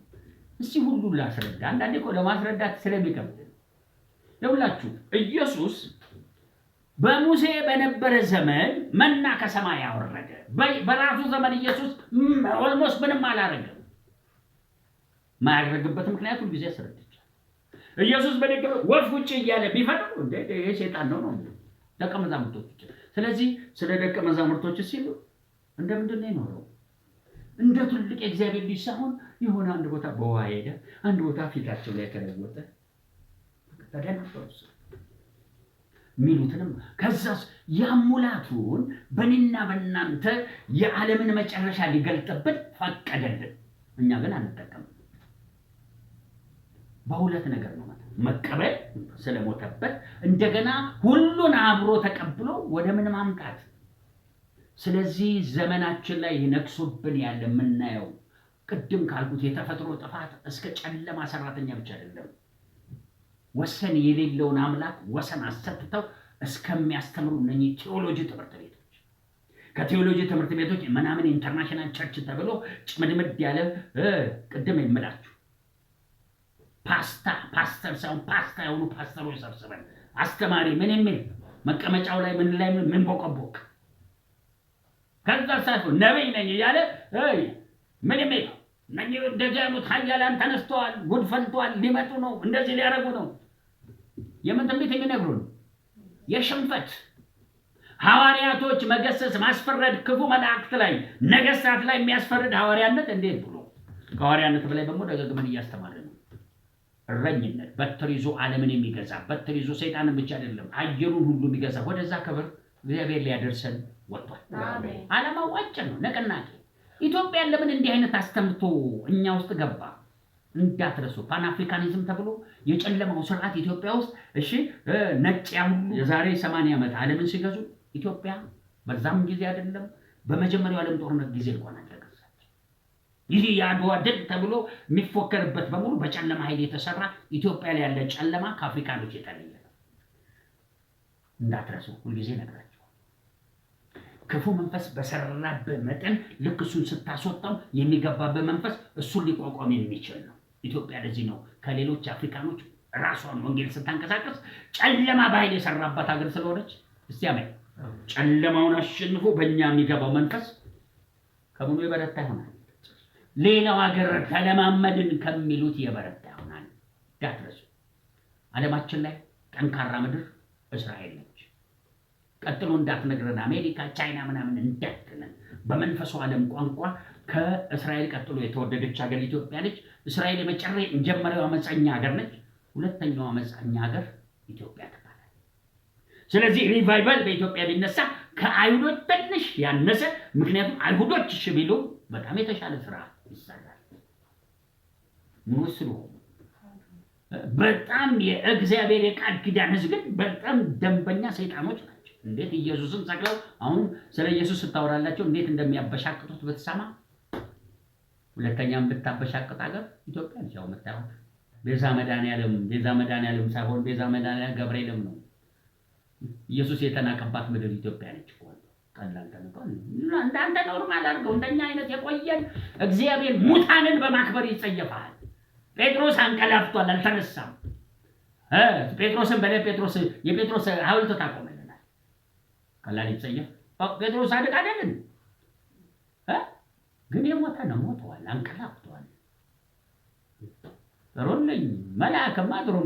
እስቲ ሁሉ ላስረዳ። አንዳንዴ እኮ ለማስረዳት ስለሚከብድ ይኸውላችሁ ኢየሱስ በሙሴ በነበረ ዘመን መና ከሰማይ ያወረደ በራሱ ዘመን ኢየሱስ ኦልሞስት ምንም አላረገም። ማያደርግበት ምክንያት ሁሉ ጊዜ አስረድቻለሁ። ኢየሱስ በደገመ ወፍ ውጭ እያለ ቢፈጥሩ እንደ ሰይጣን ነው ደቀ መዛሙርቶች። ስለዚህ ስለ ደቀ መዛሙርቶች ሲሉ እንደምንድን ነው የኖረው? እንደ ትልቅ የእግዚአብሔር ልጅ ሳይሆን የሆነ አንድ ቦታ በውሃ ሄደ፣ አንድ ቦታ ፊታቸው ላይ ተለወጠ። ተደናበሩስ ሚሉትንም ከዛስ ያሙላቱን በእኔና በእናንተ የዓለምን መጨረሻ ሊገልጥብን ፈቀደልን። እኛ ግን አንጠቀምም። በሁለት ነገር ነው መቀበል ስለሞተበት እንደገና ሁሉን አብሮ ተቀብሎ ወደ ምን ማምጣት። ስለዚህ ዘመናችን ላይ ይነክሱብን ያለ የምናየው ቅድም ካልኩት የተፈጥሮ ጥፋት እስከ ጨለማ ሰራተኛ ብቻ አይደለም። ወሰን የሌለውን አምላክ ወሰን አሰጥተው እስከሚያስተምሩ እነኚህ ቴዎሎጂ ትምህርት ቤቶች ከቴዎሎጂ ትምህርት ቤቶች ምናምን ኢንተርናሽናል ቸርች ተብሎ ጭምድምድ ያለ ቅድም የምላችሁ ፓስተር ሳይሆን ፓስታ የሆኑ ፓስተሮች ሰብስበን አስተማሪ ምን የሚል መቀመጫው ላይ ምን ቦቀቦቅ ከዛ ሳይሆን ነብይ ነኝ እያለ ምን የሚል እነኚህ እንደዚህ ያሉት ኃያላን ተነስተዋል፣ ጉድ ፈልተዋል፣ ሊመጡ ነው፣ እንደዚህ ሊያደርጉ ነው። የምን ትንቢት የሚነግሩን? የሽንፈት ሐዋርያቶች መገሰጽ፣ ማስፈረድ፣ ክፉ መላእክት ላይ ነገሥታት ላይ የሚያስፈርድ ሐዋርያነት እንዴት ብሎ ከሐዋርያነት በላይ ደግሞ ደጋግመን እያስተማረ ነው። እረኝነት በትር ይዞ ዓለምን የሚገዛ በትር ይዞ ሰይጣንን ብቻ አይደለም አየሩን ሁሉ የሚገዛ ወደዛ ክብር እግዚአብሔር ሊያደርሰን ወጥቷል። ዓላማው አጭር ነው፣ ንቅናቄ። ኢትዮጵያ ለምን እንዲህ አይነት አስተምቶ እኛ ውስጥ ገባ? እንዳትረሱ ፓን አፍሪካኒዝም ተብሎ የጨለማው ስርዓት ኢትዮጵያ ውስጥ እሺ ነጭ ያሁሉ የዛሬ 80 ዓመት ዓለምን ሲገዙ ኢትዮጵያ በዛም ጊዜ አይደለም በመጀመሪያው ዓለም ጦርነት ጊዜ እንኳን አልተገዛች። ይህ የአድዋ ድል ተብሎ የሚፎከርበት በሙሉ በጨለማ ኃይል የተሰራ ኢትዮጵያ ላይ ያለ ጨለማ ከአፍሪካኖች የተለየ ነው። እንዳትረሱ ሁልጊዜ ነግራቸው። ክፉ መንፈስ በሰራበት መጠን ልክ እሱን ስታስወጣው የሚገባበት መንፈስ እሱን ሊቋቋም የሚችል ነው። ኢትዮጵያ ለዚህ ነው ከሌሎች አፍሪካኖች ራሷን ወንጌል ስታንቀሳቀስ ጨለማ በኃይል የሰራባት ሀገር ስለሆነች። እስቲ አሜን። ጨለማውን አሸንፎ በእኛ የሚገባው መንፈስ ከምኑ የበረታ ይሆናል። ሌላው ሀገር ተለማመድን ከሚሉት የበረታ ይሆናል። እንዳትረሱ ዓለማችን ላይ ጠንካራ ምድር እስራኤል ነች። ቀጥሎ እንዳትነግረን አሜሪካ፣ ቻይና ምናምን እንዳትለን። በመንፈሱ ዓለም ቋንቋ ከእስራኤል ቀጥሎ የተወደደች ሀገር ኢትዮጵያ ነች። እስራኤል የመጀመሪያው አመፀኛ ሀገር ነች። ሁለተኛው አመፀኛ ሀገር ኢትዮጵያ ትባላለች። ስለዚህ ሪቫይቫል በኢትዮጵያ ቢነሳ ከአይሁዶች ትንሽ ያነሰ፣ ምክንያቱም አይሁዶች እሺ ቢሉ በጣም የተሻለ ስራ ይሰራል። ሙስሉ በጣም የእግዚአብሔር የቃል ኪዳን ሕዝብ ግን በጣም ደንበኛ ሰይጣኖች ናቸው። እንዴት ኢየሱስን ሰቅለው አሁን ስለ ኢየሱስ ስታወራላቸው እንዴት እንደሚያበሻቅጡት ብትሰማ። ሁለተኛም ብታበሻቅጥ ሀገር ኢትዮጵያ ነች። ያው መታወቅ ቤዛ መድኃኒዓለም ሳይሆን ቤዛ መድኃኒዓለም ገብርኤልም ነው። ኢየሱስ የተናቀባት ምድር ኢትዮጵያ ነች እኮ። ቀላል ተነቀል እንዳንተ ኖርማል አድርገው እንደኛ አይነት የቆየን እግዚአብሔር ሙታንን በማክበር ይጸየፋል። ጴጥሮስ አንቀላፍቷል፣ አልተነሳም። ጴጥሮስን የጴጥሮስ ሐውልት ታቆመልናል። ቀላል ይጸየፍ ጴጥሮስ አድቅ አይደለም ግን የሞተ ነው፣ ሞተዋል፣ አንቀላፍቷል። ሮልኝ መልአክማ ድሮም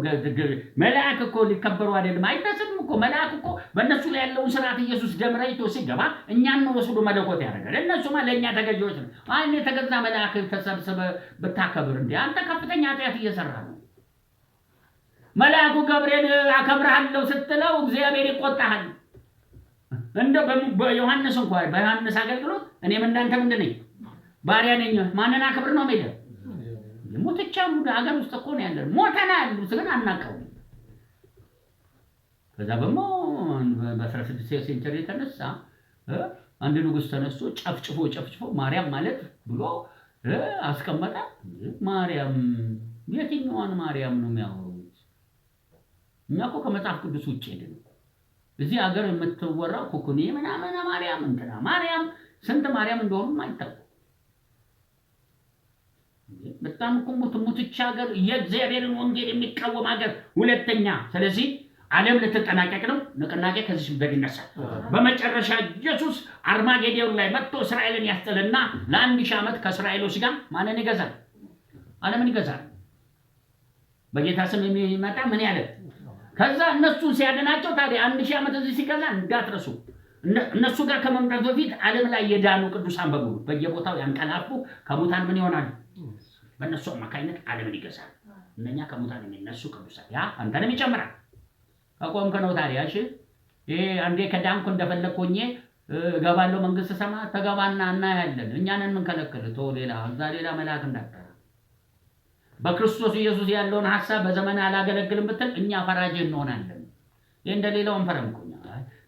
መልአክ እኮ ሊከበሩ አይደለም አይታሰብም እኮ። መልአክ እኮ በእነሱ ላይ ያለውን ስርዓት ኢየሱስ ደምራይቶ ሲገባ እኛን ነው ወስዶ መለኮት ያደርጋል። እነሱማ ለእኛ ተገዢዎች ነው። አይኔ የተገዛ መልአክ ተሰብስበ ብታከብር እንዴ አንተ ከፍተኛ ኃጢአት እየሰራ ነው። መልአኩ ገብርኤል አከብርሃለሁ ስትለው እግዚአብሔር ይቆጣሃል። እንደ በዮሐንስ እንኳን በዮሐንስ አገልግሎት እኔም እንዳንተ ምንድን ነኝ? ባሪያ ነኝ። ማንን አክብር ነው የሚለው? ሞተቻ ሀገር ውስጥ እኮ ነው ያለው። ሞተናል ግን አናውቀውም። ከዛ በ16 ሴንቸሪ የተነሳ አንድ ንጉሥ ተነስቶ ጨፍጭፎ ማርያም ማለት ብሎ አስቀመጠ። ማርያም የትኛዋን ማርያም ነው የሚያወሩት? እኛ እኮ ከመጽሐፍ ቅዱስ ውጭ ሄድን። እዚህ ሀገር የምትወራው ኩኩኒ ምናምን ማርያም እንትና ማርያም ስንት ማርያም እንደሆኑ አይታወቅም። በጣም እኮ ሙትቻ ሀገር የእግዚአብሔርን ወንጌል የሚቃወም ሀገር ሁለተኛ። ስለዚህ ዓለም ልትጠናቀቅ ነው። ንቅናቄ ከዚህ ምድር ይነሳል። በመጨረሻ ኢየሱስ አርማጌዶን ላይ መጥቶ እስራኤልን ያስጥልና ለ1000 ዓመት ከእስራኤሎች ጋር ማንን ይገዛል? ዓለምን ይገዛል። በጌታ ስም የሚመጣ ምን ያለ ከዛ እነሱን ሲያድናቸው ታዲያ 1000 ዓመት እዚህ ሲገዛ እንዳትረሱ። እነሱ ጋር ከመምጣቱ በፊት ዓለም ላይ የዳኑ ቅዱሳን በሙሉ በየቦታው ያንቀላፉ ከሙታን ምን ይሆናሉ? በእነሱ አማካኝነት ዓለምን ይገዛል። እነኛ ከሙታን የሚነሱ ቅዱሳን ያ አንተንም ይጨምራል። ከቆምክ ነው ታዲያ። እሺ ይሄ አንዴ ከዳንኩ እንደፈለኩኝ እገባለሁ መንግስት ሰማያት ተገባና እናያለን። እኛንን ምን ከለከለ? ሌላ መልአክ እንዳትጠራ። በክርስቶስ ኢየሱስ ያለውን ሐሳብ በዘመን አላገለግልም ብትል እኛ ፈራጅ እንሆናለን። ይሄ እንደሌላው አንፈረምኩኛ።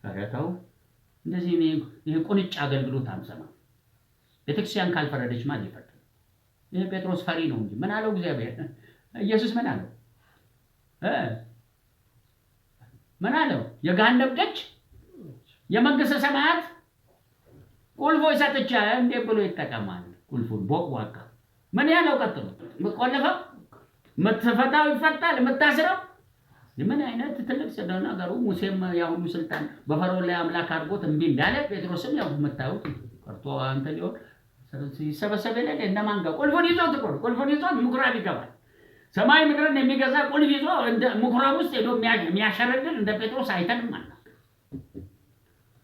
አረታው እንደዚህ ይሄ ቁንጭ አገልግሎት አንሰማ። ቤተክርስቲያን ካልፈረደች ማን ይፈርድ? ይሄ ጴጥሮስ ፈሪ ነው እንጂ ምን አለው እግዚአብሔር? ኢየሱስ ምን አለው? ምን አለው? የገሃነም ደጅ የመንግስተ ሰማያት ቁልፎች ሰጥቻለሁ እንዴ ብሎ ይጠቀማል። ቁልፉን ቦቅቧቃ ምን ያለው? ቀጥሎ ቆለፈው የምትፈታው ይፈታል፣ የምታስረው ምን አይነት ትልቅ ነገሩ። ሙሴም ያ ሁሉ ስልጣን በፈርዖን ላይ አምላክ አድርጎት እምቢ እንዳለ ጴጥሮስም ያው የምታዩት ቀርቶ አንተ ሊሆን ሲሰበሰብ የለ እንደማን ጋር ቁልፉን ይዞ ምኩራብ ይገባል። ሰማይ ምድርን የሚገዛ ቁልፍ ይዞ እንደ ምኩራብ ውስጥ ሄዶ የሚያሸረግል እንደ ጴጥሮስ አይተንም አለ።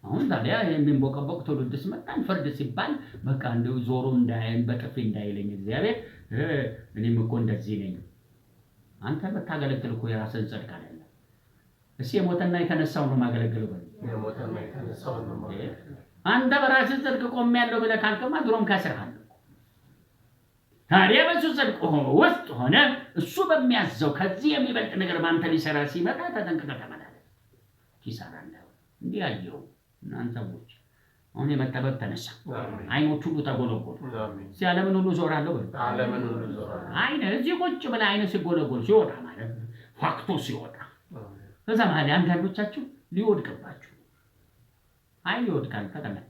አሁን ታዲያ የሚንቦቀቦቅ ትውልድ ሲመጣን ፍርድ ሲባል በቃ እንደው ዞሮ እንዳይን በጥፊ እንዳይለኝ እግዚአብሔር እኔም እኮ እንደዚህ ነኝ። አንተ በታገለግል እኮ የራስን ጽድቅ አይደለም። እሺ የሞተና የተነሳው ነው ማገለግለው በል የሞተና የተነሳው ነው ማለት አንተ በራስህ ጽድቅ ቆሜያለሁ ብለህ ካልከማ ድሮም ከስርሃል። ታዲያ በሱ ጽድቅ ውስጥ ሆነ እሱ በሚያዘው ከዚህ የሚበልጥ ነገር ባንተ ሊሰራ ሲመጣ ተጠንቅቀህ ተመላለስ። ኪሳራ እንዳይሆን እንዲህ አየው። እናንተ ሰዎች አሁን የመጠበብ ተነሳ። አይኖች ሁሉ ተጎለጎሉ። ዓለምን ሁሉ ዞራለሁ በል። ዓለምን ሁሉ ዞራለሁ። አይነ እዚህ ቁጭ ብለህ አይነ ሲጎለጎል ሲወጣ ማለት ፋክቶ ሲወጣ ከዛ ማለት አንዳንዶቻችሁ ሊወድቅባችሁ አይን ይወድቃል። ተቀመጥ።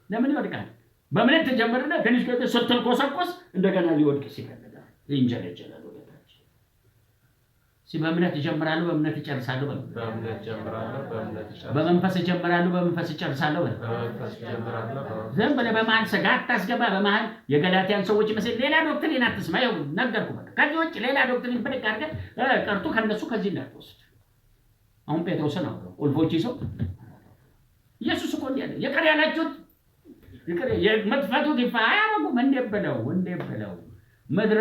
ለምን ይወድቃል? በእምነት ተጀመረና ትንሽ ከተ ስትል ኮሰቆስ እንደገና ሊወድቅ ሲፈልጋል ይንጀለጀላል ወደታች። በእምነት ይጀምራሉ፣ በእምነት ይጨርሳሉ። በመንፈስ ይጀምራሉ፣ በመንፈስ ይጨርሳሉ። ዝም ብለህ በመሀል ስጋት ታስገባ። በመሀል የገላትያን ሰዎች መስል ሌላ ዶክትሪን አትስማ። ይኸው ነገርኩህ። በቃ ከዚህ ውጭ ሌላ ዶክትሪን ብድግ አድርገህ ቀርቶ ከነሱ ከዚህ እንዳትወስድ። አሁን ጴጥሮስን አውቀው ቁልፎች ይዘው ኢየሱስ እኮ እንዲህ አለ፣ ይቅር ያላችሁት ይቅር የምትፈቱት ይፋ አያረጉም። እንዴት ብለው ምድረ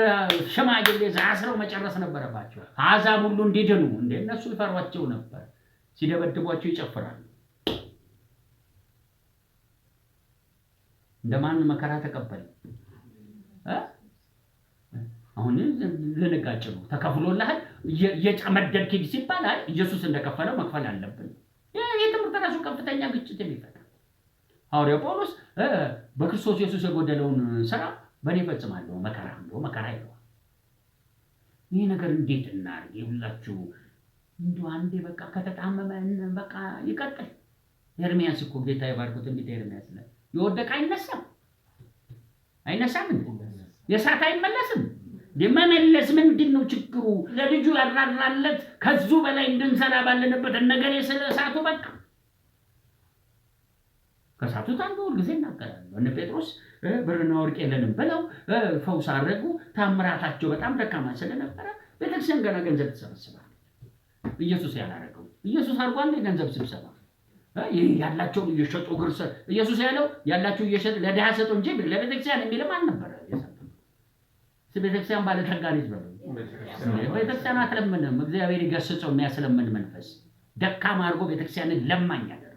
ሽማግሌ አስረው መጨረስ ነበረባቸው። አሕዛብ ሁሉ እንዲድኑ እንደ እነሱ ይፈሯቸው ነበር። ሲደበድቧቸው ይጨፍራሉ። እንደማን መከራ ተቀበል። አሁን ልንጋጭ ነው። ተከፍሎልሃል እየጨመደድክ ሲባል አይ ኢየሱስ እንደከፈለው መክፈል አለብን። የትምህርት ራሱ ከፍተኛ ግጭት የሚፈጥር ሐዋርያው ጳውሎስ በክርስቶስ ኢየሱስ የጎደለውን ሥራ በእኔ እፈጽማለሁ መከራ ይለዋል። ይሄ ነገር እንዴት እናድርግ? ይብላችሁ እንደው አንዴ በቃ ከተጣመመ በቃ ይቀጥል። ኤርምያስ እኮ ጌታ ይባርኩት እንዴት ኤርምያስ ላይ የወደቀ አይነሳም እንዴ? የሳት አይመለስም። የመመለስ ምንድነው ችግሩ? ለልጁ ያራራለት ከዙ በላይ እንድንሰራ ባለንበት ነገር ስለ እሳቱ በቃ ከእሳቱ ታንዶ ጊዜ እናገራለሁ። እነ ጴጥሮስ ብርና ወርቅ የለንም ብለው ፈውስ አደረጉ። ታምራታቸው በጣም ደካማ ስለነበረ ቤተክርስቲያን ገና ገንዘብ ተሰበሰባለች። ኢየሱስ ያላረገው ኢየሱስ አርጓል ገንዘብ ስብሰባ ያላቸውን እየሸጡ ግርሰ ኢየሱስ ያለው ያላችሁ እየሸጡ ለድሃ ሰጡ እንጂ ለቤተክርስቲያን የሚልም አልነበረ። ቤተክርስቲያን ባለጠጋ ነች በሉ። ቤተክርስቲያን አትለምንም። እግዚአብሔር ይገስጸው የሚያስለምን መንፈስ ደካማ አድርጎ ቤተክርስቲያንን ለማኝ ያደረገ።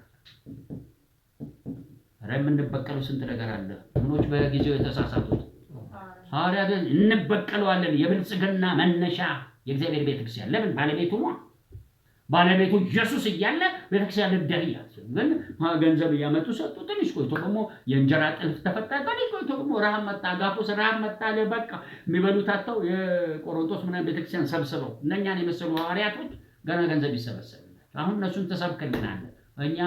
ኧረ የምንበቀለው ስንት ነገር አለ። ምኖች በጊዜው የተሳሳቱት ሐዋርያት እንበቀለዋለን። የብልጽግና መነሻ የእግዚአብሔር ቤተክርስቲያን ለምን ባለቤቱ ኢየሱስ እያለ ቤተክርስቲያን ልደህያ ግን ገንዘብ እያመጡ ሰጡ። ትንሽ ቆይቶ ደግሞ የእንጀራ ጥልፍ ተፈታ። ትንሽ ቆይቶ ደግሞ ረሃብ መጣ። አጋፖስ ረሃብ መጣ። በቃ የሚበሉት አጥተው የቆሮንቶስ ምናምን ቤተክርስቲያን ሰብስበው እነኛን የመሰሉ ሐዋርያቶች ገና ገንዘብ ይሰበሰብላቸው። አሁን እነሱን ተሰብክልናል። እኛ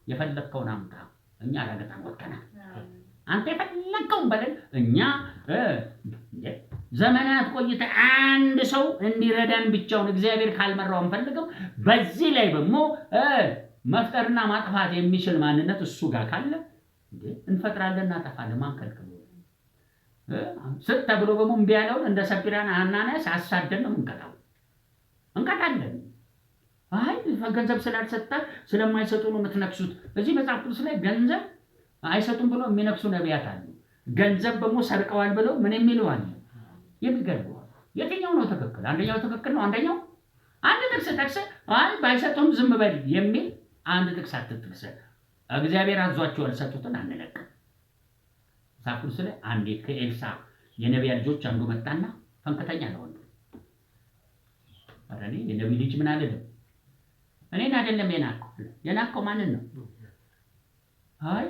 የፈለግከውን አምጣ፣ እኛ አላገጣም ወጥተናል። አንተ የፈለግከውን በለን። እኛ ዘመናት ቆይተ አንድ ሰው እንዲረዳን ብቻውን እግዚአብሔር ካልመራው አንፈልግም። በዚህ ላይ ደግሞ መፍጠርና ማጥፋት የሚችል ማንነት እሱ ጋር ካለ እንፈጥራለን፣ እናጠፋለን። ማንከልከሉ ተብሎ ደግሞ እምቢ ያለውን እንደ ሰጲራና ሐናንያስ አሳደን ነው እንቀጣለን። አይ ገንዘብ ስላልሰጣ ስለማይሰጡ ነው የምትነክሱት። እዚህ መጽሐፍ ቅዱስ ላይ ገንዘብ አይሰጡም ብሎ የሚነክሱ ነቢያት አሉ። ገንዘብ ደግሞ ሰርቀዋል ብለው ምን የሚሉ አሉ። የሚገርመው የትኛው ነው ትክክል? አንደኛው ትክክል ነው። አንደኛው አንድ ጥቅስ ጠቅሰህ አይ ባይሰጡም ዝም በል የሚል አንድ ጥቅስ አትጥቀስ። እግዚአብሔር አዟቸዋል ሰጡትን አንለቅም። መጽሐፍ ቅዱስ ላይ አንዴ ከኤልሳ የነቢያ ልጆች አንዱ መጣና ፈንከተኛ ነው ወንዱ። ኧረ እኔ የነቢይ ልጅ ምን አልልም። እኔን አይደለም የናቀው ማንን ነው? አይ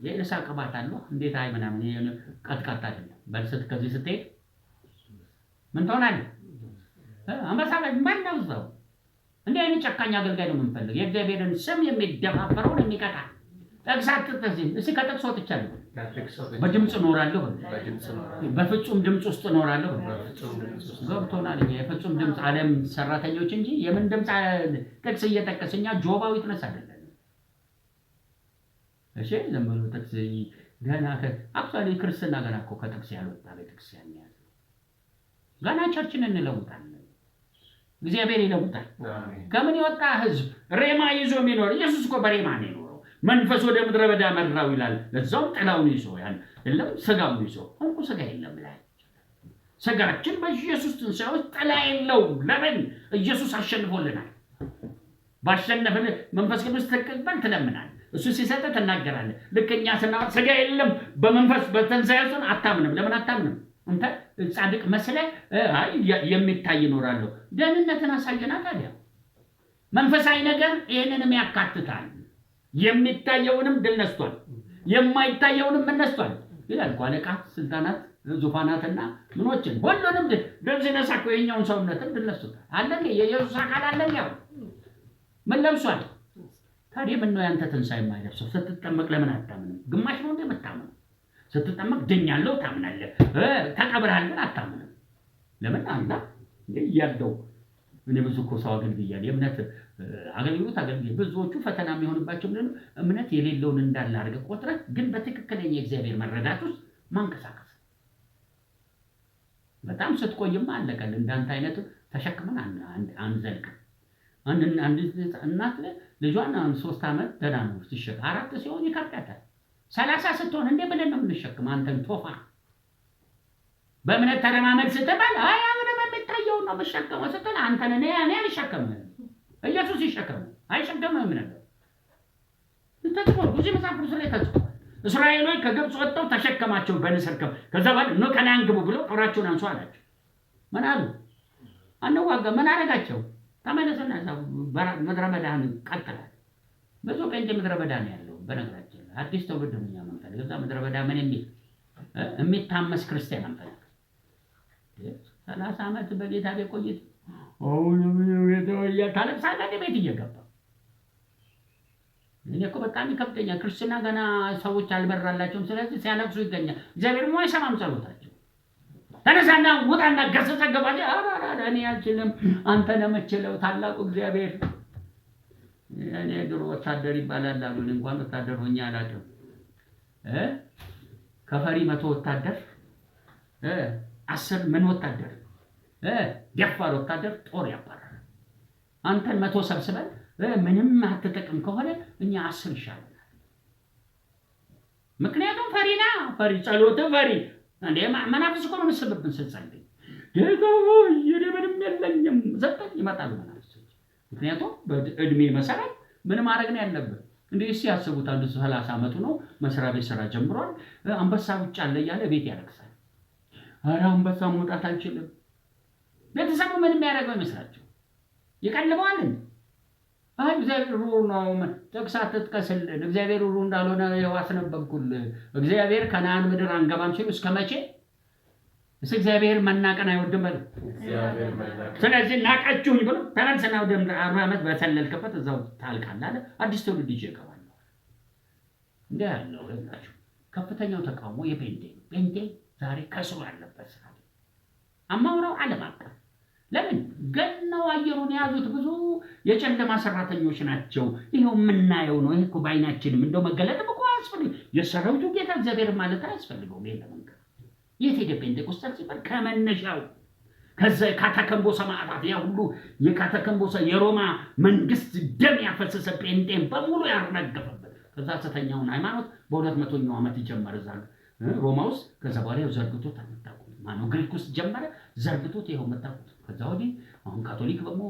የኤልሳ ቅባት አለው እንዴት አይ ምናምን ቀጥቃጣ አይደለም። በልስት ከዚህ ስትሄድ ምን ትሆናለህ? አንበሳ ማን ነው እዛው? እንዲህ አይነት ጨካኝ አገልጋይ ነው የምንፈልግ። የእግዚአብሔርን ስም የሚደፋፈረውን የሚቀጣ ጠቅሳት ተዚህ እስኪ ከጠቅሶ ትቻለህ። በድምፅ እኖራለሁ፣ በፍጹም ድምፅ ውስጥ እኖራለሁ። ገብቶናል። እኛ የፍጹም ድምፅ ዓለም ሰራተኞች እንጂ የምን ድምፅ ጥቅስ እየጠቀስኛ ጆባዊ ትነስ አይደለም። እሺ ዝም ብሎ ጥቅስ ገና አክቹአሊ ክርስትና ገና እኮ ከጥቅስ ያልወጣ ቤተክርስቲያን ነው ያለው። ገና ቸርችን እንለውጣለን። እግዚአብሔር ይለውጣል። ከምን የወጣ ህዝብ ሬማ ይዞ የሚኖር ኢየሱስ እኮ በሬማ ነው የኖረው። መንፈስ ወደ ምድረ በዳ መራው ይላል። ለዛውም ጥላውን ይዞ የለም ስጋውን ይዞ እንኳ ስጋ የለም ላይ ስጋችን በኢየሱስ ትንሣኤ ውስጥ ጥላ የለውም። ለምን? ኢየሱስ አሸንፎልናል። ባሸነፈን መንፈስ ቅዱስ ተቀበል ትለምናለህ። እሱ ሲሰጥ ተናገራለህ። ልክ እኛ ስናወጥ ስጋ የለም በመንፈስ በትንሣኤ ውስጥ አታምንም። ለምን አታምንም? አንተ ጻድቅ መስለህ አይ የሚታይ ይኖራል። ደህንነትን አሳየና ታዲያ መንፈሳዊ ነገር ይሄንንም ያካትታል። የሚታየውንም ድል ነስቷል፣ የማይታየውንም ምን ነስቷል ይላል። አለቃት፣ ስልጣናት፣ ዙፋናትና ምኖችን ሁሉንም ድል ሲነሳ እኮ የኛውን ሰውነትን ድል ነስቷል። አለን የኢየሱስ አካል አለን። ያው ምን ለብሷል ታዲያ? ምን ነው ያንተ ትንሣኤ የማይለብሰው? ስትጠመቅ ለምን አታምንም? ግማሽ ነው እንደምታምነው። ስትጠመቅ ድኛለሁ ታምናለህ። ተቀብረሃል ግን አታምንም። ለምን? አላ እንዴ ያለው እኔ ብዙ እኮ ሰው አገልግያለሁ። የእምነት አገልግሎት ብዙዎቹ ፈተና የሚሆንባቸው ምንድን ነው? እምነት የሌለውን እንዳለ አድርገህ ቆጥረህ ግን በትክክለኛ የእግዚአብሔር መረዳት ውስጥ ማንቀሳቀስ። በጣም ስትቆይማ አለቀል። እንዳንተ አይነቱ ተሸክመን አንዘልቅም። አንድ እናት ልጇን 3 ዓመት ገና ነው ስትሸከም 4 ሲሆን ይከብዳታል። 30 ስትሆን እንዴ ብለን ነው የምንሸክም? አንተን ቶፋ በእምነት ተረማመድ ስትባል አይ አሁንም የምታየው ነው የምትሸከመው ስትል አንተን እኔ አልሸከምም ኢየሱስ ይሸከም አይሸከምም ነበር። ተጽፏል። ብዙ መጽሐፍ ቅዱስ ላይ ተጽፏል። እስራኤሎች ከግብፅ ወጥተው ተሸከማቸው በንስርከም ከዛ በኋላ ነው ከነዓን ግቡ ብለው ጦራቸውን አንሱ አላቸው። ምን አሉ? አንዋጋ ምን አደረጋቸው? ተመለሱና ምድረ በዳን ቀጥላል። ብዙ ጴንጤ ምድረ በዳ ነው ያለው። በነገራችን ላይ አዲስ ትውልድ ነው የምንፈልገው። እዛ ምድረ በዳ ምን የሚታመስ ክርስቲያን አንፈልግ። 30 ዓመት በጌታ ቤት ቆይት አሁን ቤት ታለቅሳለህ ቤት እየገባ እኔ እኮ በጣም ይከብደኛል። ክርስትና ገና ሰዎች አልበራላቸውም። ስለዚህ ሲያለቅሱ ይገኛል። እግዚአብሔር ደግሞ አይሰማም ጸሎታቸው። ተነሳና ውጣና ገሰጸ ገባለ አራራ እኔ አልችልም አንተ ነህ የምትችለው ታላቁ እግዚአብሔር። እኔ ድሮ ወታደር ይባላል አሉ። እንኳን ወታደር ሆኜ አላውቅም። ከፈሪ 100 ወታደር 10 ምን ወታደር ደፋር ወታደር ጦር ያባራል። አንተን 100 ሰብስበን ምንም አትጠቅም ከሆነ እኛ 10 ይሻለናል። ምክንያቱም ፈሪና ፈሪ ጸሎት ፈሪ እንዴ መናፍስ እኮ ነው መስበብን ስትጸልይ ጌታ ሆይ እኔ ምንም የለኝም ዘጠኝ ይመጣል መናፍስ። ምክንያቱም በእድሜ መሰረት ምን ማድረግ ነው ያለብን? እንዴ ሲያስቡት አንዱ 30 ዓመቱ ነው መስሪያ ቤት ስራ ጀምሯል። አንበሳ ውጭ አለ እያለ ቤት ያለቅሳል። ኧረ አንበሳ መውጣት አልችልም። ቤተሰቡ ምንም ያደርገው ይመስላችሁ? ይቀልበዋል። አይ እግዚአብሔር ሩሩ ነው ጥቅስ አትጥቀስልን። እግዚአብሔር ሩሩ እንዳልሆነ ያዋስነበብኩልህ። እግዚአብሔር ከነዓን ምድር አንገባም ሲሉ እስከ መቼ? እግዚአብሔር መናቀን አይወድም በሉ። ስለዚህ ናቃችሁኝ ብሎ ተነስና ወደ 40 ዓመት በሰለልክበት እዛው ታልቃለህ አለ። አዲስ ትውልድ ይዤ እገባለሁ እንዴ ያለው ለታችሁ። ከፍተኛው ተቃውሞ ጴንጤ ዛሬ ከስሩ ያለበት ስራ አማውራው ዓለም አቀፍ ለምን ገናው አየሩን የያዙት ብዙ የጨለማ ሰራተኞች ናቸው። ይሄው የምናየው ነው። ይሄ እኮ ባይናችንም እንደው መገለጥም እኮ አያስፈልግም። የሰራዊቱ ጌታ እግዚአብሔር ማለት አያስፈልገውም። ይሄ ለመንገር የት ሄደ ጴንጤቆስጣል ሲባል ከመነሻው ከዛ ካታከምቦ ሰማዕታት ያ ሁሉ የካታከምቦ የሮማ መንግስት ደም ያፈሰሰ ጴንጤን በሙሉ ያረገፈበት ከዛ ሐሰተኛውን ሃይማኖት በ200ኛው ዓመት ይጀመር ዛል ሮማ ውስጥ ከዛ በኋላ ዘርግቶ ተመጣጣ ማነው ግሪክ ውስጥ ጀመረ ዘርግቶት ይሄው መጣቁት። ከዛ ወዲህ አሁን ካቶሊክ ደግሞ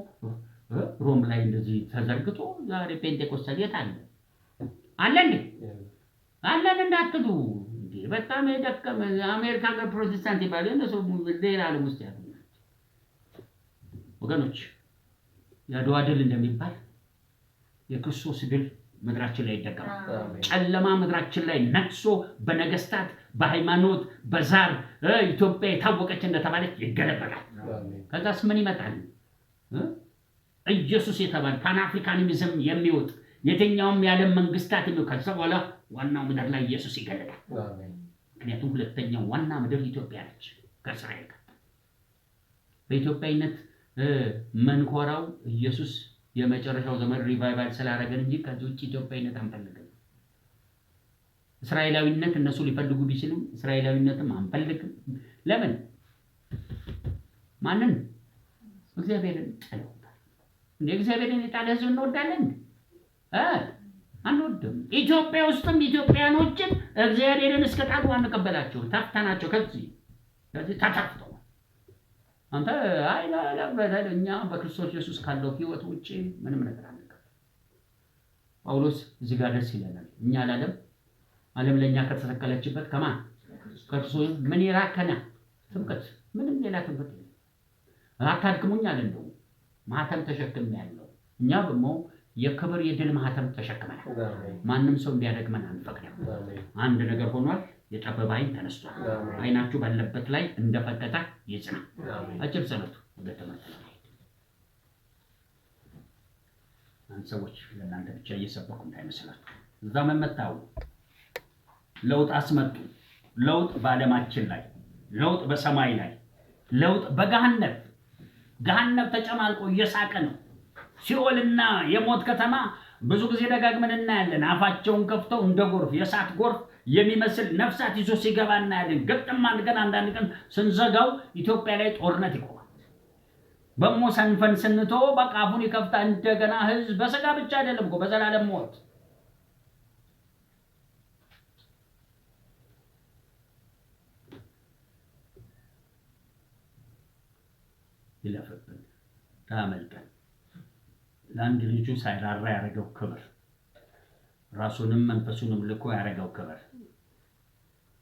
ሮም ላይ እንደዚህ ተዘርግቶ ዛሬ ጴንጤቆስጣል የት አለ እንዴ? አለን እንዳትሉ እንዴ በጣም የደከመ አሜሪካ ጋር ፕሮቴስታንት ይባላል እንደሱ ሌላ ዓለም ውስጥ ያሉ ወገኖች። የአድዋ ድል እንደሚባል የክርስቶስ ድል ምድራችን ላይ ይደገማል። ጨለማ ምድራችን ላይ ነክሶ በነገስታት በሃይማኖት በዛር ኢትዮጵያ የታወቀች እንደተባለች ይገለበጣል። ከዛስ ምን ይመጣል? ኢየሱስ የተባለ ፓን አፍሪካኒዝም የሚወጥ የትኛውም የዓለም መንግስታት ነው። ከዛ በኋላ ዋናው ምድር ላይ ኢየሱስ ይገለጣል። ምክንያቱም ሁለተኛው ዋና ምድር ኢትዮጵያ ነች ከእስራኤል ጋር። በኢትዮጵያዊነት መንኮራው ኢየሱስ የመጨረሻው ዘመን ሪቫይቫል ስላደረገን እንጂ ከዚህ ውጭ ኢትዮጵያዊነት አንፈልግም። እስራኤላዊነት እነሱ ሊፈልጉ ቢችሉም እስራኤላዊነትም አንፈልግም። ለምን? ማንን? እግዚአብሔርን ጠልተውታል። እንደ እግዚአብሔርን የጣለ ህዝብ እንወዳለን? አንወድም። ኢትዮጵያ ውስጥም ኢትዮጵያኖችን እግዚአብሔርን እስከጣሉ አንቀበላቸው። ታፍተናቸው ከዚህ ተታፍተው አንተ እኛ በክርስቶስ ኢየሱስ ካለው ህይወት ውጪ ምንም ነገር አንቀበል። ጳውሎስ እዚህ ጋር ደስ ይለናል። እኛ ዓለም ለኛ ከተሰቀለችበት ከማን ክርስቶስ ምን ይራከና ትምከት ምንም ሌላ ትምከት አታድክሙኝ አለ። እንደው ማህተም ተሸክሜያለሁ። እኛ ደግሞ የክብር የድል ማህተም ተሸክመናል። ማንም ሰው እንዲያደግመን አንፈቅድም። አንድ ነገር ሆኗል። የጠበበ ዓይን ተነስቷል። ዓይናችሁ ባለበት ላይ እንደፈቀደ ይጽና። አጭር ጸሎት ወደ ተመለሰ አንተ ሰዎች ለእናንተ ብቻ እየሰበኩ እንዳይመስላችሁ። እዛ መመጣው ለውጥ አስመጡ። ለውጥ በዓለማችን ላይ፣ ለውጥ በሰማይ ላይ፣ ለውጥ ገሃነም ተጨማልቆ እየሳቀ ነው። ሲኦልና የሞት ከተማ ብዙ ጊዜ ደጋግመን እናያለን። አፋቸውን ከፍተው እንደ ጎርፍ የእሳት ጎርፍ የሚመስል ነፍሳት ይዞ ሲገባ እናያለን። ገጥም አንድ አንድ ቀን ስንዘጋው ኢትዮጵያ ላይ ጦርነት ይቆማል። በሞ ሰንፈን ስንቶ በቃ አፉን ይከፍታ እንደገና ህዝብ በስጋ ብቻ አይደለም እኮ በዘላለም ሞት ይለፈብን ታመልጠን ለአንድ ልጁ ሳይራራ ያደረገው ክብር ራሱንም መንፈሱንም ልኮ ያደረገው ክብር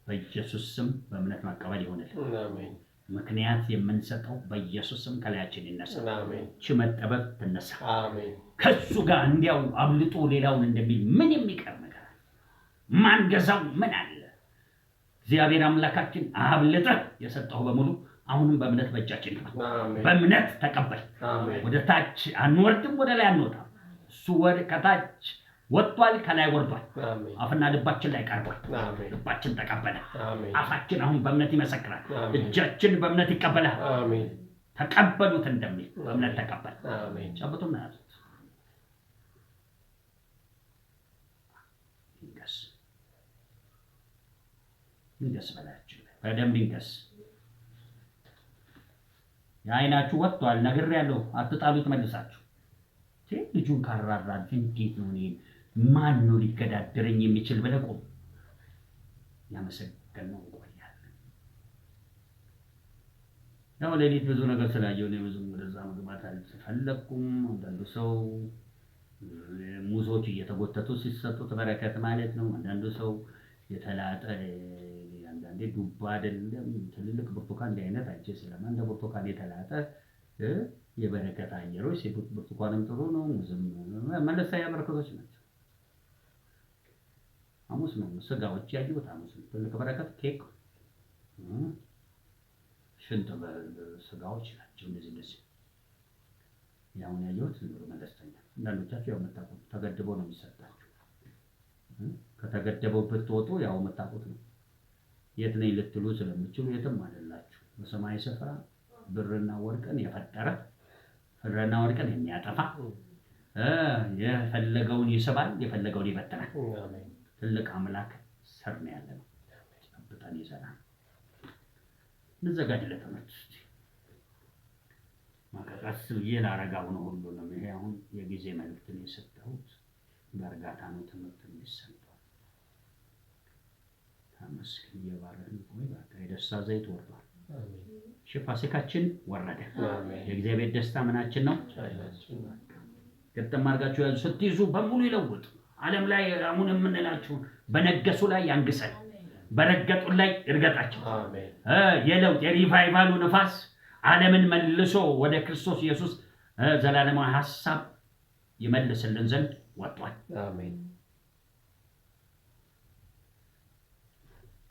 በኢየሱስ ስም በእምነት መቀበል ይሆንልን። አሜን። ምክንያት የምንሰጠው በኢየሱስ ስም ከላያችን ይነሳ። አሜን። መጠበብ ትነሳ። አሜን። ከሱ ጋር እንዲያው አብልጦ ሌላውን እንደሚል ምን የሚቀር ነገር አለ? ማን ገዛው ምን አለ? እግዚአብሔር አምላካችን አብልጠህ የሰጠው በሙሉ አሁንም በእምነት በእጃችን ይግባ። በእምነት ተቀበል። ወደ ታች አንወርድም፣ ወደ ላይ አንወጣም። እሱ ወደ ከታች ወጥቷል፣ ከላይ ወርዷል። አፍና ልባችን ላይ ቀርቧል። ልባችን ተቀበለ። አፋችን አሁን በእምነት ይመሰክራል። እጃችን በእምነት ይቀበላል። ተቀበሉት እንደሚል በእምነት ተቀበል። ጨብጡና ያዙት። ይንገስ በላችሁ፣ በደንብ ይንገስ። የዓይናችሁ ወጥቷል፣ ነግሬያለሁ። አትጣሉት መልሳችሁ። ልጁን ካራራል እንዴት ነው ማን ነው ሊገዳደረኝ የሚችል ብለህ ቆም። ያመሰገነው እንቆያለን። ያው ሌሊት ብዙ ነገር ስላየሁ ነው ብዙ ወደዛ መግባት አልፈለኩም። አንዳንዱ ሰው ሙዞች እየተጎተቱ ሲሰጡት በረከት ማለት ነው። አንዳንዱ ሰው የተላጠ አንዳንዴ ዱባ አይደለም ትልልቅ ብርቱካን እንደ አይነት አይቼ ስለማን እንደ ብርቱካን የተላጠ የበረከት አየሮች ሲቡት ብርቱካንም ጥሩ ነው። ሙዝም መለስተኛ በረከቶች ናቸው። ሐሙስ ነው ስጋዎች ያዩት ሐሙስ ትልቅ በረከት ኬክ ሽንት በስጋዎች ናቸው። እንደዚህ ያውን ያዩት መለስተኛ። አንዳንዶቻችሁ ያው መታቆት ተገድቦ ነው የሚሰጣችሁ። ከተገደበበት ተወጡ ያው መታቆት ነው። የት ነኝ ልትሉ ስለምትችሉ የትም አይደላችሁ። በሰማይ ስፍራ ብርና ወርቅን የፈጠረ ብርና ወርቅን የሚያጠፋ የፈለገውን ይስባል፣ የፈለገውን ይበትናል። ትልቅ አምላክ ስር ነው ያለነው። ጨብጠን ይዘናል። እንዘጋጅ ለትምህርት። ማቀቀስ ብዬ ላረጋው ነው ሁሉንም። ይሄ አሁን የጊዜ መልእክትን የሰጠሁት በእርጋታ ነው። ትምህርት የሚሰጠው ተመስገን የባረን ቆይ ባታ የደስታ ዘይት ወርዷል። ፋሲካችን ወረደ። የእግዚአብሔር ደስታ ምናችን ነው? ገጠም አድርጋችሁ ያዙ። ስትይዙ በሙሉ ይለውጥ። ዓለም ላይ አሁን የምንላችሁ በነገሱ ላይ ያንግሰን፣ በረገጡ ላይ እርገጣቸው። የለውጥ የሪቫይቫሉ ነፋስ ዓለምን መልሶ ወደ ክርስቶስ ኢየሱስ ዘላለማዊ ሐሳብ ይመልስልን ዘንድ ወጥቷል። አሜን።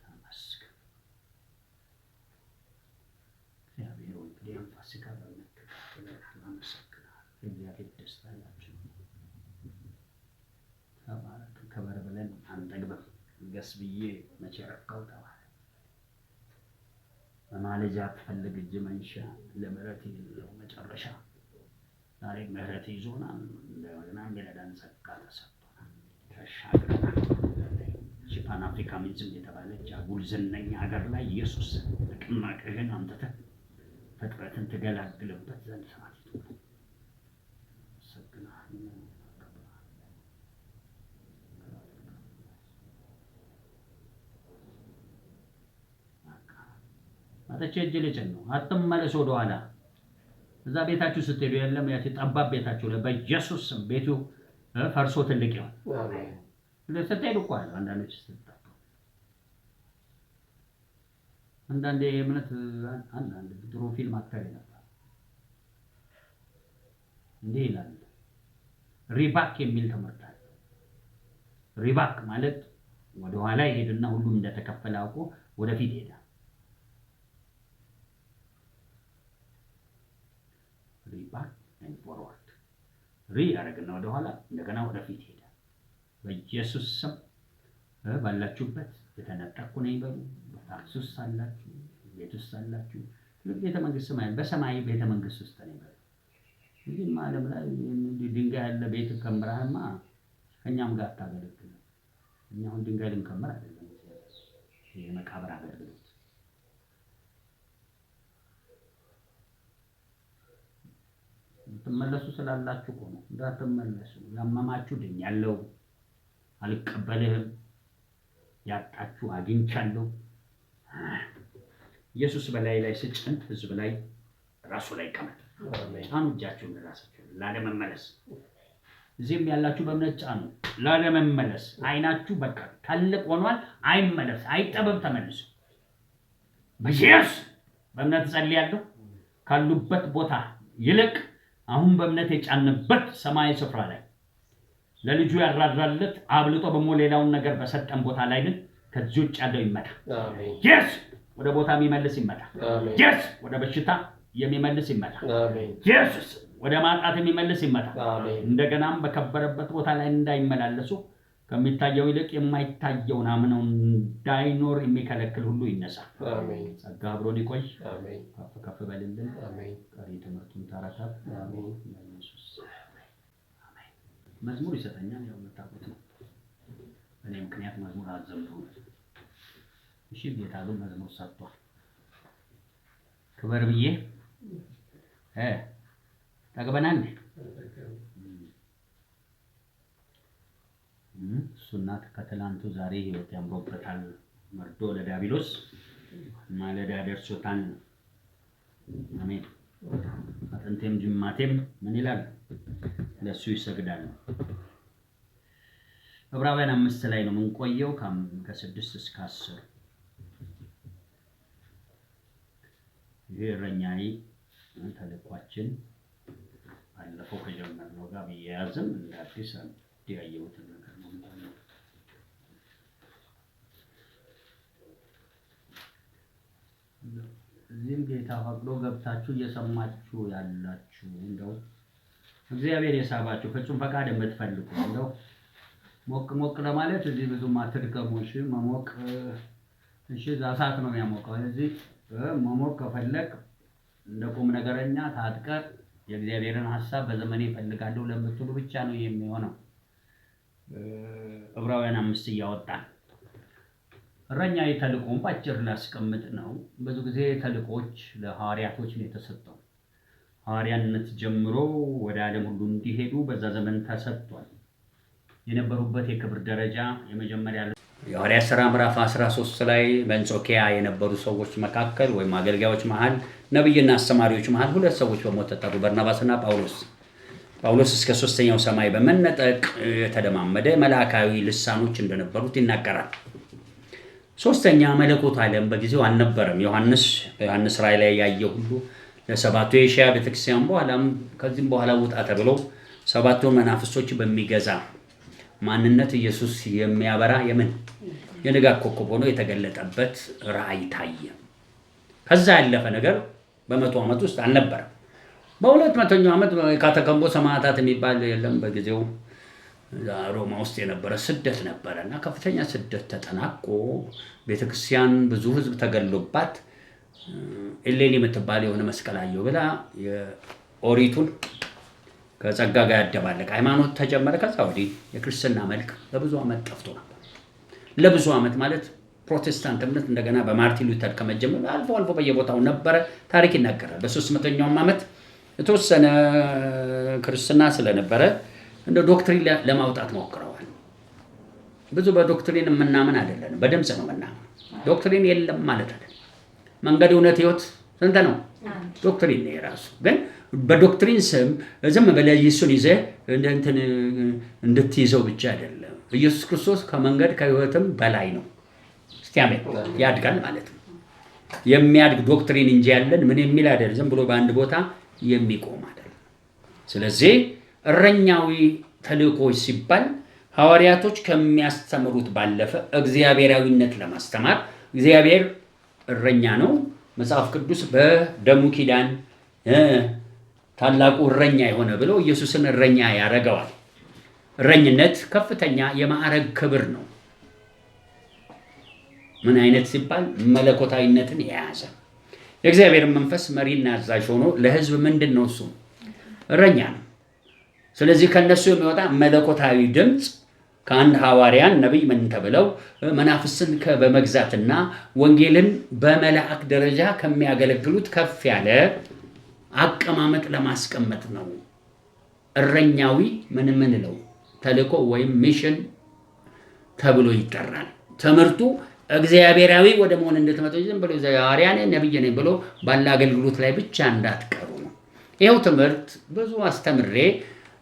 ተመስገን እግዚአብሔር ሆይ ፋሲካ በመከታተል እናመሰግናለን። እግዚአብሔር ደስታ ያላችሁ ተባረክ። ከበር ብለን አንጠግብም። ገስ ብዬ መቼ ረካው ተባለ። በማለጃ ትፈልግ እጅ መንሻ ለምህረት የሌለው መጨረሻ ዛሬ ምህረት ይዞናል። እንደገና እንደዳን ጸጋ ተሰጥቶናል። ተሻግረናል። ፓን አፍሪካኒዝም የተባለች አጉል ዝነኛ ሀገር ላይ ኢየሱስ ንቅናቄህን አምጥተህ ፍጥረትን ትገላግልበት ዘንድ ሰማት ይሁን። ሰግናህ አተቼ እጅ ልጭን ነው። አትመለሱ ወደ ኋላ። እዛ ቤታችሁ ስትሄዱ የለም ያቺ ጠባብ ቤታችሁ ላይ በኢየሱስ ስም ቤቱ ፈርሶ ትልቅ ይሁን። አሜን። ለሰጠኝ እኮ አለ አንዳንዶች ስትጣጣ አንዳንዴ የእምነት አንዳንድ ድሮ ፊልም አክተር ነበር እንዲህ ይላል። ሪባክ የሚል ትምህርት አለ። ሪባክ ማለት ወደ ኋላ ይሄድና ሁሉም እንደተከፈለ አውቆ ወደፊት ይሄዳል። ሪባክ and forward ያደርግና ወደ ኋላ እንደገና ወደፊት ይሄዳል። በኢየሱስ ስም ባላችሁበት የተነጠቁ ነኝ በሉ። በታክሲ ውስጥ አላችሁ፣ ቤት ውስጥ አላችሁ፣ ቤተ መንግስት በሰማይ ቤተ መንግስት ውስጥ ነኝ በሉ። እንግዲህ ዓለም ላይ ድንጋይ ያለ ቤት ከምራህማ ከኛም ጋር ታገለግል። እኛ አሁን ድንጋይ ልንከምር አይደለም። የመቃብር አገልግሎት ተመለሱ ስላላችሁ እኮ ነው። እንዳትመለሱ ያመማችሁ ድኛለሁ፣ አልቀበልህም፣ ያጣችሁ አግኝቻለሁ። ኢየሱስ በላይ ላይ ስጭን፣ ህዝብ ላይ ራሱ ላይ ቀመጥ። ጫኑ እጃችሁን ራሳችሁ ላለመመለስ። እዚህም ያላችሁ በእምነት ጫኑ ላለመመለስ። አይናችሁ በቃ ታልቅ ሆኗል፣ አይመለስ፣ አይጠበብ፣ ተመልሱ። በኢየሱስ በእምነት ጸልያለሁ። ካሉበት ቦታ ይልቅ አሁን በእምነት የጫንበት ሰማይ ስፍራ ላይ ለልጁ ያራራለት አብልጦ በሞ ሌላውን ነገር በሰጠን ቦታ ላይ ግን ከዚህ ውጭ ያለው ይመጣ። አሜን። ኢየሱስ ወደ ቦታ የሚመልስ ይመጣ። ኢየሱስ ወደ በሽታ የሚመልስ ይመጣ። ኢየሱስ ወደ ማጣት የሚመልስ ይመጣ። እንደገናም በከበረበት ቦታ ላይ እንዳይመላለሱ ከሚታየው ይልቅ የማይታየውን አምነው እንዳይኖር የሚከለክል ሁሉ ይነሳ። ጸጋ አብሮን ይቆይ። ከፍ በልልን። ቀሪ ትምህርቱን ተረከብ። ኢየሱስ መዝሙር ይሰጠኛል። ያው መታቆት ነው። እኔ ምክንያት መዝሙር አዘምሩ። እሺ ጌታ ግን መዝሙር ሰጥቷል። ክበር ብዬ ተቀበናል። እሱና ከትላንቱ ዛሬ ህይወት ያምሮበታል። መርዶ ለዲያብሎስ ማለዳ ደርሶታል። አሜን። አጥንቴም ጅማቴም ምን ይላል? ለሱ ይሰግዳል። ዕብራውያን 5 ላይ ነው የምንቆየው ከ6 እስከ 10። ይሄ እረኛዬ ተልኳችን ባለፈው ከጀመርነው ጋር ቢያያዝም እንደ አዲስ ያየሁት ነገር ነው። እዚህም ጌታ ፈቅዶ ገብታችሁ እየሰማችሁ ያላችሁ እንደው እግዚአብሔር የሳባችሁ ፍጹም ፈቃድ የምትፈልጉ እንደው ሞቅ ለማለት እዚህ ብዙም አትድከሙ። እሺ መሞቅ እሺ ዛሳት ነው የሚያሞቀው። እዚህ መሞቅ ከፈለክ እንደ ቁም ነገረኛ ታጥቀ የእግዚአብሔርን ሐሳብ በዘመኔ እፈልጋለሁ ለምትሉ ብቻ ነው የሚሆነው። ዕብራውያን 5 እያወጣን እረኛ የተልቆም ባጭር ላስቀምጥ ነው። ብዙ ጊዜ ተልቆች ለሐዋርያቶች ነው የተሰጠው። ሐዋርያነት ጀምሮ ወደ ዓለም ሁሉ እንዲሄዱ በዛ ዘመን ተሰጥቷል። የነበሩበት የክብር ደረጃ የመጀመሪያ የሐዋርያት ሥራ ምዕራፍ 13 ላይ በአንጾኪያ የነበሩ ሰዎች መካከል ወይም አገልጋዮች መሃል ነብይና አስተማሪዎች መሃል ሁለት ሰዎች በሞት ተጠሩ፣ በርናባስና ጳውሎስ። ጳውሎስ እስከ 3ኛው ሰማይ በመነጠቅ የተደማመደ መልአካዊ ልሳኖች እንደነበሩት ይናገራል። ሶስተኛ መለኮት ዓለም በጊዜው አልነበረም። ዮሐንስ ራእይ ላይ ያየው ሁሉ ለሰባቱ የኤሽያ ቤተክርስቲያን በኋላም ከዚህም በኋላ ውጣ ተብሎ ሰባቱን መናፍስቶች በሚገዛ ማንነት ኢየሱስ የሚያበራ የንጋት ኮከብ ሆኖ የተገለጠበት ራእይ ታየ። ከዛ ያለፈ ነገር በ100 ዓመት ውስጥ አልነበረም። በ200ኛው ዓመት ካተከምቦ ሰማዕታት የሚባል የለም። በጊዜው ሮማ ውስጥ የነበረ ስደት ነበረና ከፍተኛ ስደት ተጠናቆ ቤተክርስቲያን ብዙ ህዝብ ተገሎባት ኤሌኒ የምትባል የሆነ መስቀል አየሁ ብላ የኦሪቱን ከጸጋ ጋር ያደባለቀ ሃይማኖት ተጀመረ። ከዛ ወዲህ የክርስትና መልክ ለብዙ ዓመት ጠፍቶ ነበር። ለብዙ ዓመት ማለት ፕሮቴስታንት እምነት እንደገና በማርቲን ሉተር ከመጀመሩ አልፎ በየቦታው ነበረ። ታሪክ ይናገራል። በ300ኛው ዓመት የተወሰነ ክርስትና ስለነበረ እንደ ዶክትሪን ለማውጣት ሞክረዋል። ብዙ በዶክትሪን የምናምን አይደለም፣ በድምጽ ነው የምናምን። ዶክትሪን የለም ማለት አይደለም። መንገድ፣ እውነት፣ ህይወት ስንት ነው? ዶክትሪን ነው የራሱ። ግን በዶክትሪን ስም ዝም ብለህ ኢየሱስን ይዘህ እንድትይዘው ብቻ አይደለም። ኢየሱስ ክርስቶስ ከመንገድ ከህይወትም በላይ ነው። እስቲ አሜን። ያድጋል ማለት ነው። የሚያድግ ዶክትሪን እንጂ ያለን ምን የሚል አይደለም። ዝም ብሎ በአንድ ቦታ የሚቆም አይደለም። ስለዚህ እረኛዊ ተልእኮች ሲባል ሐዋርያቶች ከሚያስተምሩት ባለፈ እግዚአብሔራዊነት ለማስተማር እግዚአብሔር እረኛ ነው። መጽሐፍ ቅዱስ በደሙ ኪዳን ታላቁ እረኛ የሆነ ብሎ ኢየሱስን እረኛ ያደርገዋል። እረኝነት ከፍተኛ የማዕረግ ክብር ነው። ምን አይነት ሲባል መለኮታዊነትን የያዘ የእግዚአብሔር መንፈስ መሪና አዛዥ ሆኖ ለህዝብ ምንድነው? እሱ እረኛ ነው። ስለዚህ ከነሱ የሚወጣ መለኮታዊ ድምጽ ከአንድ ሐዋርያን ነብይ ምን ተብለው መናፍስትን በመግዛትና ወንጌልን በመላእክ ደረጃ ከሚያገለግሉት ከፍ ያለ አቀማመጥ ለማስቀመጥ ነው። እረኛዊ ምን ነው ተልእኮ ወይም ሚሽን ተብሎ ይጠራል። ትምህርቱ እግዚአብሔራዊ ወደ መሆን እንድትመጡ ዝም ብሎ ሐዋርያን ነብይ ነኝ ብሎ ባለ አገልግሎት ላይ ብቻ እንዳትቀሩ ነው። ይሄው ትምህርት ብዙ አስተምሬ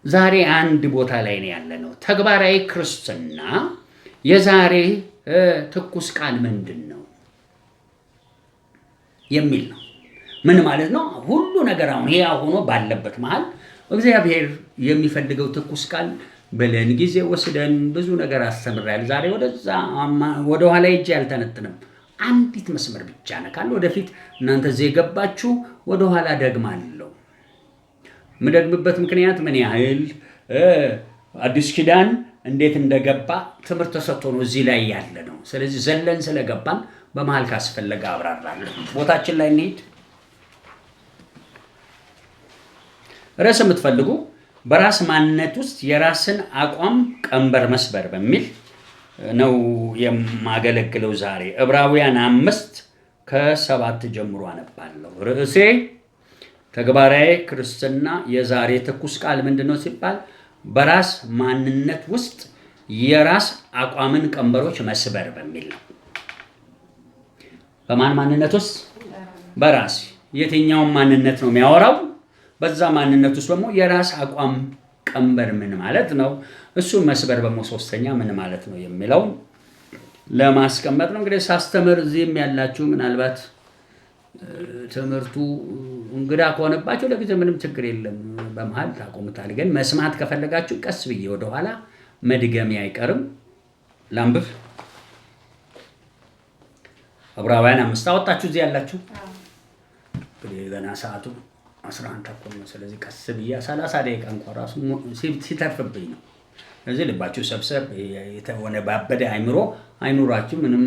ዛሬ አንድ ቦታ ላይ ነው ያለነው። ተግባራዊ ክርስትና የዛሬ ትኩስ ቃል ምንድነው የሚል ነው። ምን ማለት ነው? ሁሉ ነገር አሁን ይሄ ሆኖ ባለበት መሃል እግዚአብሔር የሚፈልገው ትኩስ ቃል በለን ጊዜ ወስደን ብዙ ነገር አስተምራለሁ። ዛሬ ወደ ኋላ ሄጄ አልተነጥንም። አንዲት መስመር ብቻ ነካለሁ። ወደፊት እናንተ እዚህ የገባችሁ ወደኋላ ደግማለሁ። የምደግምበት ምክንያት ምን ያህል አዲስ ኪዳን እንዴት እንደገባ ትምህርት ተሰጥቶ ነው እዚህ ላይ ያለ ነው። ስለዚህ ዘለን ስለገባን በመሃል ካስፈለገ አብራራለሁ። ቦታችን ላይ እንሂድ። ርዕስ የምትፈልጉ በራስ ማንነት ውስጥ የራስን አቋም ቀንበር መስበር በሚል ነው የማገለግለው ዛሬ። ዕብራውያን 5:7 ጀምሮ አነባለሁ። ርዕሴ ተግባራዊ ክርስትና የዛሬ ትኩስ ቃል ምንድነው ሲባል በራስ ማንነት ውስጥ የራስ አቋምን ቀንበሮች መስበር በሚል ነው። በማን ማንነት ውስጥ? በራስ። የትኛውን ማንነት ነው የሚያወራው? በዛ ማንነት ውስጥ ደግሞ የራስ አቋም ቀንበር ምን ማለት ነው? እሱ መስበር ደግሞ ሶስተኛ ምን ማለት ነው የሚለው ለማስቀመጥ ነው። እንግዲህ ሳስተምር እዚህም ያላችሁ ምናልባት ትምህርቱ እንግዳ ከሆነባችሁ ለጊዜ ምንም ችግር የለም፣ በመሃል ታቆሙታል። ግን መስማት ከፈለጋችሁ ቀስ ብዬ ወደኋላ መድገሜ አይቀርም። ላንብብ። ዕብራውያን 5 አወጣችሁ እዚህ ያላችሁ? እንግዲህ ገና ሰዓቱ 11 ተኩል ነው። ስለዚህ ቀስ ብዬ 30 ደቂቃ እንኳን ራሱ ሲተርፍብኝ ነው። ስለዚህ ልባችሁ ሰብሰብ። የተሆነ ባበደ አይኑራችሁ። ምንም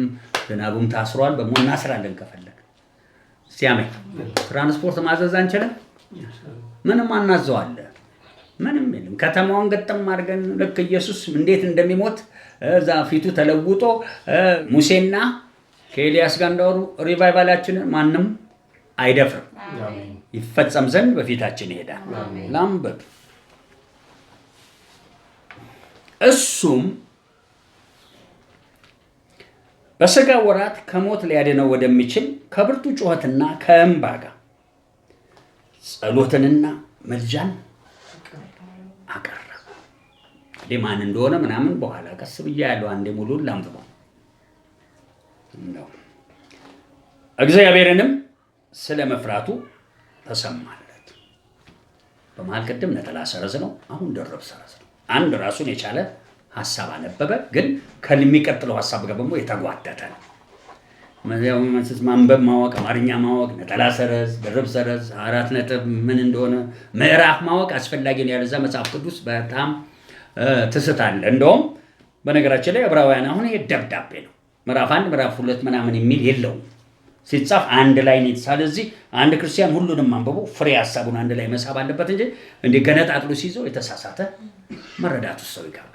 ዝናቡም ታስሯል። በሞ እናስራለን ከፈለግ ሲያሜ ትራንስፖርት ማዘዝ አንችልም። ምንም አናዘዋለን። ምንም የለም። ከተማውን ገጠም አድርገን ልክ ኢየሱስ እንዴት እንደሚሞት እዛ ፊቱ ተለውጦ ሙሴና ከኤልያስ ጋር እንዳወሩ ሪቫይቫላችንን ማንም አይደፍርም። ይፈጸም ዘንድ በፊታችን ይሄዳል። ላንብብ። እሱም በሥጋ ወራት ከሞት ሊያድነው ወደሚችል ከብርቱ ጩኸትና ከእንባ ጋር ጸሎትንና መልጃን አቀረበ። እንግዲህ ማን እንደሆነ ምናምን በኋላ ቀስ ብዬ ያለው አንዴ ሙሉን ላንብበው። እግዚአብሔርንም ስለ መፍራቱ ተሰማለት። በመሃል ቅድም ነጠላ ሰረዝ ነው፣ አሁን ደረብ ሰረዝ ነው። አንድ ራሱን የቻለ ሐሳብ አነበበ፣ ግን ከሚቀጥለው ሐሳብ ጋር ደግሞ የተጓተተ ነው። ማንበብ ማወቅ፣ አማርኛ ማወቅ፣ ነጠላ ሰረዝ፣ ደረብ ሰረዝ፣ 4 ነጥብ ምን እንደሆነ ምዕራፍ ማወቅ አስፈላጊ ነው። ያለዛ መጽሐፍ ቅዱስ በጣም ትስታለ። እንደውም በነገራችን ላይ ዕብራውያን አሁን ይሄ ደብዳቤ ነው። ምዕራፍ 1 ምዕራፍ 2 ምናምን የሚል የለውም። ሲጻፍ አንድ ላይ ነው። ስለዚህ አንድ ክርስቲያን ሁሉንም አንብቦ ፍሬ ሐሳቡን አንድ ላይ መሳብ አለበት እንጂ እንደ ገነጣጥሎ ሲይዘው የተሳሳተ መረዳቱ ሰው ይገባል።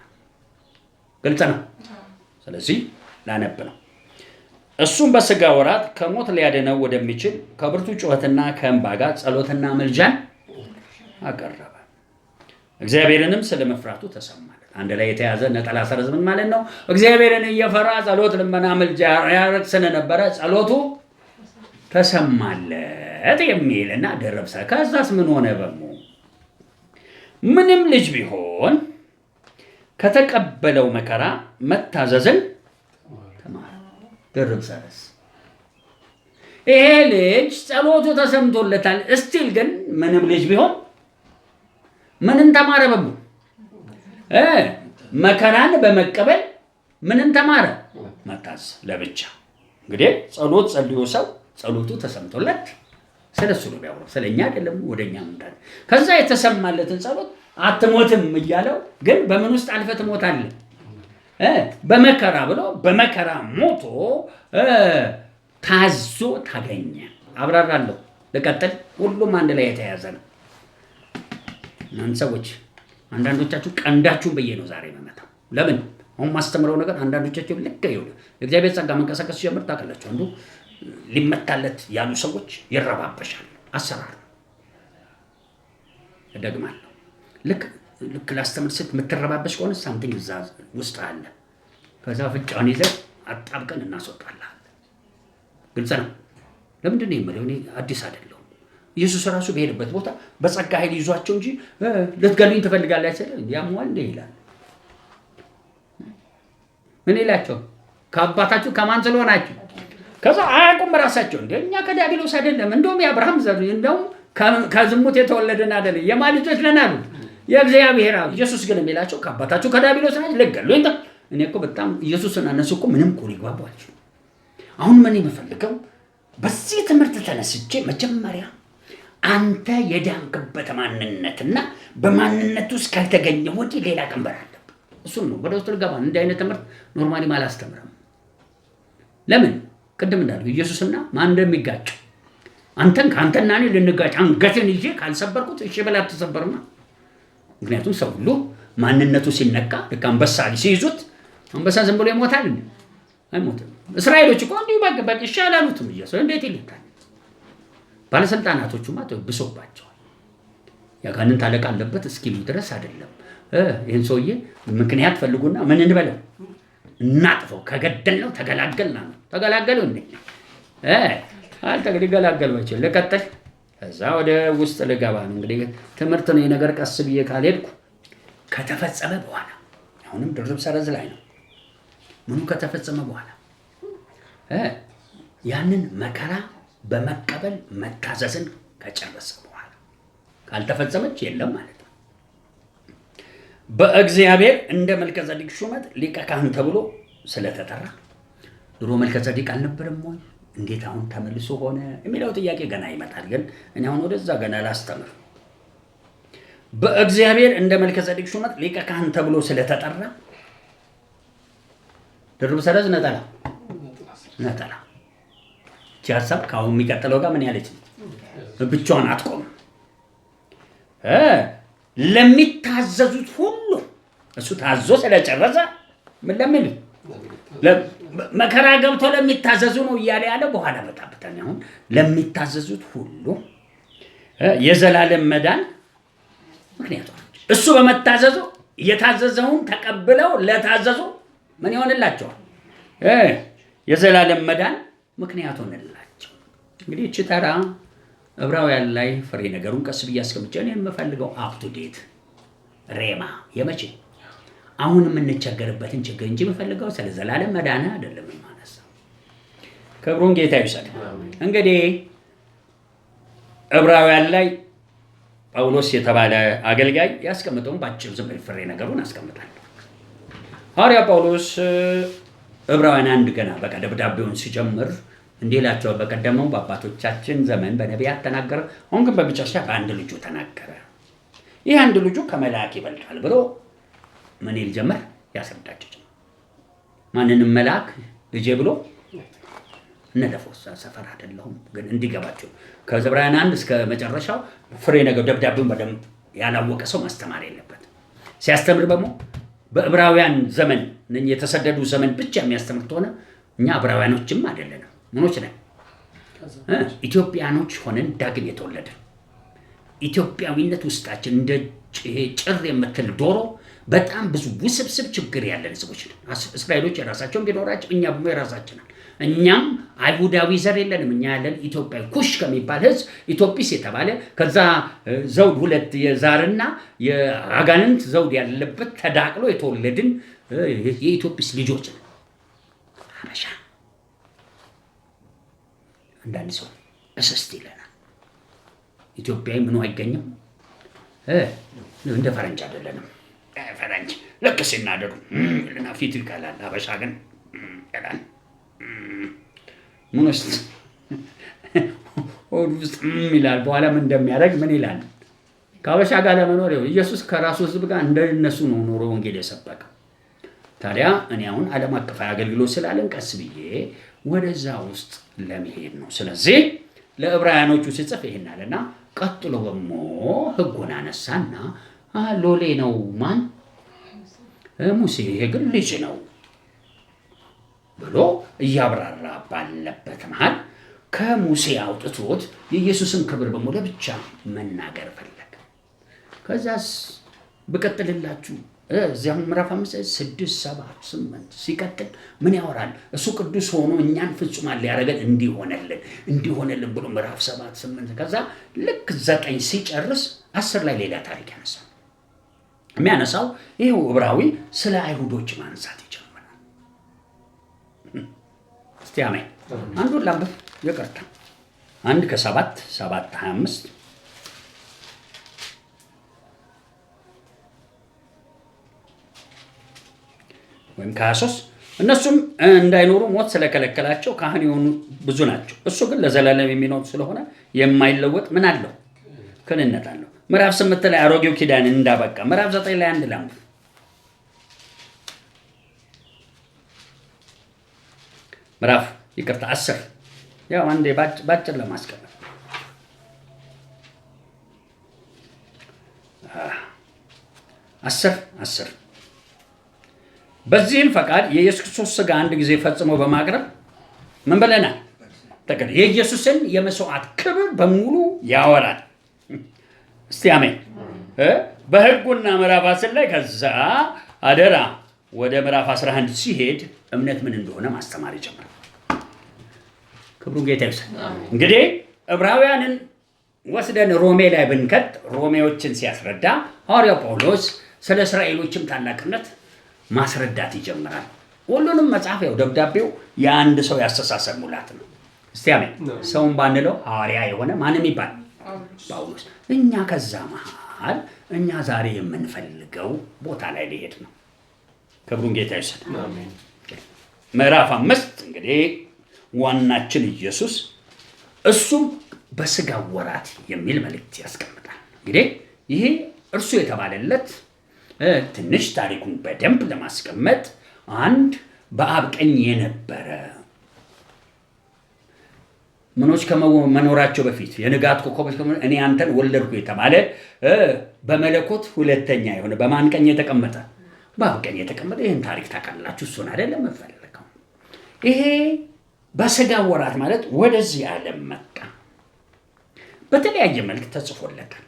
ግልጽ ነው። ስለዚህ ላነብ ነው። እሱም በሥጋ ወራት ከሞት ሊያድነው ወደሚችል ከብርቱ ጩኸትና ከእንባ ጋር ጸሎትና መልጃን አቀረበ። እግዚአብሔርንም ስለ መፍራቱ ተሰማለት። አንድ ላይ የተያዘ ነጠላ ሰረዝ ምን ማለት ነው? እግዚአብሔርን እየፈራ ጸሎት፣ ልመና፣ መልጃ ያረግ ስለነበረ ጸሎቱ ተሰማለት የሚልና ደረብሰ። ከዛስ ምን ሆነ? በሙ ምንም ልጅ ቢሆን ከተቀበለው መከራ መታዘዝን ተማረ። ደረብሰስ ይሄ ልጅ ጸሎቱ ተሰምቶለታል። እስቲል ግን ምንም ልጅ ቢሆን ምንም ተማረ? በሙ መከራን በመቀበል ምንም ተማረ? መታዘዝ ለብቻ። እንግዲህ ጸሎት ጸልዮ ሰው ጸሎቱ ተሰምቶለት ስለሱ ነው ያወራው፣ ስለኛ አይደለም። ወደኛ ምንዳል ከዛ የተሰማለትን ጸሎት አትሞትም እያለው ግን በምን ውስጥ አልፈህ ትሞታለህ? በመከራ ብሎ በመከራ ሞቶ ታዞ ታገኘ። አብራራለሁ። ልቀጥል። ሁሉም አንድ ላይ የተያዘ ነው። እናንተ ሰዎች አንዳንዶቻችሁ ቀንዳችሁን በየ ነው ዛሬ መመታው። ለምን? አሁን ማስተምረው ነገር አንዳንዶቻችሁ ልክ ይሁን እግዚአብሔር ጸጋ መንቀሳቀስ ሲጀምር ታውቃላችሁ። አንዱ ሊመታለት ያሉ ሰዎች ይረባበሻል። አሰራር ደግማለሁ። ልክ ላስተምር ስትል የምትረባበሽ ከሆነ ሳምቲንግ እዛ ውስጥ አለ። ከዛ ፍጫውን ይዘህ አጣብቀን እናስወጣለን። ግልጽ ነው። ለምንድን ነው የምለው? እኔ አዲስ አይደለሁም። ኢየሱስ ራሱ በሄደበት ቦታ በጸጋ ኃይል ይዟቸው እንጂ ልትገሉኝ ትፈልጋላችሁ አይደል? ያሟል እንደ ይላል። ምን ይላቸው? ከአባታችሁ ከማን ስለሆናችሁ? ከዛ አያውቁም ራሳቸው። እንደኛ ከዲያብሎስ አይደለም፣ እንደውም የአብርሃም ዘር፣ እንደውም ከዝሙት የተወለደን አይደለም፣ የማን ልጆች ነን አሉ፣ የእግዚአብሔር አሉ። ኢየሱስ ግን የሚላቸው ከአባታችሁ ከዲያብሎስ ናችሁ፣ ልትገሉኝ። እኔ እኮ በጣም ኢየሱስና እነሱ እኮ ምንም እኮ ሊግባቡ አልችሉም። አሁን ምን የምፈልገው በዚህ ትምህርት ተነስቼ መጀመሪያ አንተ የዳንክበት ማንነትና በማንነቱ ውስጥ ካልተገኘ ወዲህ ሌላ ቀንበር አለ። እሱን ነው ወደ ውስጥ ልገባ። እንዲህ አይነት ትምህርት ኖርማሊ አላስተምርም። ለምን? ቅድም እንዳልኩ ኢየሱስና ማን እንደሚጋጭ አንተን ከአንተና እኔ ልንጋጭ አንገትን ይዤ ካልሰበርኩት እሺ በላ አትሰበርማ። ምክንያቱም ሰው ሁሉ ማንነቱ ሲነካ ልክ አንበሳ ሲይዙት አንበሳ ዝም ብሎ ይሞታል እንዴ? አይሞትም። እስራኤሎች እኮ እንዲሁ በቃ ይሻላሉትም ኢየሱስ እንዴት ይልካል? ባለስልጣናቶቹማ ብሶባቸዋል። ያጋንንት አለቃ አለበት እስኪሉ ድረስ አይደለም። ይህን ሰውዬ ምክንያት ፈልጉና ምን እንበለው እናጥፈው፣ ከገደልነው ተገላገልና ነው። ተገላገለው እንዴ? አልተገላገሉ አይችል። ልቀጥል፣ ከዛ ወደ ውስጥ ልገባ ነው። እንግዲህ ትምህርት ነው የነገር። ቀስ ብዬ ካልሄድኩ ከተፈጸመ በኋላ አሁንም ድርብ ሰረዝ ላይ ነው። ምኑ ከተፈጸመ በኋላ ያንን መከራ በመቀበል መታዘዝን ከጨረሰ በኋላ ካልተፈጸመች የለም ማለት ነው። በእግዚአብሔር እንደ መልከጼዴቅ ሹመት ሊቀ ካህን ተብሎ ስለተጠራ ድሮ መልከጼዴቅ አልነበረም ወይ? እንዴት አሁን ተመልሶ ሆነ የሚለው ጥያቄ ገና ይመጣል። ግን እኔ አሁን ወደዛ ገና ላስተምር። በእግዚአብሔር እንደ መልከጼዴቅ ሹመት ሊቀ ካህን ተብሎ ስለተጠራ ድርብ ሰረዝ ነጠላ ሀሳብ ከአሁን የሚቀጥለው ጋር ምን ያለች ብቻዋን አትቆም። ለሚታዘዙት ሁሉ እሱ ታዞ ስለጨረሰ ምን ለምን መከራ ገብቶ ለሚታዘዙ ነው እያለ ያለ በኋላ መጣበታል። አሁን ለሚታዘዙት ሁሉ የዘላለም መዳን ምክንያቱ እሱ በመታዘዙ የታዘዘውን ተቀብለው ለታዘዙ ምን ይሆንላቸዋል? የዘላለም መዳን ምክንያቱ ሆነላቸው። እንግዲህ እቺ ተራ ዕብራውያን ላይ ፍሬ ነገሩን ቀስ ብዬ አስቀምጬ እኔ የምፈልገው አፕ ቱ ዴት ሬማ የመቼ አሁን የምንቸገርበትን ችግር እንጂ የምፈልገው ስለ ዘላለም መዳን አይደለም ማለት ነው። ክብሩን ጌታ ይውሰድ። እንግዲህ ዕብራውያን ላይ ጳውሎስ የተባለ አገልጋይ ያስቀምጠውን ባጭሩ ዝም ብለን ፍሬ ነገሩን አስቀምጣለሁ። ሐዋርያ ጳውሎስ ዕብራውያን አንድ ገና በቃ ደብዳቤውን ሲጀምር እንዲህ ይላቸዋል። በቀደመው በአባቶቻችን ዘመን በነቢያት ተናገረ፣ አሁን ግን በመጨረሻ በአንድ ልጁ ተናገረ። ይህ አንድ ልጁ ከመልአክ ይበልጣል ብሎ ምን ይል ጀመር? ያስረዳቸው ጀመር። ማንንም መልአክ ልጄ ብሎ እነለፈው ሰፈር አይደለሁም፣ ግን እንዲገባቸው ከዕብራውያን አንድ እስከ መጨረሻው ፍሬ ነገር ደብዳቤውን በደንብ ያላወቀ ሰው ማስተማር የለበት። ሲያስተምር ደግሞ በዕብራውያን ዘመን የተሰደዱ ዘመን ብቻ የሚያስተምር ሆነ እኛ ዕብራውያኖችም አይደለንም። ምኖች ነን? ኢትዮጵያኖች ሆነን ዳግም የተወለድን ኢትዮጵያዊነት ውስጣችን እንደ ጭር የምትል ዶሮ በጣም ብዙ ውስብስብ ችግር ያለን ህዝቦች ነን። እስራኤሎች የራሳቸውን ቢኖራቸው እኛ ደግሞ የራሳችንን። እኛም አይሁዳዊ ዘር የለንም። እኛ ያለን ኢትዮጵያዊ ኩሽ ከሚባል ህዝብ ኢትዮጲስ የተባለ ከዛ ዘውድ ሁለት የዛርና የአጋንንት ዘውድ ያለበት ተዳቅሎ የተወለድን የኢትዮጲስ ልጆች ነን። ሀበሻ አንዳንድ ሰው እስስት ይለናል። ኢትዮጵያዊ ምኑ አይገኝም። እንደ ፈረንጅ አይደለንም። ፈረንጅ ልክ ሲናደዱ ልና ፊቱ ይቀላል። ሀበሻ ግን ይቀላል። ምን ውስጥ ሆድ ውስጥ ይላል። በኋላ ምን እንደሚያደርግ ምን ይላል? ከሀበሻ ጋር ለመኖር ኢየሱስ ከራሱ ህዝብ ጋር እንደነሱ ነው ኖሮ ወንጌል የሰበከው። ታዲያ እኔ አሁን ዓለም አቀፋዊ አገልግሎት ስላለን ቀስ ብዬ ወደዛ ውስጥ ለመሄድ ነው። ስለዚህ ለዕብራውያኖቹ ሲጽፍ ይሄን አለና ቀጥሎ ደግሞ ህጉን አነሳና ሎሌ ነው ማን? ሙሴ። ይሄ ግን ልጅ ነው ብሎ እያብራራ ባለበት መሃል ከሙሴ አውጥቶት የኢየሱስን ክብር በሙሉ ብቻ መናገር ፈለገ። ከዛስ ብቀጥልላችሁ እዚያው ምዕራፍ 5 6 7 8 ሲቀጥል ምን ያወራል? እሱ ቅዱስ ሆኖ እኛን ፍጹማን ሊያደርገን እንዲሆነልን ብሎ ምዕራፍ 7 8 ከዛ ልክ 9 ሲጨርስ 10 ላይ ሌላ ታሪክ ያነሳል። የሚያነሳው ይሄው ዕብራዊ ስለ አይሁዶች ማንሳት ይጀምራል። እስቲ አሜን። አንዱን ላንብብ ይቅርታ። 1 ከ7 7 25 ወይም ከ23 እነሱም እንዳይኖሩ ሞት ስለከለከላቸው ካህን የሆኑ ብዙ ናቸው። እሱ ግን ለዘላለም የሚኖር ስለሆነ የማይለወጥ ምን አለው? ክህንነት አለው። ምዕራፍ 8 ላይ አሮጌው ኪዳን እንዳበቃ ምዕራፍ 9 ላይ አንድ ላም ምዕራፍ 10 ያው አንዴ ባጭር ለማስቀመጥ 10 በዚህም ፈቃድ የኢየሱስ ክርስቶስ ሥጋ አንድ ጊዜ ፈጽሞ በማቅረብ ምን ብለናል? የኢየሱስን የመስዋዕት ክብር በሙሉ ያወራል። እስቲ አሜን። በሕጉና ምዕራፍ 10 ላይ ከዛ አደራ ወደ ምዕራፍ 11 ሲሄድ እምነት ምን እንደሆነ ማስተማር ይጀምራል። ክብሩን ጌታ ይውሰድ። እንግዲህ ዕብራውያንን ወስደን ሮሜ ላይ ብንከት ሮሜዎችን ሲያስረዳ ሐዋርያው ጳውሎስ ስለ እስራኤሎችም ታላቅነት ማስረዳት ይጀምራል። ሁሉንም መጽሐፍ ያው ደብዳቤው የአንድ ሰው ያስተሳሰብ ሙላት ነው። እስቲ አሜን። ሰውን ባንለው ሐዋርያ የሆነ ማንም ይባል ጳውሎስ። እኛ ከዛ መሃል እኛ ዛሬ የምንፈልገው ቦታ ላይ ሊሄድ ነው። ክብሩን ጌታ ይውሰድ። ምዕራፍ 5 እንግዲህ ዋናችን ኢየሱስ እሱም በሥጋ ወራት የሚል መልእክት ያስቀምጣል። እንግዲህ ይሄ እርሱ የተባለለት ትንሽ ታሪኩን በደንብ ለማስቀመጥ አንድ በአብ ቀኝ የነበረ ምኖች ከመኖራቸው በፊት የንጋት ኮከቦች እኔ አንተን ወለድኩ የተባለ በመለኮት ሁለተኛ የሆነ በማን ቀኝ የተቀመጠ? በአብ ቀኝ የተቀመጠ። ይህን ታሪክ ታውቃላችሁ። እሱን አይደለም የምፈልገው። ይሄ በሥጋ ወራት ማለት ወደዚህ ዓለም መጣ። በተለያየ መልክ ተጽፎለታል።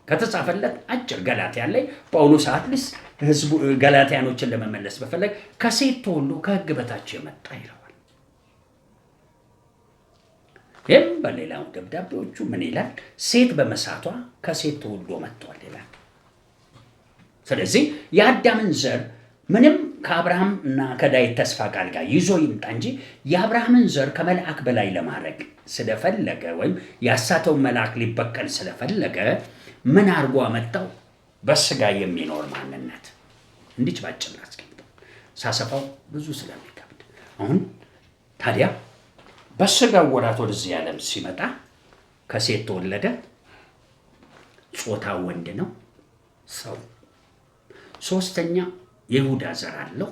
ከተጻፈለት አጭር ገላትያ ላይ ጳውሎስ አትሊስ ህዝቡ ገላትያኖችን ለመመለስ በፈለግ ከሴት ተወልዶ ከሕግ በታች የመጣ ይለዋል። ይህም በሌላው ደብዳቤዎቹ ምን ይላል? ሴት በመሳቷ ከሴት ተወልዶ መጥቷል ይላል። ስለዚህ የአዳምን ዘር ምንም ከአብርሃም እና ከዳዊት ተስፋ ቃል ጋር ይዞ ይምጣ እንጂ የአብርሃምን ዘር ከመልአክ በላይ ለማድረግ ስለፈለገ ወይም ያሳተውን መልአክ ሊበቀል ስለፈለገ ምን አድርጎ አመጣው? በሥጋ የሚኖር ማንነት። እንዲች ባጭር ላስቀምጠው፣ ሳሰፋው ብዙ ስለሚከብድ። አሁን ታዲያ በሥጋ ወራት ወደዚህ ዓለም ሲመጣ ከሴት ተወለደ። ጾታው ወንድ ነው። ሰው ሶስተኛ የይሁዳ ዘር አለው።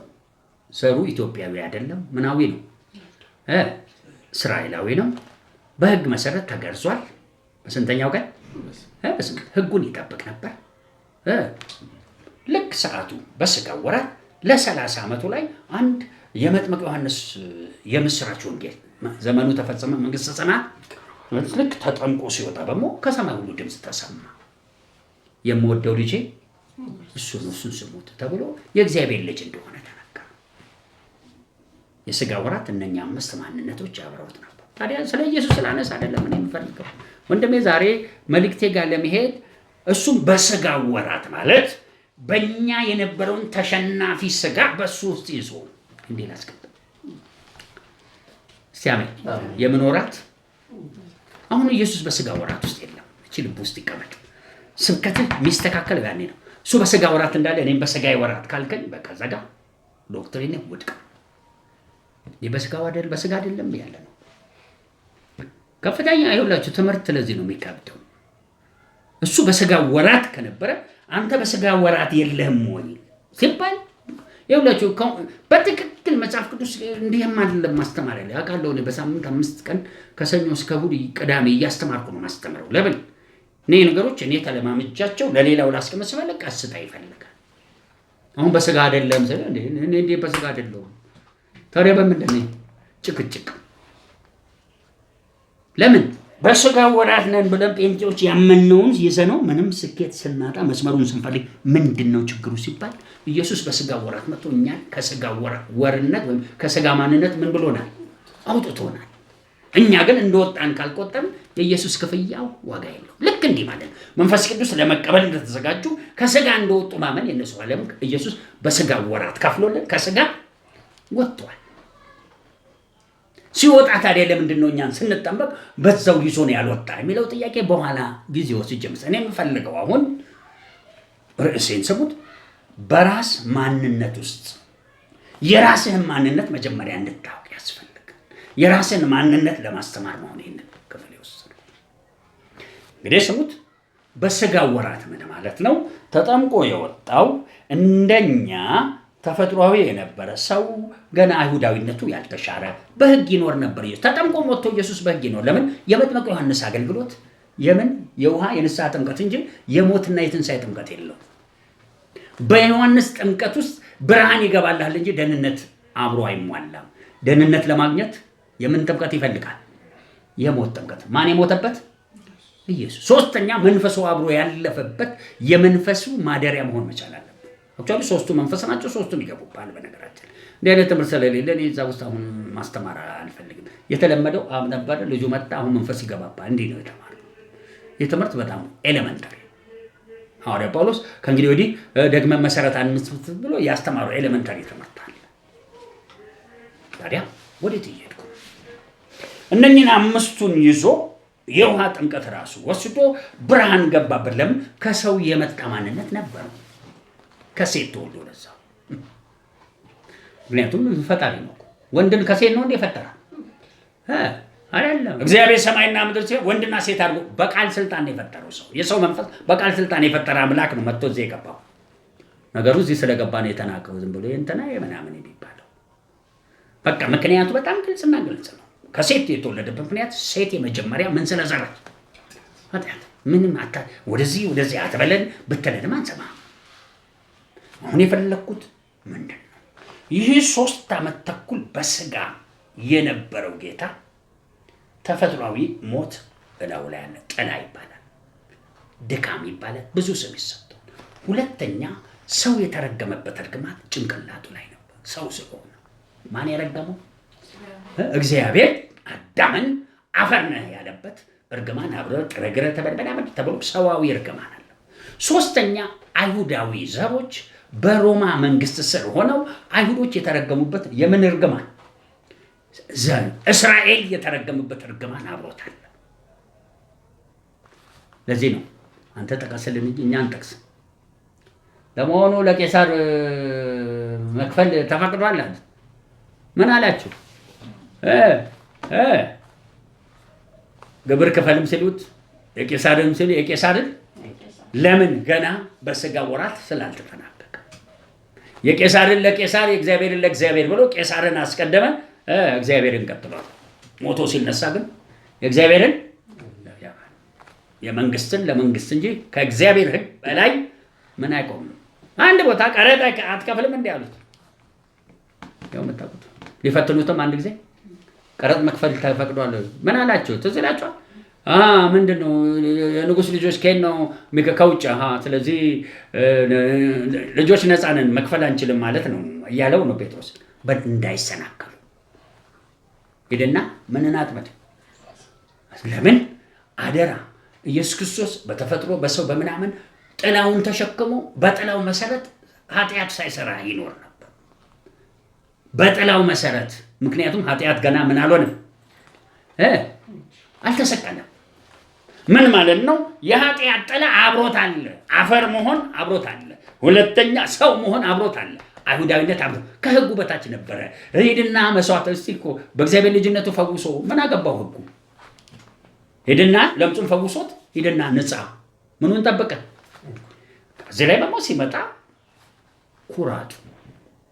ዘሩ ኢትዮጵያዊ አይደለም፣ ምናዊ ነው፣ እስራኤላዊ ነው። በሕግ መሰረት ተገርዟል። በስንተኛው ቀን? ሕጉን ይጠብቅ ነበር። ልክ ሰዓቱ በሥጋ ወራት ለ30 ዓመቱ ላይ አንድ የመጥምቅ ዮሐንስ የምስራች ወንጌል ዘመኑ ተፈጸመ፣ መንግሥተ ሰማያት ልክ ተጠምቆ ሲወጣ ደግሞ ከሰማይ ሁሉ ድምፅ ተሰማ፣ የምወደው ልጄ እሱ ነው፣ እሱን ስሙት ተብሎ የእግዚአብሔር ልጅ እንደሆነ ተነገረ። የሥጋ ወራት እነኛ 5 ማንነቶች አብረውት ነበር። ታዲያ ስለ ኢየሱስ ስላነሳ አይደለም እኔ የምፈልገው ወንድሜ፣ ዛሬ መልእክቴ ጋር ለመሄድ እሱም በሥጋ ወራት ማለት በእኛ የነበረውን ተሸናፊ ሥጋ በእሱ ውስጥ ይዞ እንዲህ ላስቀምጥ። እስቲ አሜን። የምን ወራት? አሁን ኢየሱስ በሥጋ ወራት ውስጥ የለም። እቺ ልብ ውስጥ ይቀመጥ። ስብከትህ የሚስተካከል ጋኔ ነው። እሱ በሥጋ ወራት እንዳለ እኔም በሥጋ ወራት ካልከኝ በቃ ዘጋ፣ ዶክትሪን ውድቅ። በሥጋ አይደለም ያለ ነው። ከፍተኛ አይሁላችሁ ትምህርት ለዚህ ነው የሚካብደው። እሱ በሥጋ ወራት ከነበረ አንተ በሥጋ ወራት የለህም ወይ ሲባል ይሁላችሁ በትክክል መጽሐፍ ቅዱስ እንዲህም አይደለም ማስተማር ያለ አውቃለሁ። እኔ በሳምንት 5 ቀን ከሰኞ እስከ እሑድ ቅዳሜ እያስተማርኩ ነው ማስተምረው። ለምን እኔ ነገሮች እኔ ተለማምጃቸው ለሌላው ላስቀመጥ ስፈልግ ቀስታ ይፈልጋል። አሁን በሥጋ አይደለም ስለ እንዴ በሥጋ አይደለም ታዲያ በምንድን ነው ጭቅጭቅ? ለምን በሥጋ ወራት ነን ብለን ጴንጤዎች ያመነውን ይዘነው ምንም ስኬት ስናጣ መስመሩን ስንፈልግ ምንድን ነው ችግሩ ሲባል ኢየሱስ በሥጋ ወራት መጥቶ እኛን ከሥጋ ወርነት ወይም ከሥጋ ማንነት ምን ብሎናል? አውጥቶናል። እኛ ግን እንደወጣን ካልቆጠርን የኢየሱስ ክፍያው ዋጋ የለው። ልክ እንዲህ ማለት ነው። መንፈስ ቅዱስ ለመቀበል እንደተዘጋጁ ከሥጋ እንደወጡ ማመን የነሱ ዓለም ኢየሱስ በሥጋ ወራት ከፍሎልን ከሥጋ ወጥቷል። ሲወጣ ታዲያ ለምንድን ነው እኛን ስንጠመቅ በዛው ይዞ ነው ያልወጣ የሚለው ጥያቄ በኋላ ጊዜ ወስጄ እኔ የምፈልገው አሁን ርዕሴን ስሙት። በራስ ማንነት ውስጥ የራስህን ማንነት መጀመሪያ እንድታውቅ ያስፈልጋል። የራስህን ማንነት ለማስተማር ነው ይሄን ክፍል የወሰደው። እንግዲህ ስሙት፣ በስጋ ወራት ምን ማለት ነው? ተጠምቆ የወጣው እንደኛ ተፈጥሯዊ የነበረ ሰው ገና አይሁዳዊነቱ ያልተሻረ በሕግ ይኖር ነበር። ተጠምቆ ወጥቶ ኢየሱስ በሕግ ይኖር። ለምን? የመጥምቁ ዮሐንስ አገልግሎት የውሃ የንስሐ ጥምቀት እንጂ የሞትና የትንሣኤ ጥምቀት የለው። በዮሐንስ ጥምቀት ውስጥ ብርሃን ይገባልሃል እንጂ ደህንነት አብሮ አይሟላም። ደህንነት ለማግኘት የምን ጥምቀት ይፈልጋል? የሞት ጥምቀት። ማን የሞተበት? ኢየሱስ። ሶስተኛ መንፈሱ አብሮ ያለፈበት የመንፈሱ ማደሪያ መሆን መቻል አለበት። አክቹዋሊ ሶስቱ መንፈስ ናቸው፣ ሶስቱም ይገቡባል። በነገራችን እንዲህ አይነት ትምህርት ስለሌለ እኔ እዛ ውስጥ አሁን ማስተማር አልፈልግም። የተለመደው ነበር፣ ልጁ መጣ፣ አሁን መንፈስ ይገባባል። እንዲህ ነው የተማረው። ይህ ትምህርት በጣም ኤሌመንታሪ። ሐዋርያ ጳውሎስ ከእንግዲህ ወዲህ ደግመን መሰረት አንስት ብሎ ያስተማረው ኤሌመንታሪ ትምህርት አለ። ታዲያ ወዴት እየሄድኩ? እነኝህን አምስቱን ይዞ የውሃ ጥምቀት ራሱ ወስዶ ብርሃን ገባበት። ለምን? ከሰው የመጣ ማንነት ነበረው፣ ከሴት ተወልዶ ለዛው። ምክንያቱም ፈጣሪ ነው። ወንድን ከሴት ነው እንደ ፈጠራ አይደለም። እግዚአብሔር ሰማይና ምድር ሲሆን ወንድና ሴት አድርጎ በቃል ስልጣን ነው የፈጠረው ሰው። የሰው መንፈስ በቃል ስልጣን የፈጠረ አምላክ ነው መጥቶ እዚህ የገባው። ነገሩ እዚህ ስለገባ ነው የተናቀው። ዝም ብሎ እንትና የምናምን የሚባለው በቃ ምክንያቱ በጣም ግልጽና ግልጽ ነው። ከሴት የተወለደበት ምክንያት ሴት የመጀመሪያ ምን ስለዘራች ኃጢአት። ምንም ወደዚህ አትበለን ብትለንም አንሰማም። አሁን የፈለግኩት ምንድን ነው? ይህ 3 ዓመት ተኩል በስጋ የነበረው ጌታ ተፈጥሯዊ ሞት እላው ላይ ያለ ጥላ ይባላል፣ ድካም ይባላል፣ ብዙ ስም ይሰጠው። ሁለተኛ ሰው የተረገመበት እርግማት ጭንቅላቱ ላይ ነበር። ሰው ስለሆነ ማን የረገመው? እግዚአብሔር አዳምን አፈር ነህ ያለበት እርግማን አብረህ ጥረግረህ ተበልበላበት ተብሎ ሰዋዊ እርግማን አለ። ሶስተኛ አይሁዳዊ ዘሮች በሮማ መንግስት ስር ሆነው አይሁዶች የተረገሙበት የምን እርግማን? እስራኤል የተረገሙበት እርግማን አብሮታል። ለዚህ ነው አንተ ጠቀስልን እንጂ እኛ አንጠቅስ። ለመሆኑ ለቄሳር መክፈል ተፈቅዷል አለ። ምን አላችሁ? ግብር ክፈልም ሲሉት የቄሳርን ሲሉ የቄሳርን ለምን? ገና በስጋ ወራት ስላልተጠናቀቀ የቄሳርን ለቄሳር የእግዚአብሔርን ለእግዚአብሔር ብሎ ቄሳርን አስቀደመ፣ እግዚአብሔርን ቀጥሏል። ሞቶ ሲነሳ ግን የእግዚአብሔርን የመንግስትን ለመንግስት እንጂ ከእግዚአብሔር ሕግ በላይ ምን አይቆምም። አንድ ቦታ ቀረጥ አትከፍልም እንዲህ አሉት። ያው መጣቁት ሊፈትኑትም አንድ ጊዜ ቀረጥ መክፈል ተፈቅዷል። ምን አላቸው? ትዝ ይላችኋል? ምንድነው የንጉስ ልጆች ከየት ነው? ከውጭ። ስለዚህ ልጆች ነፃ ነን መክፈል አንችልም ማለት ነው እያለው ነው ጴጥሮስ። እንዳይሰናከሉ ሄደና ምንን አጥመድ። ለምን? አደራ ኢየሱስ ክርስቶስ በተፈጥሮ በሰው በምናምን ጥላውን ተሸክሞ በጥላው መሰረት ኃጢአት ሳይሰራ ይኖር ነበር። በጥላው መሰረት። ምክንያቱም ኃጢአት ገና ምን አልሆነም፣ አልተሰቀለም። ምን ማለት ነው? የኃጢአት ጥላ አብሮት አለ። አፈር መሆን አብሮት አለ። ሁለተኛ ሰው መሆን አብሮት አለ። አይሁዳዊነት አብሮ ከህጉ በታች ነበረ። ሄድና መስዋዕት እስቲ እኮ በእግዚአብሔር ልጅነቱ ፈውሶ ምን አገባው ህጉ? ሄድና ለምጹን ፈውሶት ሄድና ነፃ ምኑን ጠበቀ? እዚህ ላይ ደግሞ ሲመጣ ኩራቱ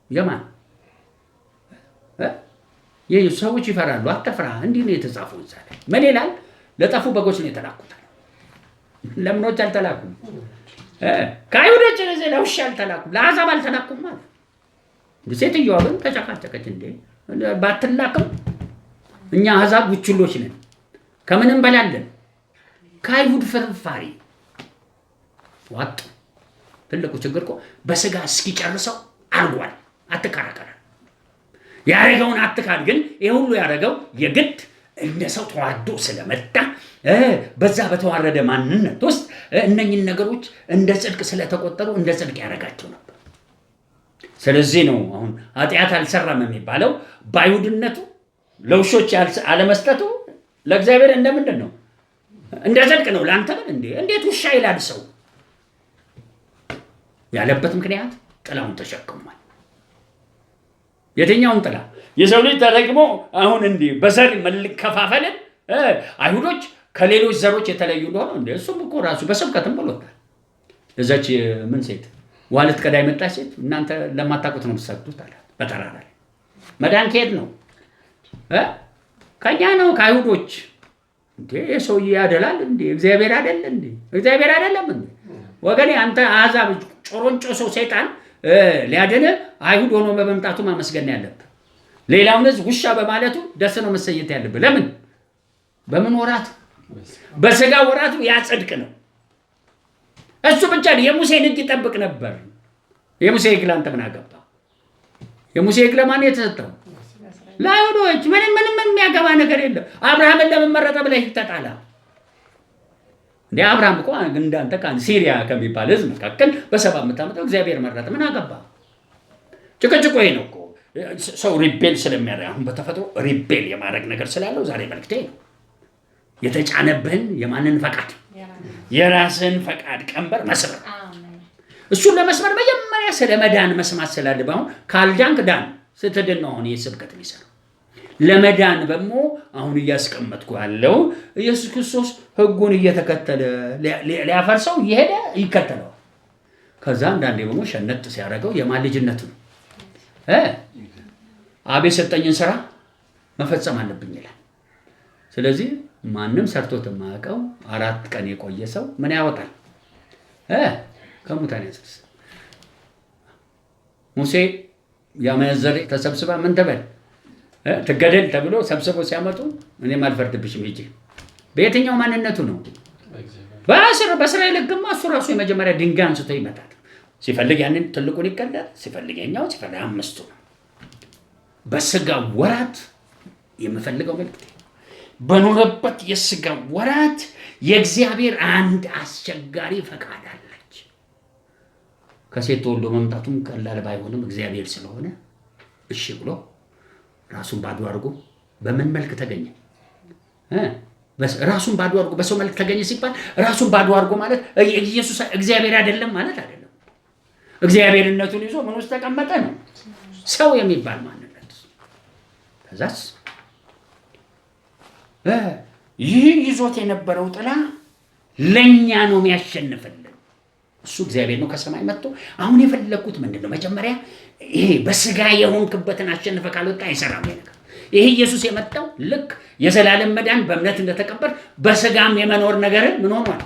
የማን ሰዎች ይፈራሉ። አትፍራ፣ እንዲህ ነው የተጻፈው። እዛ ላይ ምን ይላል? ለጠፉ በጎች ነው የተላኩት። ለምኖች አልተላኩም። ከአይሁዶች ለውሻ አልተላኩም፣ ለአሕዛብ አልተላኩም ማለት። ሴትዮዋ ግን ተጨቃጨቀች። እንዴ ባትላክም እኛ አሕዛብ ቡችሎች ነን፣ ከምንም በላለን። ከአይሁድ ፍርፋሪ ዋጥ። ትልቁ ችግር እኮ በስጋ እስኪጨርሰው አርጓል። አትከራከረ ያረገውን አትካድ። ግን ይሄ ሁሉ ያረገው የግድ እንደ ሰው ተዋርዶ ስለመጣ በዛ በተዋረደ ማንነት ውስጥ እነኝን ነገሮች እንደ ጽድቅ ስለተቆጠሩ እንደ ጽድቅ ያረጋቸው ነበር። ስለዚህ ነው አሁን ኃጢአት አልሰራም የሚባለው። በአይሁድነቱ ለውሾች አለመስጠቱ ለእግዚአብሔር እንደምንድን ነው? እንደ ጽድቅ ነው። ለአንተ ግን እንዴት ውሻ ይላል ሰው ያለበት ምክንያት ጥላውን ተሸክሟል። የትኛውን ጥላ? የሰው ልጅ ተረግሞ አሁን እንዲህ በዘር መከፋፈልን አይሁዶች ከሌሎች ዘሮች የተለዩ እንደሆነ እንደ እሱም እኮ ራሱ በስብከትም ብሎታል። እዛች ምን ሴት ዋልት ቀዳ የመጣች ሴት እናንተ ለማታውቁት ነው የምትሰግዱት አለ በተራራ ላይ። መዳን ከየት ነው? ከኛ ነው ከአይሁዶች። እንዴ የሰውዬ ያደላል እንዴ? እግዚአብሔር አይደለ እንዴ? እግዚአብሔር አይደለም እንዴ? ወገኔ አንተ አሕዛብ ጮሮንጮ ሰው ሰይጣን ሊያድን አይሁድ ሆኖ በመምጣቱ ማመስገን ያለብህ። ሌላውን ሕዝብ ውሻ በማለቱ ደስ ነው መሰየት ያለብህ። ለምን? በምን ወራት? በስጋ ወራቱ ያጸድቅ ነው። እሱ ብቻ የሙሴን ሕግ ይጠብቅ ነበር። የሙሴ ሕግ ላንተ ምን አገባ? የሙሴ ሕግ ለማን የተሰጠው? ለአይሁዶች። ምንም የሚያገባ ነገር የለም። አብርሃምን ለምን መረጠ ብለህ ተጣላ እንዴ? አብርሃም እኮ እንዳንተ ሲሪያ ከሚባል ሕዝብ መካከል በ7 ዓመት እግዚአብሔር መረጠ። ምን አገባ? ጭቅጭቆ ነው እኮ ሰው ሪቤል ስለሚያደርግ አሁን በተፈጥሮ ሪቤል የማድረግ ነገር ስላለው ዛሬ መልክቴ ነው የተጫነብህን የማንን ፈቃድ? የራስን ፈቃድ ቀንበር መስበር። እሱን ለመስበር መጀመሪያ ስለ መዳን መስማት ስላለብህ አሁን ካልዳንክ ዳን ስትድን ነው አሁን የስብከት የሚሰራው። ለመዳን ደግሞ አሁን እያስቀመጥኩ ያለው ኢየሱስ ክርስቶስ ሕጉን እየተከተለ ሊያፈርሰው እየሄደ ይከተለዋል። ከዛ አንዳንዴ ደግሞ ሸነጥ ሲያደርገው የማን ልጅነት ነው? አብ የሰጠኝን ስራ መፈጸም አለብኝ ይላል። ስለዚህ ማንም ሰርቶት የማያውቀው 4 ቀን የቆየ ሰው ምን ያወጣል? ከሙታን ያስነሳ። ሙሴ ያመነዘረ ተሰብስባ ምን ተበል ትገደል ተብሎ ሰብስቦ ሲያመጡ እኔም አልፈርድብሽም ሂጂ። በየትኛው ማንነቱ ነው? በእስራኤል ሕግማ እሱ ራሱ የመጀመሪያ ድንጋይ አንስቶ ይመታል። ሲፈልግ ያንን ትልቁን ይቀዳል፣ ሲፈልግ የኛው፣ ሲፈልግ 5ቱ ነው። በስጋ ወራት የምፈልገው መልክት በኖረበት የስጋ ወራት የእግዚአብሔር አንድ አስቸጋሪ ፈቃድ አለች። ከሴት ተወልዶ መምጣቱም ቀላል ባይሆንም እግዚአብሔር ስለሆነ እሺ ብሎ ራሱን ባዶ አድርጎ በምን መልክ ተገኘ? ራሱን ባዶ አድርጎ በሰው መልክ ተገኘ ሲባል ራሱን ባዶ አድርጎ ማለት ኢየሱስ እግዚአብሔር አይደለም ማለት አይደለም። እግዚአብሔርነቱን ይዞ ምን ውስጥ ተቀመጠ ነው ሰው የሚባል ማንነት። ከዛስ ይህ ይዞት የነበረው ጥላ ለኛ ነው የሚያሸንፍልን። እሱ እግዚአብሔር ነው ከሰማይ መጥቶ አሁን የፈለኩት ምንድነው? መጀመሪያ ይሄ በስጋ የሆንክበትን አሸንፈ ካልወጣ አይሰራም ነገር። ይሄ ኢየሱስ የመጣው ልክ የዘላለም መዳን በእምነት እንደተቀበል በስጋም የመኖር ነገር ምን ሆኗል?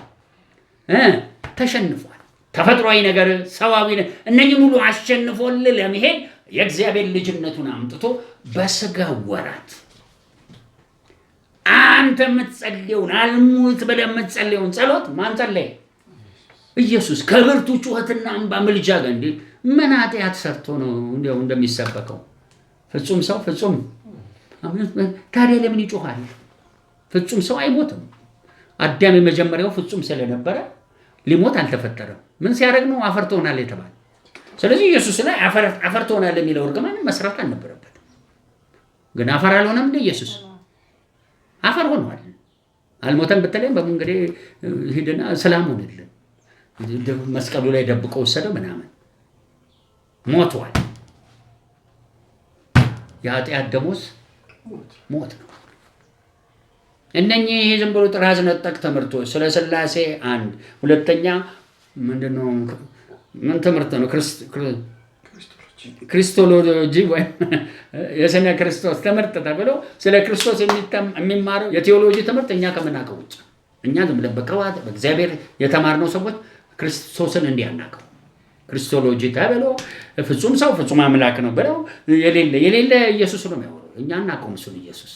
ተሸንፏል። ተፈጥሯዊ ነገር፣ ሰዋዊ እነኚህ ሙሉ አሸንፎልህ ለመሄድ የእግዚአብሔር ልጅነቱን አምጥቶ በስጋ ወራት አንተ የምትጸልየውን አልሙት ብለህ የምትጸልየውን ጸሎት ማን ጸለየ? ኢየሱስ ከብርቱ ጩኸትና እንባ ምልጃ ጋር። እንዴ ምን ኃጢአት ሰርቶ ነው እንዲያው እንደሚሰበከው? ፍጹም ሰው ፍጹም። ታዲያ ለምን ይጮኻል? ፍጹም ሰው አይሞትም። አዳም የመጀመሪያው ፍጹም ስለነበረ ሊሞት አልተፈጠረም። ምን ሲያደርግ ነው አፈር ትሆናለህ የተባለ? ስለዚህ ኢየሱስ ላይ አፈር ትሆናለህ የሚለው እርግማን መስራት አልነበረበትም። ግን አፈር አልሆነም እንደ ኢየሱስ አፈር ሆኗል። አልሞተም ብትለኝ በመንገዴ ሂድና ሰላም ሆነልን። መስቀሉ ላይ ደብቆ ወሰደው ምናምን ሞቷል። የኃጢአት ደሞዝ ሞት ነው። እነኚህ ዝም ብሎ ጥራዝ ነጠቅ ትምህርቶች ስለ ሥላሴ አንድ፣ ሁለተኛ ምንድነው ምን ትምህርት ነው? ክርስቶሎጂ ወይም የስነ ክርስቶስ ትምህርት ተብሎ ስለ ክርስቶስ የሚማረው የቴዎሎጂ ትምህርት እኛ ከምናውቀው ውጭ እኛ ዝም ብለን በቅባት በእግዚአብሔር የተማርነው ሰዎች ክርስቶስን እንዲያናቀው ክርስቶሎጂ ተብሎ ፍጹም ሰው ፍጹም አምላክ ነው ብለው የሌለ ኢየሱስ ነው የሚያወራው። እኛ እናውቀው እሱን ኢየሱስ።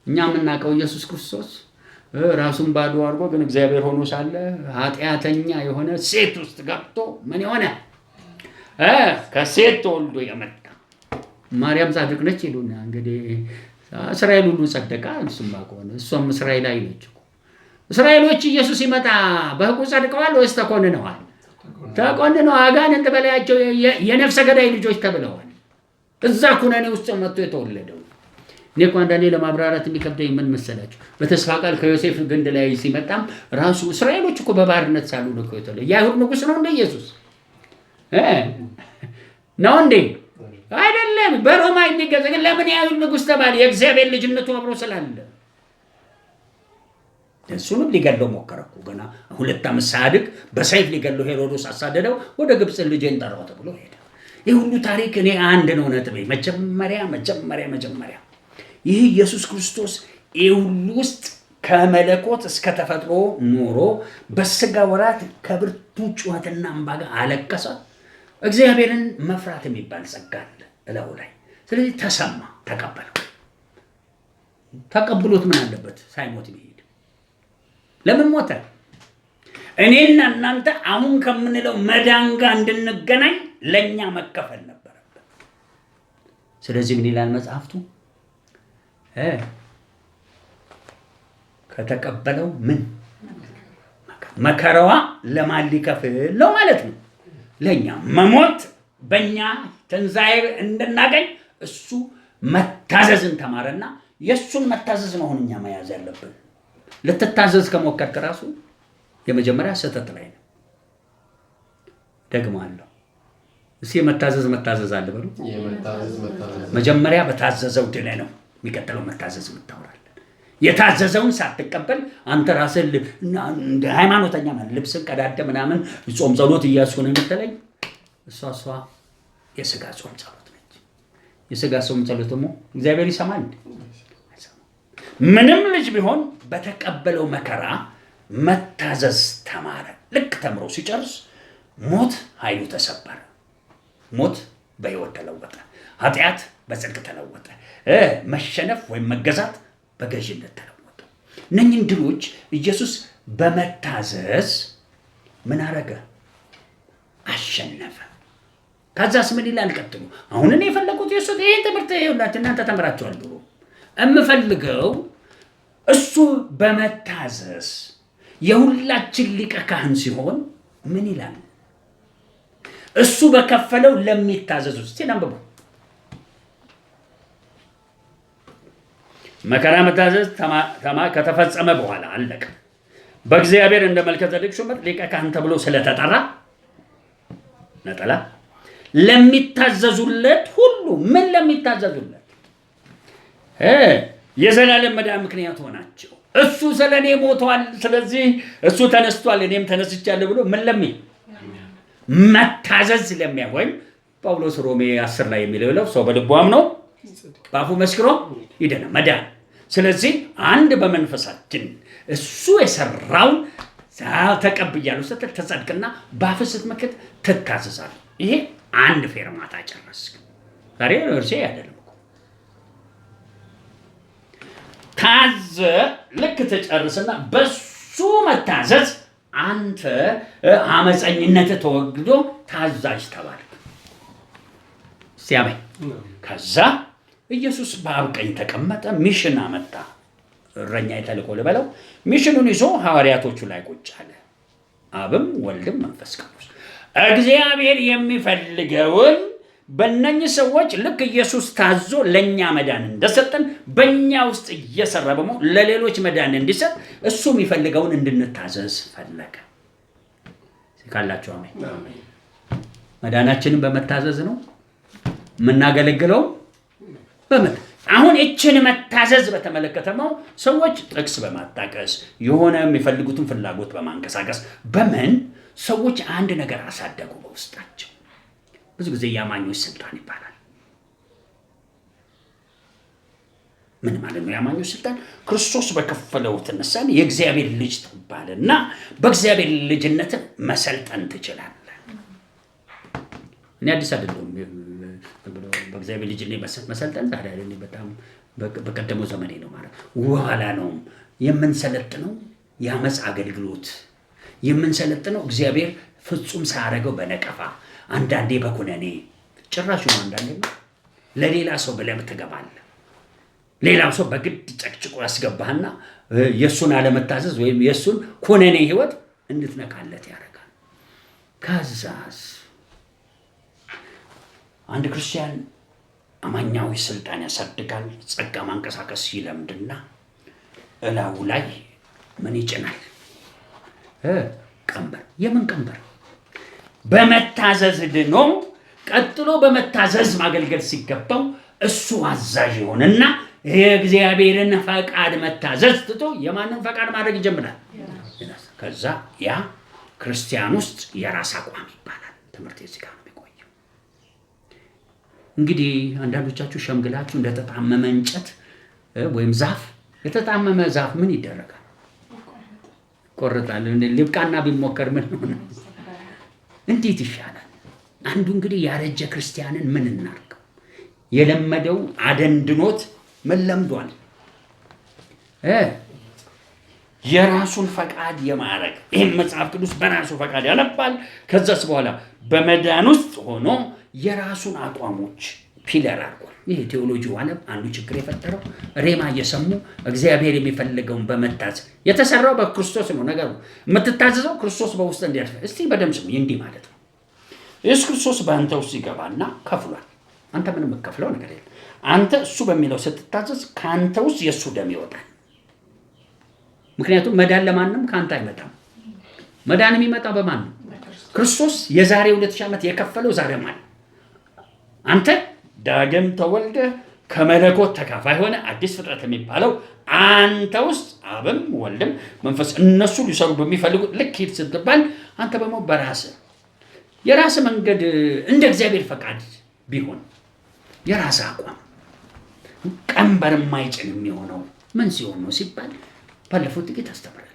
እኛ የምናውቀው ኢየሱስ ክርስቶስ ራሱን ባዶ አድርጎ ግን እግዚአብሔር ሆኖ ሳለ ኃጢአተኛ የሆነ ሴት ውስጥ ገብቶ ምን የሆነ ከሴት ተወልዶ የመጣ ማርያም ጻድቅ ነች ይሉና እንግዲህ እስራኤል ሁሉ ጸደቃ። እሱማ ከሆነ እሷም እስራኤላዊ ነች እኮ። እስራኤሎች ኢየሱስ ሲመጣ በሕጉ ጸድቀዋል ወይስ ተኮንነዋል? ተኮንነዋል። አጋንንት በላያቸው የነፍሰ ገዳይ ልጆች ተብለዋል። እዛ ኩነኔ ውስጥ መጥቶ የተወለደው። እኔ እኮ አንዳንዴ ለማብራራት የሚከብደኝ ምን መሰላችሁ? በተስፋ ቃል ከዮሴፍ ግንድ ላይ ሲመጣም ራሱ እስራኤሎች እኮ በባርነት ሳሉ ነው የተወለደው። የአይሁድ ንጉሥ ነው እንደ ኢየሱስ ነው እንዴ? አይደለም በሮማ የሚገዛ ግን ለምን ያህል ንጉሥ ተባለ? የእግዚአብሔር ልጅነቱ አብሮ ስላለ። እሱንም ሊገለው ሞከረኩ። ገና 2 ዓመት ሳያድግ በሰይፍ ሊገለው ሄሮድስ አሳደደው። ወደ ግብፅ ልጄን ጠራው ተብሎ ሄደ። ይህ ሁሉ ታሪክ እኔ አንድ ነው ነጥቤ። መጀመሪያ ይህ ኢየሱስ ክርስቶስ ይህ ሁሉ ውስጥ ከመለኮት እስከ ተፈጥሮ ኖሮ በስጋ ወራት ከብርቱ ጩኸትና እንባ ጋር አለቀሰ። እግዚአብሔርን መፍራት የሚባል ጸጋ አለ እላው ላይ። ስለዚህ ተሰማ፣ ተቀብሎት ምን አለበት ሳይሞት ቢሄድ? ለምን ሞተ? እኔና እናንተ አሁን ከምንለው መዳን ጋር እንድንገናኝ ለኛ መከፈል ነበረበት። ስለዚህ ምን ይላል መጽሐፍቱ? ከተቀበለው ምን መከራዋ ለማን ሊከፍል ነው ማለት ነው? ለኛ መሞት በእኛ ትንሣኤ እንድናገኝ እሱ መታዘዝን ተማረና የእሱን መታዘዝ ነው አሁን እኛ መያዝ ያለብን። ልትታዘዝ ከሞከርክ ራሱ የመጀመሪያ ስህተት ላይ ነው። ደግሞአለሁ። እስኪ መታዘዝ አለ በሉ። መጀመሪያ በታዘዘው ድነ ነው የሚቀጥለው መታዘዝ የምታወራለን። የታዘዘውን ሳትቀበል አንተ ራስህ እንደ ሃይማኖተኛ ማለት ልብስን ቀዳደ ምናምን ጾም ጸሎት እያስኩ ነው የምትለኝ፣ እሷ የሥጋ ጾም ጸሎት ነች። የሥጋ ጾም ጸሎት ደግሞ እግዚአብሔር ይሰማል። ምንም ልጅ ቢሆን በተቀበለው መከራ መታዘዝ ተማረ። ልክ ተምሮ ሲጨርስ ሞት ኃይሉ ተሰበረ። ሞት በሕይወት ተለወጠ። ኃጢአት በጽድቅ ተለወጠ። መሸነፍ ወይም መገዛት በገዥነት ተለወጠ። እነኝህን ድሎች ኢየሱስ በመታዘዝ ምን አረገ? አሸነፈ። ከዛስ ምን ይላል ቀጥሎ? አሁን እኔ የፈለኩት የሱ ይሄ ትምህርት ይኸውላችሁ እናንተ ተምራችኋል። ድሮ የምፈልገው እሱ በመታዘዝ የሁላችን ሊቀ ካህን ሲሆን ምን ይላል? እሱ በከፈለው ለሚታዘዙ እስቲ አንብቡ። መከራ መታዘዝ ከተፈጸመ በኋላ አለቀ። በእግዚአብሔር እንደ መልከጼዴቅ ሹመት ሊቀ ካህን ተብሎ ስለተጠራ ነጠላ ለሚታዘዙለት ሁሉ ምን ለሚታዘዙለት የዘላለም መዳን ምክንያት ሆናቸው። እሱ ስለኔ ሞቷል፣ ስለዚህ እሱ ተነስቷል፣ እኔም ተነስቻለሁ ብሎ ምን መታዘዝ ወይም ጳውሎስ ሮሜ 10 ላይ የሚለው ሰው በልቡ አምኖ በአፉ መስክሮ ይድናል መዳን። ስለዚህ አንድ በመንፈሳችን እሱ የሰራውን ተቀብያለሁ ስትል ተጸድቅና በአፍህ ስትመክት ትታዘዛለህ። ይሄ አንድ ፌርማታ ጨረስክ። ዛሬ እርሴ አይደለም ታዘ ልክ ተጨርስና በሱ መታዘዝ አንተ አመፀኝነት ተወግዶ ታዛዥ ተባልክ። ሲያመኝ ከዛ ኢየሱስ በአብ ቀኝ ተቀመጠ። ሚሽን አመጣ። እረኛ የተልኮ ልበለው ሚሽኑን ይዞ ሐዋርያቶቹ ላይ ቁጭ አለ። አብም ወልድም መንፈስ ቅዱስ እግዚአብሔር የሚፈልገውን በእነኚህ ሰዎች ልክ ኢየሱስ ታዞ ለኛ መዳን እንደሰጠን በእኛ ውስጥ እየሰራ በሞ ለሌሎች መዳን እንዲሰጥ እሱ የሚፈልገውን እንድንታዘዝ ፈለገ። ሲካላችሁ አሜን። መዳናችንን በመታዘዝ ነው የምናገለግለው። አሁን እችን መታዘዝ በተመለከተው ሰዎች ጥቅስ በማጣቀስ የሆነ የሚፈልጉትን ፍላጎት በማንቀሳቀስ በምን ሰዎች አንድ ነገር አሳደጉ በውስጣቸው። ብዙ ጊዜ የአማኞች ስልጣን ይባላል። ምን ማለት ነው የአማኞች ስልጣን? ክርስቶስ በከፈለው ትንሳኤ የእግዚአብሔር ልጅ ትባልና በእግዚአብሔር ልጅነት መሰልጠን ትችላለህ። እኔ አዲስ አይደለም በእግዚአብሔር ልጅ መሰልጠን ታዲያ እኔ በጣም በቀደመው ዘመኔ ነው ማለት በኋላ ነው የምንሰለጥነው። የአመፅ አገልግሎት የምንሰለጥነው እግዚአብሔር ፍጹም ሳያደርገው በነቀፋ አንዳንዴ በኩነኔ ጭራሽ ነው። አንዳንዴ ለሌላ ሰው ብለህ ትገባለህ። ሌላው ሰው በግድ ጨቅጭቆ ያስገባህና የሱን አለመታዘዝ ወይም የሱን ኩነኔ ህይወት እንድትነካለት ያደርጋል። ከዛስ አንድ ክርስቲያን አማኛዊ ስልጣን ያሳድጋል። ጸጋ ማንቀሳቀስ ይለምድና እላው ላይ ምን ይጭናል? ቀንበር። የምን ቀንበር? በመታዘዝ ድኖ ቀጥሎ በመታዘዝ ማገልገል ሲገባው እሱ አዛዥ ይሆንና የእግዚአብሔርን ፈቃድ መታዘዝ ትቶ የማንን ፈቃድ ማድረግ ይጀምራል። ከዛ ያ ክርስቲያን ውስጥ የራስ አቋም ይባላል። ትምህርት እዚህ ጋር ነው የሚቆየው። እንግዲህ አንዳንዶቻችሁ ሸምግላችሁ እንደተጣመመ እንጨት ወይም ዛፍ፣ የተጣመመ ዛፍ ምን ይደረጋል? ቆርጣል። ልብቃና ቢሞከር ምን ሆነ? እንዴት ይሻላል? አንዱ እንግዲህ ያረጀ ክርስቲያንን ምን እናርገው? የለመደው አደንድኖት ምን ለምዷል? የራሱን ፈቃድ የማረግ ይህን መጽሐፍ ቅዱስ በራሱ ፈቃድ ያነባል። ከዛስ በኋላ በመዳን ውስጥ ሆኖ የራሱን አቋሞች ፒለር አድርጓል። ይህ ቴዎሎጂው ዓለም አንዱ ችግር የፈጠረው ሬማ እየሰሙ እግዚአብሔር የሚፈልገውን በመታዘዝ የተሰራው በክርስቶስ ነው ነገሩ። የምትታዘዘው ክርስቶስ በውስጥ እንዲያልፍ። እስቲ በደምብ ስሙ። እንዲህ ማለት ነው ኢየሱስ ክርስቶስ በአንተ ውስጥ ይገባና ከፍሏል። አንተ ምንም የምትከፍለው ነገር የለም። አንተ እሱ በሚለው ስትታዘዝ ከአንተ ውስጥ የእሱ ደም ይወጣል። ምክንያቱም መዳን ለማንም ከአንተ አይመጣም። መዳን የሚመጣው በማን ነው? ክርስቶስ የዛሬ 2000 ዓመት የከፈለው ዛሬ ማለት አንተ ዳግም ተወልደ ከመለኮት ተካፋይ ሆነ አዲስ ፍጥረት የሚባለው አንተ ውስጥ አብም ወልድም መንፈስ እነሱ ሊሰሩ በሚፈልጉት ልክ ሂድ ስትባል አንተ ደግሞ በራስህ የራስህ መንገድ እንደ እግዚአብሔር ፈቃድ ቢሆን የራስህ አቋም ቀንበር የማይጭን የሚሆነው ምን ሲሆን ነው ሲባል ባለፈው ጥቂት አስተምራለሁ።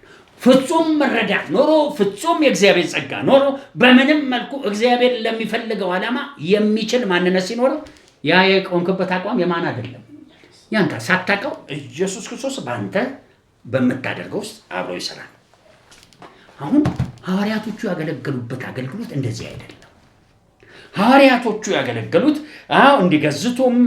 ፍጹም መረዳት ኖሮ ፍጹም የእግዚአብሔር ጸጋ ኖሮ በምንም መልኩ እግዚአብሔር ለሚፈልገው ዓላማ የሚችል ማንነት ሲኖረው ያ የቆምክበት አቋም የማን አይደለም ያንተ። ሳታውቀው ኢየሱስ ክርስቶስ በአንተ በምታደርገው ውስጥ አብሮ ይሰራል። አሁን ሐዋርያቶቹ ያገለገሉበት አገልግሎት እንደዚህ አይደለም። ሐዋርያቶቹ ያገለገሉት እንዲገዝቱም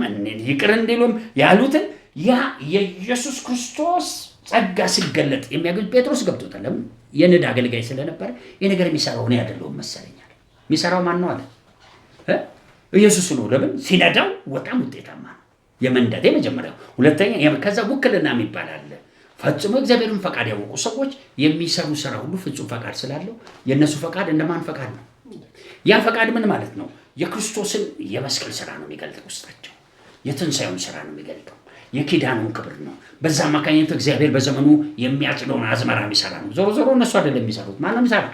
ይቅር እንዲሉም ያሉትን ያ የኢየሱስ ክርስቶስ ጸጋ ሲገለጥ የሚያገኝ ጴጥሮስ ገብቶታል። ለምን? የንድ አገልጋይ ስለነበረ የነገር የሚሰራው ነው ያደለው መሰለኛል። የሚሰራው ማን ነው አለ? ኢየሱስ ነው። ለምን? ሲነዳው በጣም ውጤታማ ነው። የመንዳት የመጀመሪያው። ሁለተኛ ከዛ ውክልና የሚባል አለ። ፈጽሞ እግዚአብሔርን ፈቃድ ያወቁ ሰዎች የሚሰሩ ስራ ሁሉ ፍጹም ፈቃድ ስላለው የነሱ ፈቃድ እንደማን ፈቃድ ነው? ያ ፈቃድ ምን ማለት ነው? የክርስቶስን የመስቀል ስራ ነው የሚገልጠው። ውስጣቸው የትንሣኤውን ስራ ነው የሚገልጠው። የኪዳኑን ክብር ነው። በዛ አማካኝነት እግዚአብሔር በዘመኑ የሚያጭደውን አዝመራ የሚሰራ ነው። ዞሮ ዞሮ እነሱ አይደለም የሚሰሩት። ማን ነው የሚሰራው?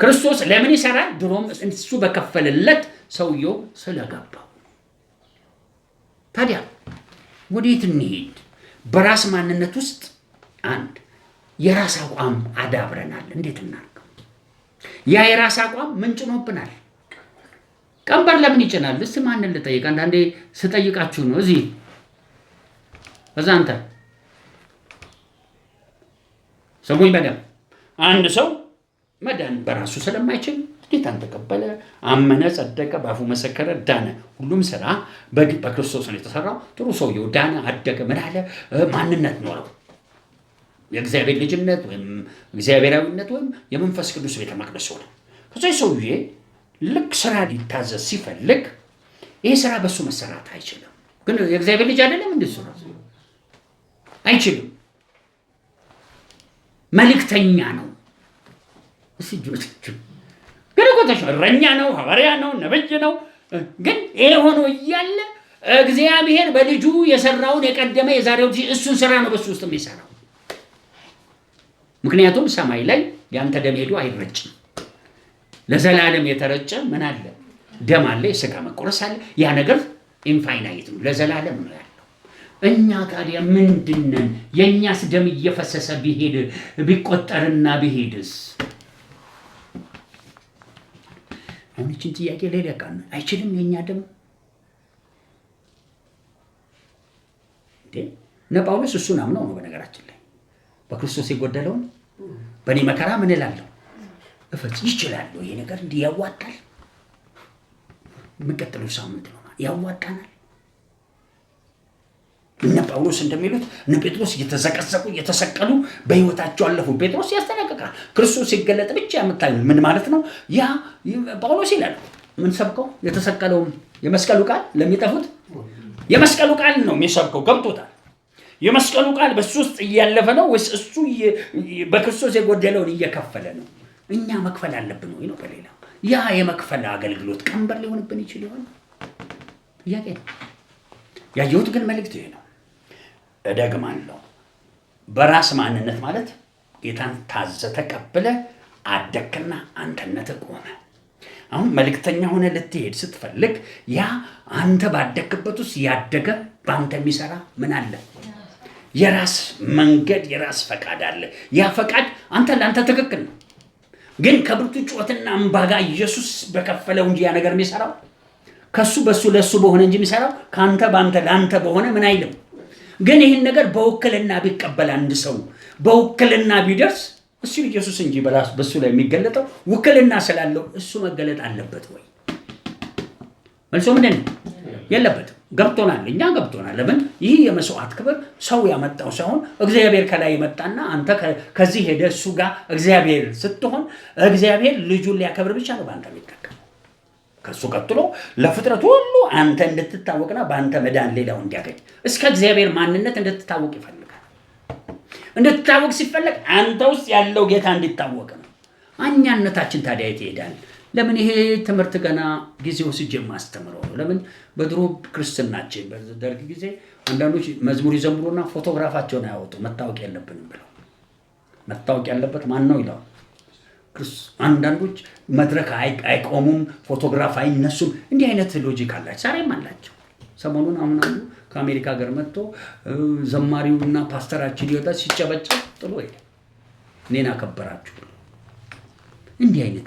ክርስቶስ። ለምን ይሰራል? ድሮም እሱ በከፈለለት ሰውየው ስለገባው። ታዲያ ወዴት እንሄድ? በራስ ማንነት ውስጥ አንድ የራስ አቋም አዳብረናል። እንዴት እናድርገው? ያ የራስ አቋም ምን ጭኖብናል? ቀንበር ለምን ይጭናል? እስቲ ማንን ልጠይቅ? አንዳንዴ ስጠይቃችሁ ነው እዚህ በዛ አንተ ሰሙኝ በደም አንድ ሰው መዳን በራሱ ስለማይችል ጌታን ተቀበለ፣ አመነ፣ ጸደቀ፣ በአፉ መሰከረ፣ ዳነ። ሁሉም ስራ በክርስቶስ ነው የተሰራው። ጥሩ ሰውየው ዳነ፣ አደገ፣ ምን አለ? ማንነት ኖረው። የእግዚአብሔር ልጅነት ወይም እግዚአብሔራዊነት ወይም የመንፈስ ቅዱስ ቤተ መቅደስ ሆነ። ከዛ ሰውዬ ልክ ስራ ሊታዘዝ ሲፈልግ ይሄ ስራ በሱ መሰራት አይችልም። ግን የእግዚአብሔር ልጅ አይደለም እንደሱ ነው። አይችልም። መልእክተኛ ነው። ግን እረኛ ነው፣ ሐዋርያ ነው፣ ነብይ ነው። ግን ይሄ ሆኖ እያለ እግዚአብሔር በልጁ የሰራውን የቀደመ የዛሬው እሱን ስራ ነው በሱ ውስጥ የሚሰራው። ምክንያቱም ሰማይ ላይ ያንተ ደም ሄዶ አይረጭም። ለዘላለም የተረጨ ምን አለ? ደም አለ፣ የሥጋ መቆረስ አለ። ያ ነገር ኢንፋይናይት ነው፣ ለዘላለም ነው ያለው። እኛ ታዲያ ምንድነን? የኛስ ደም እየፈሰሰ ቢሄድ ቢቆጠርና ቢሄድስ? አሁን እቺን ጥያቄ ሌላ ቀን አይችልም። የኛ ደም ጳውሎስ እሱን አምነው ነው በነገራችን ላይ በክርስቶስ የጎደለውን በእኔ መከራ ምን እላለሁ እፈጽም ይችላለሁ። ይሄ ነገር እንዲህ ያዋጣል። የሚቀጥለው ሳምንት ነው ያዋጣናል። እነ ጳውሎስ እንደሚሉት እነ ጴጥሮስ እየተዘቀዘቁ እየተሰቀሉ በህይወታቸው አለፉ። ጴጥሮስ ያስተናቀቃል። ክርስቶስ ሲገለጥ ብቻ የምታዩ ምን ማለት ነው? ያ ጳውሎስ ይላል ምን ሰብከው የተሰቀለው የመስቀሉ ቃል ለሚጠፉት የመስቀሉ ቃል ነው የሚሰብከው። ገብቶታል? የመስቀሉ ቃል በሱ ውስጥ እያለፈ ነው ወይስ እሱ በክርስቶስ የጎደለውን እየከፈለ ነው? እኛ መክፈል አለብን ወይ ነው? በሌላ ያ የመክፈል አገልግሎት ቀንበር ሊሆንብን ይችል ይሆን? ጥያቄ ነው። ያየሁት ግን መልእክት ይሄ ነው። እደግማለሁ። በራስ ማንነት ማለት ጌታን ታዘ ተቀበለ አደግክና አንተነት ቆመ። አሁን መልእክተኛ ሆነ ልትሄድ ስትፈልግ ያ አንተ ባደግክበት ውስጥ ያደገ በአንተ የሚሰራ ምን አለ? የራስ መንገድ የራስ ፈቃድ አለ። ያ ፈቃድ አንተ ለአንተ ትክክል ነው፣ ግን ከብርቱ ጩኸትና እንባ ጋር ኢየሱስ በከፈለው እንጂ ያ ነገር የሚሰራው ከሱ በሱ ለሱ በሆነ እንጂ የሚሰራው ካንተ ባንተ ላንተ በሆነ ምን አይልም። ግን ይህን ነገር በውክልና ቢቀበል አንድ ሰው በውክልና ቢደርስ እሱ ኢየሱስ እንጂ በሱ ላይ የሚገለጠው ውክልና ስላለው እሱ መገለጥ አለበት ወይ? መልሶ ምንድን ነው? የለበትም። ገብቶናል፣ እኛ ገብቶናል። ለምን? ይህ የመስዋዕት ክብር ሰው ያመጣው ሳይሆን እግዚአብሔር ከላይ የመጣና አንተ ከዚህ ሄደ እሱ ጋር እግዚአብሔር ስትሆን እግዚአብሔር ልጁን ሊያከብር ብቻ ነው በአንተ የሚጠቀመው። ከሱ ቀጥሎ ለፍጥረት ሁሉ አንተ እንድትታወቅና በአንተ መዳን ሌላው እንዲያገኝ እስከ እግዚአብሔር ማንነት እንድትታወቅ ይፈልጋል። እንድትታወቅ ሲፈለግ አንተ ውስጥ ያለው ጌታ እንዲታወቅ ነው። እኛነታችን ታዲያ የት ይሄዳል? ለምን? ይሄ ትምህርት ገና ጊዜው ሲጀምር ማስተምረው ነው። ለምን? በድሮ ክርስትናችን በደርግ ጊዜ አንዳንዶች መዝሙር ይዘምሩና ፎቶግራፋቸውን አያወጡ መታወቅ የለብንም ብለው። መታወቅ ያለበት ማን ነው ይላል። አንዳንዶች መድረክ አይቆሙም፣ ፎቶግራፍ አይነሱም። እንዲህ አይነት ሎጂክ አላቸው፣ ዛሬም አላቸው። ሰሞኑን አሁን አንዱ ከአሜሪካ ሀገር መጥቶ ዘማሪውና ፓስተራችን ይወጣ ሲጨበጨብ ጥሎ ሄደ። እኔን አከበራችሁ። እንዲህ አይነት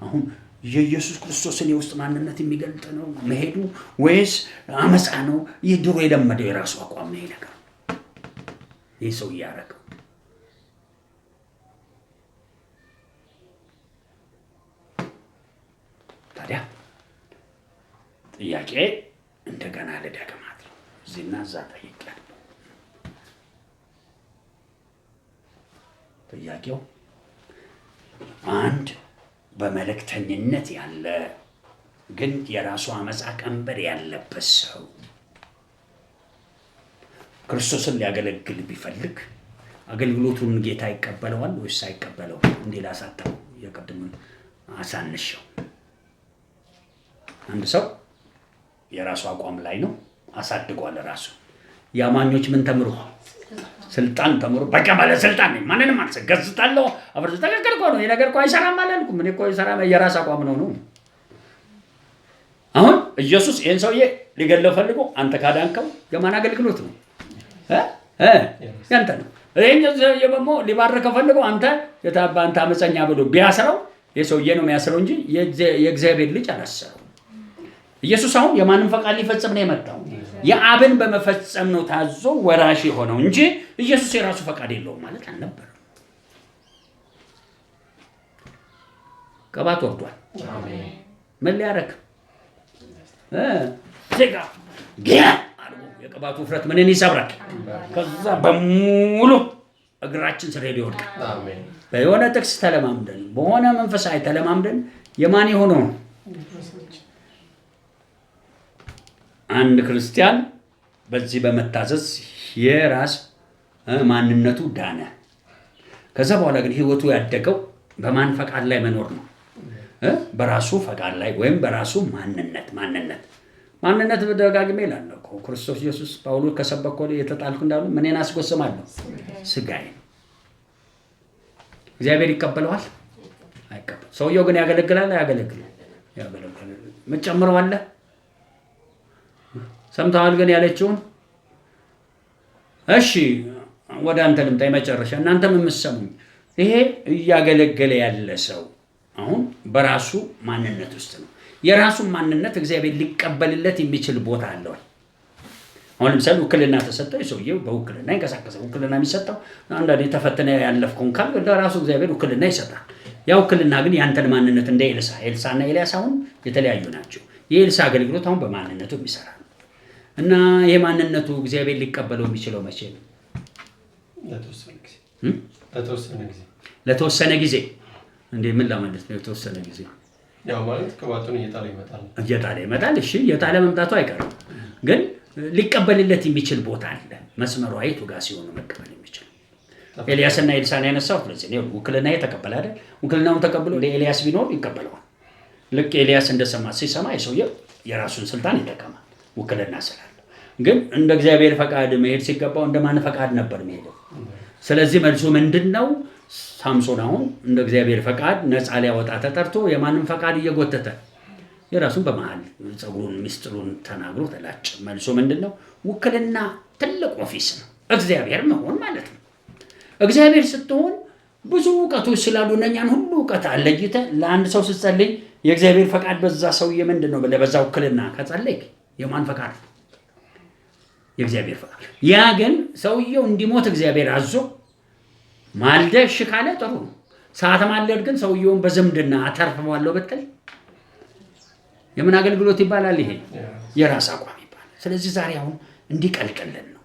አሁን የኢየሱስ ክርስቶስን የውስጥ ማንነት የሚገልጥ ነው መሄዱ ወይስ አመፃ ነው? ይህ ድሮ የለመደው የራሱ አቋም ነው። ይሄ ነገር ይህ ሰው እያደረገው ታዲያ ጥያቄ እንደገና ልደግማት ነው። እዚህና እዛ ጠይቄያለሁ። ጥያቄው አንድ በመልእክተኝነት ያለ ግን የራሱ አመፃ ቀንበር ያለበት ሰው ክርስቶስን ሊያገለግል ቢፈልግ አገልግሎቱን ጌታ ይቀበለዋል ወይስ አይቀበለውም? እንዴ ላሳተው የቀድሙን አሳንሸው። አንድ ሰው የራሱ አቋም ላይ ነው፣ አሳድጓል ራሱ። ያማኞች ምን ተምሩ? ስልጣን ተምሩ። በቃ ባለ ስልጣን ነኝ፣ ማንንም አልገዝታለሁ። አብረን ተከከልኩ ነው። ይሄ ነገር እኮ አይሰራም አላልኩም። እኔ እኮ አይሰራም፣ የራስ አቋም ነው። አሁን ኢየሱስ ይሄን ሰውዬ ሊገለው ፈልጎ አንተ ካዳንከው የማን አገልግሎት ነው? ያንተ ነው። ይሄን ደግሞ ሊባርከው ፈልጎ አንተ አመፀኛ ብሎ ቢያስረው የሰውዬ ነው የሚያስረው እንጂ የእግዚአብሔር ልጅ አላሰረው። ኢየሱስ አሁን የማንን ፈቃድ ሊፈጽም ነው የመጣው? የአብን በመፈጸም ነው ታዞ ወራሽ የሆነው እንጂ ኢየሱስ የራሱ ፈቃድ የለውም ማለት አልነበረም። ቅባት ወርዷል። አሜን። ምን ሊያረክ ዜጋ የቅባቱ ውፍረት ምንን ይሰብራል? ከዛ በሙሉ እግራችን ስር ሄዶ ይወድቃል። አሜን። በሆነ ጥቅስ ተለማምደን በሆነ መንፈሳዊ ተለማምደን የማን የሆነው አንድ ክርስቲያን በዚህ በመታዘዝ የራስ ማንነቱ ዳነ። ከዛ በኋላ ግን ህይወቱ ያደገው በማን ፈቃድ ላይ መኖር ነው? በራሱ ፈቃድ ላይ ወይም በራሱ ማንነት በደጋግሜ ይላል እኮ ክርስቶስ ኢየሱስ ጳውሎስ ከሰበከው የተጣልኩ እንዳሉ ምንን አስጎስማለሁ? ስጋዬን። እግዚአብሔር ይቀበለዋል? አይቀበል። ሰውየው ግን ያገለግላል? አያገለግልም? ያገለግላል። መጨመረው አለ። ሰምተዋል ግን ያለችውን? እሺ ወደ አንተ ልምጣ። የመጨረሻ እናንተም የምትሰሙኝ ይሄ እያገለገለ ያለ ሰው አሁን በራሱ ማንነት ውስጥ ነው። የራሱን ማንነት እግዚአብሔር ሊቀበልለት የሚችል ቦታ አለው። አሁን ለምሳሌ ውክልና ተሰጠው፣ ሰውየው በውክልና ይንቀሳቀሳል። ውክልና የሚሰጠው አንዳንዴ ተፈተነ ያለፍከውን ካል ለራሱ እግዚአብሔር ውክልና ይሰጣል። ያ ውክልና ግን ያንተን ማንነት እንደ ኤልሳና ኤልያስ አሁን የተለያዩ ናቸው። የኤልሳ አገልግሎት አሁን በማንነቱ የሚሰራ ነው እና ይሄ ማንነቱ እግዚአብሔር ሊቀበለው የሚችለው መቼ ነው? ለተወሰነ ጊዜ። እንዴ ምን ለማለት ነው የተወሰነ ጊዜ? ያው ማለት ቅባቱን እየጣለ ይመጣል። እሺ እየጣለ መምጣቱ አይቀርም፣ ግን ሊቀበልለት የሚችል ቦታ አለ። መስመሩ አይቱ ጋር ሲሆን መቀበል የሚችል ኤልያስና ኤልሳን ያነሳው ስለዚህ ነው። ውክልና ተቀበለ አይደል? ውክልናውን ተቀብሎ ለኤልያስ ቢኖር ይቀበለዋል። ልክ ኤልያስ እንደሰማ ሲሰማ የሰውየው የራሱን ስልጣን ይጠቀማል ውክልና ስላለ። ግን እንደ እግዚአብሔር ፈቃድ መሄድ ሲገባው እንደማን ፈቃድ ነበር የሚሄደው። ስለዚህ መልሱ ምንድነው? ሳምሶን አሁን እንደ እግዚአብሔር ፈቃድ ነፃ ሊያወጣ ተጠርቶ የማንም ፈቃድ እየጎተተ የራሱን በመሃል ጸጉሩን ሚስጥሩን ተናግሮ ተላጭ። መልሱ ምንድነው? ውክልና ትልቅ ኦፊስ ነው። እግዚአብሔር መሆን ማለት ነው። እግዚአብሔር ስትሆን ብዙ ዕውቀቶች ስላሉ እነኛን ሁሉ ዕውቀት አለይተ ለአንድ ሰው ስትጸልይ የእግዚአብሔር ፈቃድ በዛ ሰውዬ ምንድነው ብለህ በዛ ውክልና ከጸለይክ የማን ፈቃድ? የእግዚአብሔር ፈቃድ። ያ ግን ሰውየው እንዲሞት እግዚአብሔር አዞ ማልደሽ ካለ ጥሩ ነው። ሰዓት ማለድ ግን ሰውየውን በዝምድና አተርፈዋለሁ ብትል የምን አገልግሎት ይባላል? ይሄ የራስ አቋም ይባላል። ስለዚህ ዛሬ አሁን እንዲቀልቅልን ነው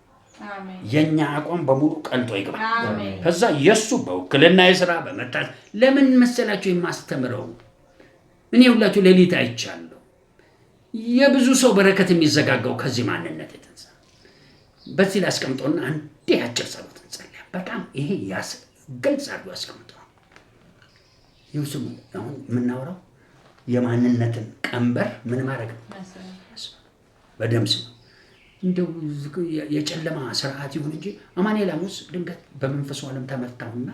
የኛ አቋም በሙሉ ቀልጦ ይግባ። ከዛ የሱ በውክልና የሥራ በመጣት ለምን መሰላችሁ የማስተምረው እኔ ሁላችሁ ሌሊት አይቻለሁ። የብዙ ሰው በረከት የሚዘጋጋው ከዚህ ማንነት የተነሳ በዚህ ላይ አስቀምጦና አንዴ አጭር ጸሎት እንጸልይ። በጣም ይሄ ግልጽ አድርጎ አስቀምጦ ይውስሙ አሁን የምናወራው የማንነትን ቀንበር ምን ማድረግ ነው? በደምስ ነው። እንደው የጨለማ ስርዓት ይሁን እንጂ አማኑኤል ሐሙስ ድንገት በመንፈሱ ዓለም ተመታውና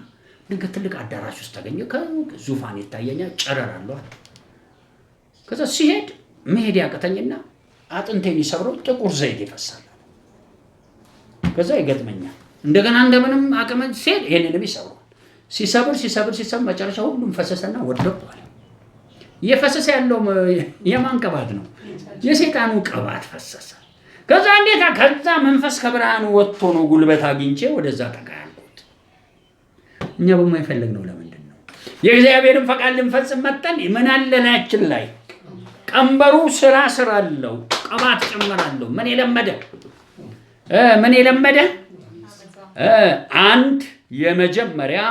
ድንገት ትልቅ አዳራሽ ውስጥ ተገኘ። ከዙፋን ይታየኛል፣ ጨረር አለው። ከዛ ሲሄድ መሄድ ያቀተኝና አጥንቴን ይሰብረው ጥቁር ዘይት ይፈሳል። ከዛ ይገጥመኛል እንደገና እንደምንም አቅመን ሲሄድ ይሄንንም ይሰብረዋል። ሲሰብር መጨረሻ ሁሉም ፈሰሰና ወደቀዋል። የፈሰሰ ያለው የማን ቅባት ነው? የሰይጣኑ ቅባት ፈሰሰ። ከዛ እንዴት ከዛ መንፈስ ከብርሃኑ ወጥቶ ነው ጉልበት አግኝቼ ወደዛ ተቃያልኩት። እኛ በማይፈልግ ነው። ለምንድን ነው የእግዚአብሔርን ፈቃድ ልንፈጽም መጣን? ምን አለላችን ላይ ቀንበሩ ስራ አለው፣ ቅባት ጨምራለሁ። ምን የለመደ አንድ የመጀመሪያ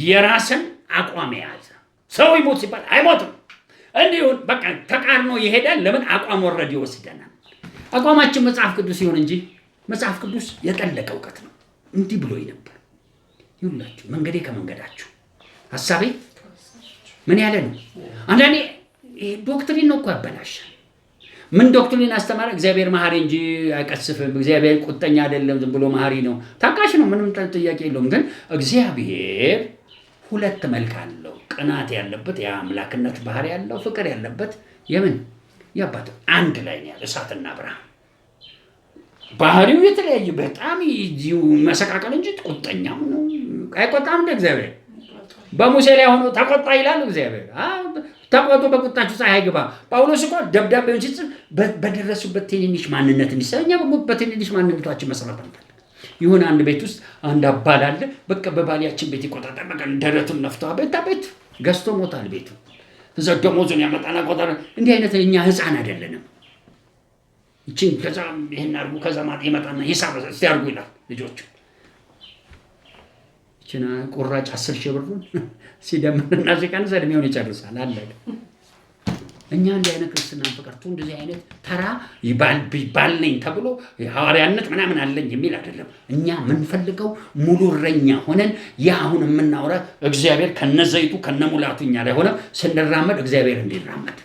የራስን አቋም የያዘ ሰው ይሞት ሲባል አይሞትም። እንዲሁ በቃ ተቃርኖ ይሄዳል። ለምን? አቋም ወረድ ይወስደናል። አቋማችን መጽሐፍ ቅዱስ ይሁን እንጂ መጽሐፍ ቅዱስ የጠለቀ እውቀት ነው። እንዲህ ብሎኝ ነበር፣ ይሁላችሁ መንገዴ ከመንገዳችሁ ሐሳቤ ምን ያለ ነው። አንዳንዴ ዶክትሪን ነው እኮ ያበላሻል። ምን ዶክትሪን አስተማረ? እግዚአብሔር መሐሪ እንጂ አይቀስፍም። እግዚአብሔር ቁጠኛ አይደለም፣ ዝም ብሎ መሐሪ ነው፣ ታጋሽ ነው። ምንም ጥያቄ የለውም። ግን እግዚአብሔር ሁለት መልክ አለው። ቅናት ያለበት የአምላክነት ባህሪ ያለው፣ ፍቅር ያለበት የምን ያባቱ አንድ ላይ ነው ያለ እሳትና ብርሃን። ባህሪው የተለያየ በጣም ይጂው መሰቃቀል እንጂ ቁጠኛው ነው። አይቆጣም እንደ እግዚአብሔር። በሙሴ ላይ ሆኖ ተቆጣ ይላል እግዚአብሔር። ተቆጡ በቁጣችሁ ፀሐይ ግባ። ጳውሎስ እኮ ደብዳቤውን ሲጽፍ በደረሱበት ትንንሽ ማንነት እንዲሰኛ በትንንሽ ማንነታችን መስራት አንፈልግ። ይሁን አንድ ቤት ውስጥ አንድ አባል አለ። በቃ በባሊያችን ቤት ይቆጣጣል። በቃ ደረቱን ነፍቶ ቤት ገዝቶ ሞታል ቤቱ። እዛ ደሞዙን ያመጣና ቆጣረ። እንዲህ አይነት እኛ ህፃን አይደለንም። እቺን ከዛ ይሄን አርጉ ከዛ ማጥ ይመጣና ሂሳብ ሲያርጉ ይላል ልጆቹ። እቺና ቁራጭ 10,000 ብሩን ሲደምርና ሲቀንስ እድሜውን ይጨርሳል። አለቀ። እኛ እንዲህ አይነት ክርስትና ፍቅርቱ እንደዚህ አይነት ተራ ይባልኝ ተብሎ ሐዋርያነት ምናምን አለኝ የሚል አይደለም። እኛ የምንፈልገው ሙሉ እረኛ ሆነን ያ አሁን የምናወራ እግዚአብሔር ከነዘይቱ ከነሙላቱ እኛ ላይ ሆነ ስንራመድ እግዚአብሔር እንዲራመድ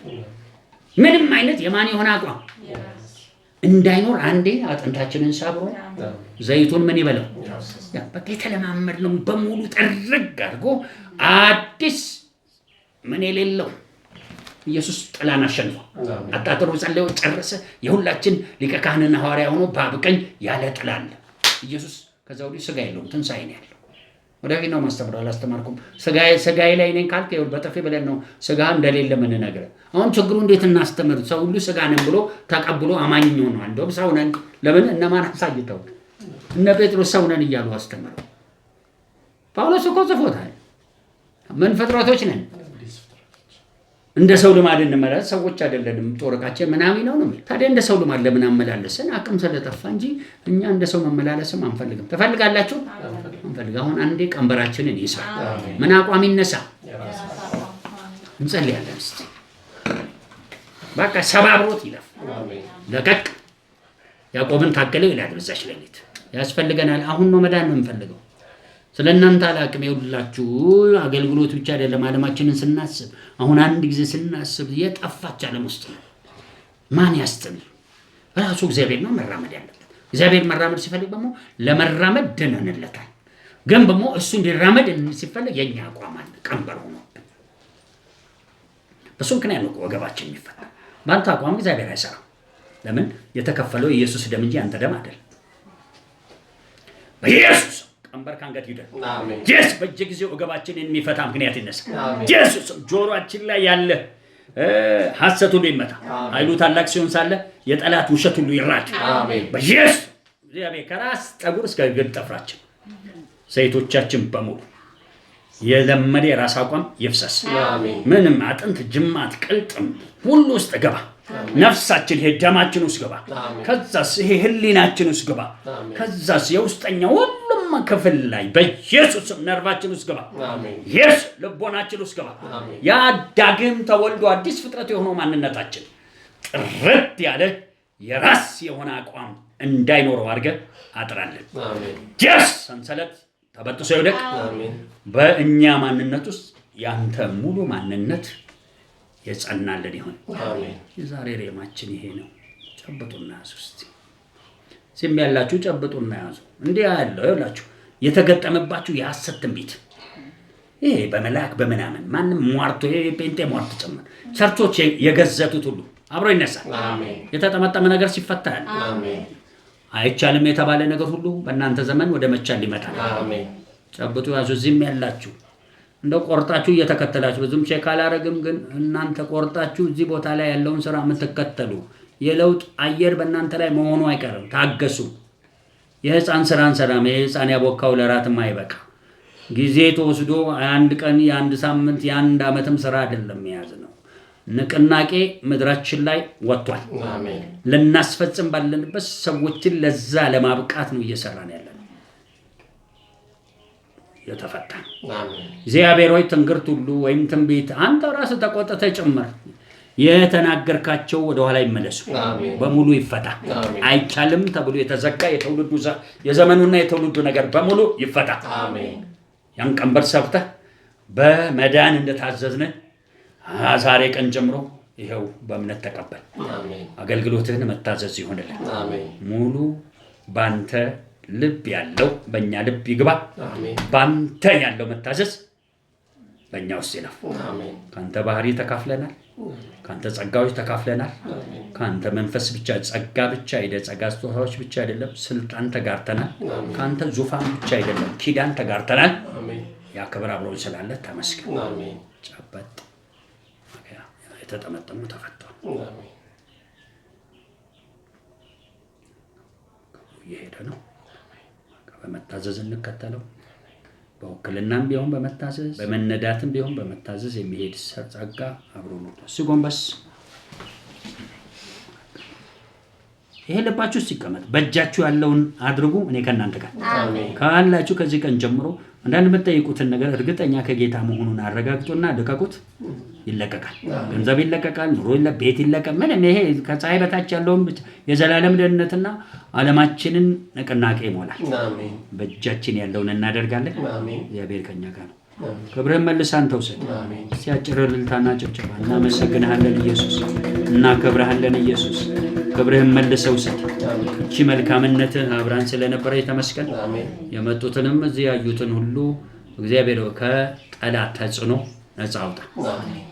ምንም አይነት የማን የሆነ አቋም እንዳይኖር አንዴ አጥንታችንን ሰብሮ ዘይቱን ምን ይበለው ያ በቃ የተለማመድነው በሙሉ ጠርግ አድርጎ አዲስ ምን የሌለው ኢየሱስ ጥላን አሸንፎ አጣጥሮ ጸለዮ ጨረሰ። የሁላችን ሊቀ ካህንና ሐዋርያ ሆኖ ባብቀኝ ያለ ጥላ አለ ኢየሱስ። ከዛ ወዲህ ስጋ የለውም፣ ትንሣኤ ነው ያለው። ወደፊት ነው ማስተምረው። አላስተማርኩም። ስጋዬ ላይ ነኝ ካልክ ይኸውልህ በጥፊ ብለን ነው ስጋ እንደሌለ ምን ነገረው። አሁን ችግሩ እንዴት እናስተምር? ሰው ሁሉ ስጋ ነን ብሎ ተቀብሎ አማኝ ነው። እንደውም ሰው ነን ለምን እነማን አሳይተው እነ ጴጥሮስ ሰው ነን እያሉ አስተምረው። ጳውሎስ እኮ ጽፎታል። ምን ፍጥረቶች ነን? እንደ ሰው ልማድ እንመላለስ ሰዎች አይደለንም። ጦርቃችን ምናምን ነው። ታዲያ እንደ ሰው ልማድ ለምን አመላለስን? አቅም ስለጠፋ እንጂ እኛ እንደ ሰው መመላለስም አንፈልግም። ትፈልጋላችሁ? አንፈልግ። አሁን አንዴ ቀንበራችንን ይስራ። ምን አቋም ይነሳ? እንጸልያለን። እስቲ በቃ ሰባብሮት ይለፍ ለቀቅ። ያዕቆብን ታገለው ይላል በዛች ሌሊት። ያስፈልገናል። አሁን ነው መዳን ነው የምንፈልገው። ስለእናንተ አላቅም ይውላችሁ አገልግሎት ብቻ አይደለም ዓለማችንን ስናስብ አሁን አንድ ጊዜ ስናስብ የጠፋች ዓለም ውስጥ ነው ማን ያስተል ራሱ እግዚአብሔር ነው መራመድ ያለበት እግዚአብሔር መራመድ ሲፈልግ ደግሞ ለመራመድ ደነንለታል ግን ደግሞ እሱ እንዲራመድ ሲፈልግ የኛ አቋም አለ ቀንበር ሆኖ በሱ ምክንያት ነው ወገባችን የሚፈታ ባንተ አቋም እግዚአብሔር አይሰራም ለምን የተከፈለው ኢየሱስ ደም እንጂ አንተ ደም አይደል በኢየሱስ ቀንበር ካንገት ይደር አሜን ኢየሱስ በየጊዜው ወገባችንን የሚፈታ ምክንያት ይነሳ ኢየሱስ ጆሮአችን ላይ ያለ ሐሰት ሁሉ ይመታ ኃይሉ ታላቅ ሲሆን ሳለ የጠላት ውሸት ሁሉ ይራድ አሜን በኢየሱስ እግዚአብሔር ከራስ ጠጉር እስከ እግር ጥፍራችን ሰይቶቻችን በሙሉ የለመደ የራስ አቋም ይፍሰስ አሜን ምንም አጥንት ጅማት ቅልጥም ሁሉ ውስጥ ገባ ነፍሳችን ደማችን ውስጥ ገባ ከዛስ ይሄ ህሊናችን ውስጥ ገባ ከዛስ የውስጠኛው ሁሉም ክፍል ላይ በኢየሱስ ነርቫችን ውስጥ ገባ አሜን ኢየሱስ ልቦናችን ውስጥ ገባ ያ ዳግም ተወልዶ አዲስ ፍጥረት የሆነው ማንነታችን ጥርት ያለ የራስ የሆነ አቋም እንዳይኖረው አድርገን አጥራለን አሜን ኢየሱስ ሰንሰለት ተበጥሶ ይወድቅ አሜን በእኛ ማንነት ውስጥ ያንተ ሙሉ ማንነት የጸናልን ይሁን አሜን የዛሬ ሬማችን ይሄ ነው ጨብጡና ያዙ እስቲ ሲም ያላችሁ ጨብጡና ያዙ እንዴ ያለው ይላችሁ የተገጠመባችሁ የሐሰት ትንቢት ይሄ በመላክ በመናመን ማንም ሟርቶ ጴንጤ ሟርቶ ጨመረ ቸርቾች የገዘቱት ሁሉ አብሮ ይነሳል አሜን የተጠመጠመ ነገር ሲፈታ አሜን አይቻልም የተባለ ነገር ሁሉ በእናንተ ዘመን ወደ መቻል ይመጣል አሜን ጨብጡ ያዙ እዚህም ያላችሁ እንደው ቆርጣችሁ እየተከተላችሁ ብዙም ቼክ አላረግም ግን እናንተ ቆርጣችሁ እዚህ ቦታ ላይ ያለውን ስራ የምትከተሉ የለውጥ አየር በእናንተ ላይ መሆኑ አይቀርም ታገሱ የህፃን ስራን ሰላም የህፃን ያቦካው ለራትም አይበቃ ጊዜ ተወስዶ አንድ ቀን የአንድ ሳምንት የአንድ ዓመትም ስራ አይደለም ያዝ ነው ንቅናቄ ምድራችን ላይ ወጥቷል አሜን ለናስፈጽም ባለንበት ሰዎችን ለዛ ለማብቃት ነው እየሰራን ያለነው የተፈታ አሜን እግዚአብሔር ሆይ ትንግርት ሁሉ ወይም ትንቢት አንተ ራስ ተቆጥተ ጨመር የተናገርካቸው ወደ ኋላ ይመለሱ አሜን በሙሉ ይፈታ አይቻልም ተብሎ የተዘጋ የተውልዱ የዘመኑና የተውልዱ ነገር በሙሉ ይፈታ አሜን ያን ቀንበር ሰብተ በመዳን እንደታዘዝነ ዛሬ ቀን ጀምሮ ይሄው በእምነት ተቀበል አሜን አገልግሎትህን መታዘዝ ይሆንልን አሜን ሙሉ ባንተ ልብ ያለው በእኛ ልብ ይግባ አሜን ባንተ ያለው መታዘዝ በእኛ ውስጥ ይለፍ አሜን ካንተ ባህሪ ተካፍለናል ካንተ ጸጋዎች ተካፍለናል ካንተ መንፈስ ብቻ ጸጋ ብቻ ጸጋ ስጦታዎች ብቻ አይደለም ስልጣን ተጋርተናል ካንተ ዙፋን ብቻ አይደለም ኪዳን ተጋርተናል አሜን ያ ክብር አብሮን ስላለ ተመስገን አሜን ጨበጥ የተጠመጠሙ ተፈቷል አሜን ይሄደ ነው በመታዘዝ እንከተለው በወክልናም ቢሆን በመታዘዝ በመነዳትም ቢሆን በመታዘዝ የሚሄድ ጸጋ አብሮ ነው ሲጎንበስ ይሄ ልባችሁ ሲቀመጥ በእጃችሁ ያለውን አድርጉ እኔ ከናንተ ጋር አሜን ካላችሁ ከዚህ ቀን ጀምሮ አንዳንድ የምትጠይቁትን ነገር እርግጠኛ ከጌታ መሆኑን አረጋግጡና ልቀቁት ይለቀቃል ገንዘብ ይለቀቃል ኑሮ ቤት ይለቀቃል ምንም ይሄ ከፀሐይ በታች ያለውን የዘላለም ደህንነትና ዓለማችንን ንቅናቄ ይሞላል አሜን በእጃችን ያለውን እናደርጋለን አሜን እግዚአብሔር ከኛ ጋር ነው ክብርህን መልሰን ተውሰድ አሜን ሲያጭርልልታና ጭብጨባ እናመሰግንሃለን ኢየሱስ እናከብርሃለን ኢየሱስ ክብርህን መልሰው ሰድ እቺ መልካምነትህ አብራን ስለነበረ የተመስገን አሜን የመጡትንም እዚህ ያዩትን ሁሉ እግዚአብሔር ከጠላት ተጽዕኖ ነፃ አውጣ አሜን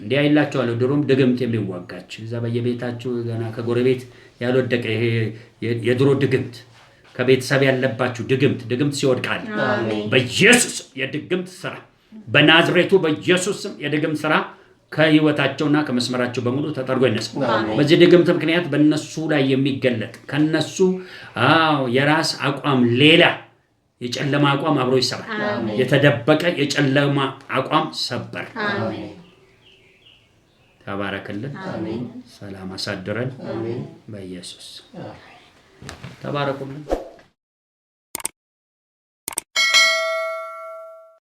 እንዲህ አይላችኋለሁ ድሮም ድግምት የሚዋጋችሁ እዛ በየቤታችሁ ገና ከጎረቤት ያልወደቀ ይሄ የድሮ ድግምት ከቤተሰብ ያለባችሁ ድግምት ሲወድቃል አሜን በኢየሱስ የድግምት ሥራ በናዝሬቱ በኢየሱስ የድግምት ሥራ ከህይወታቸውና ከመስመራቸው በሙሉ ተጠርጎ ይነሳ በዚህ ድግምት ምክንያት በእነሱ ላይ የሚገለጥ ከነሱ የራስ አቋም ሌላ የጨለማ አቋም አብሮ ይሰራል የተደበቀ የጨለማ አቋም ሰበር አሜን ተባረክልን አሜን ሰላም አሳድረን አሜን በኢየሱስ ተባረኩልን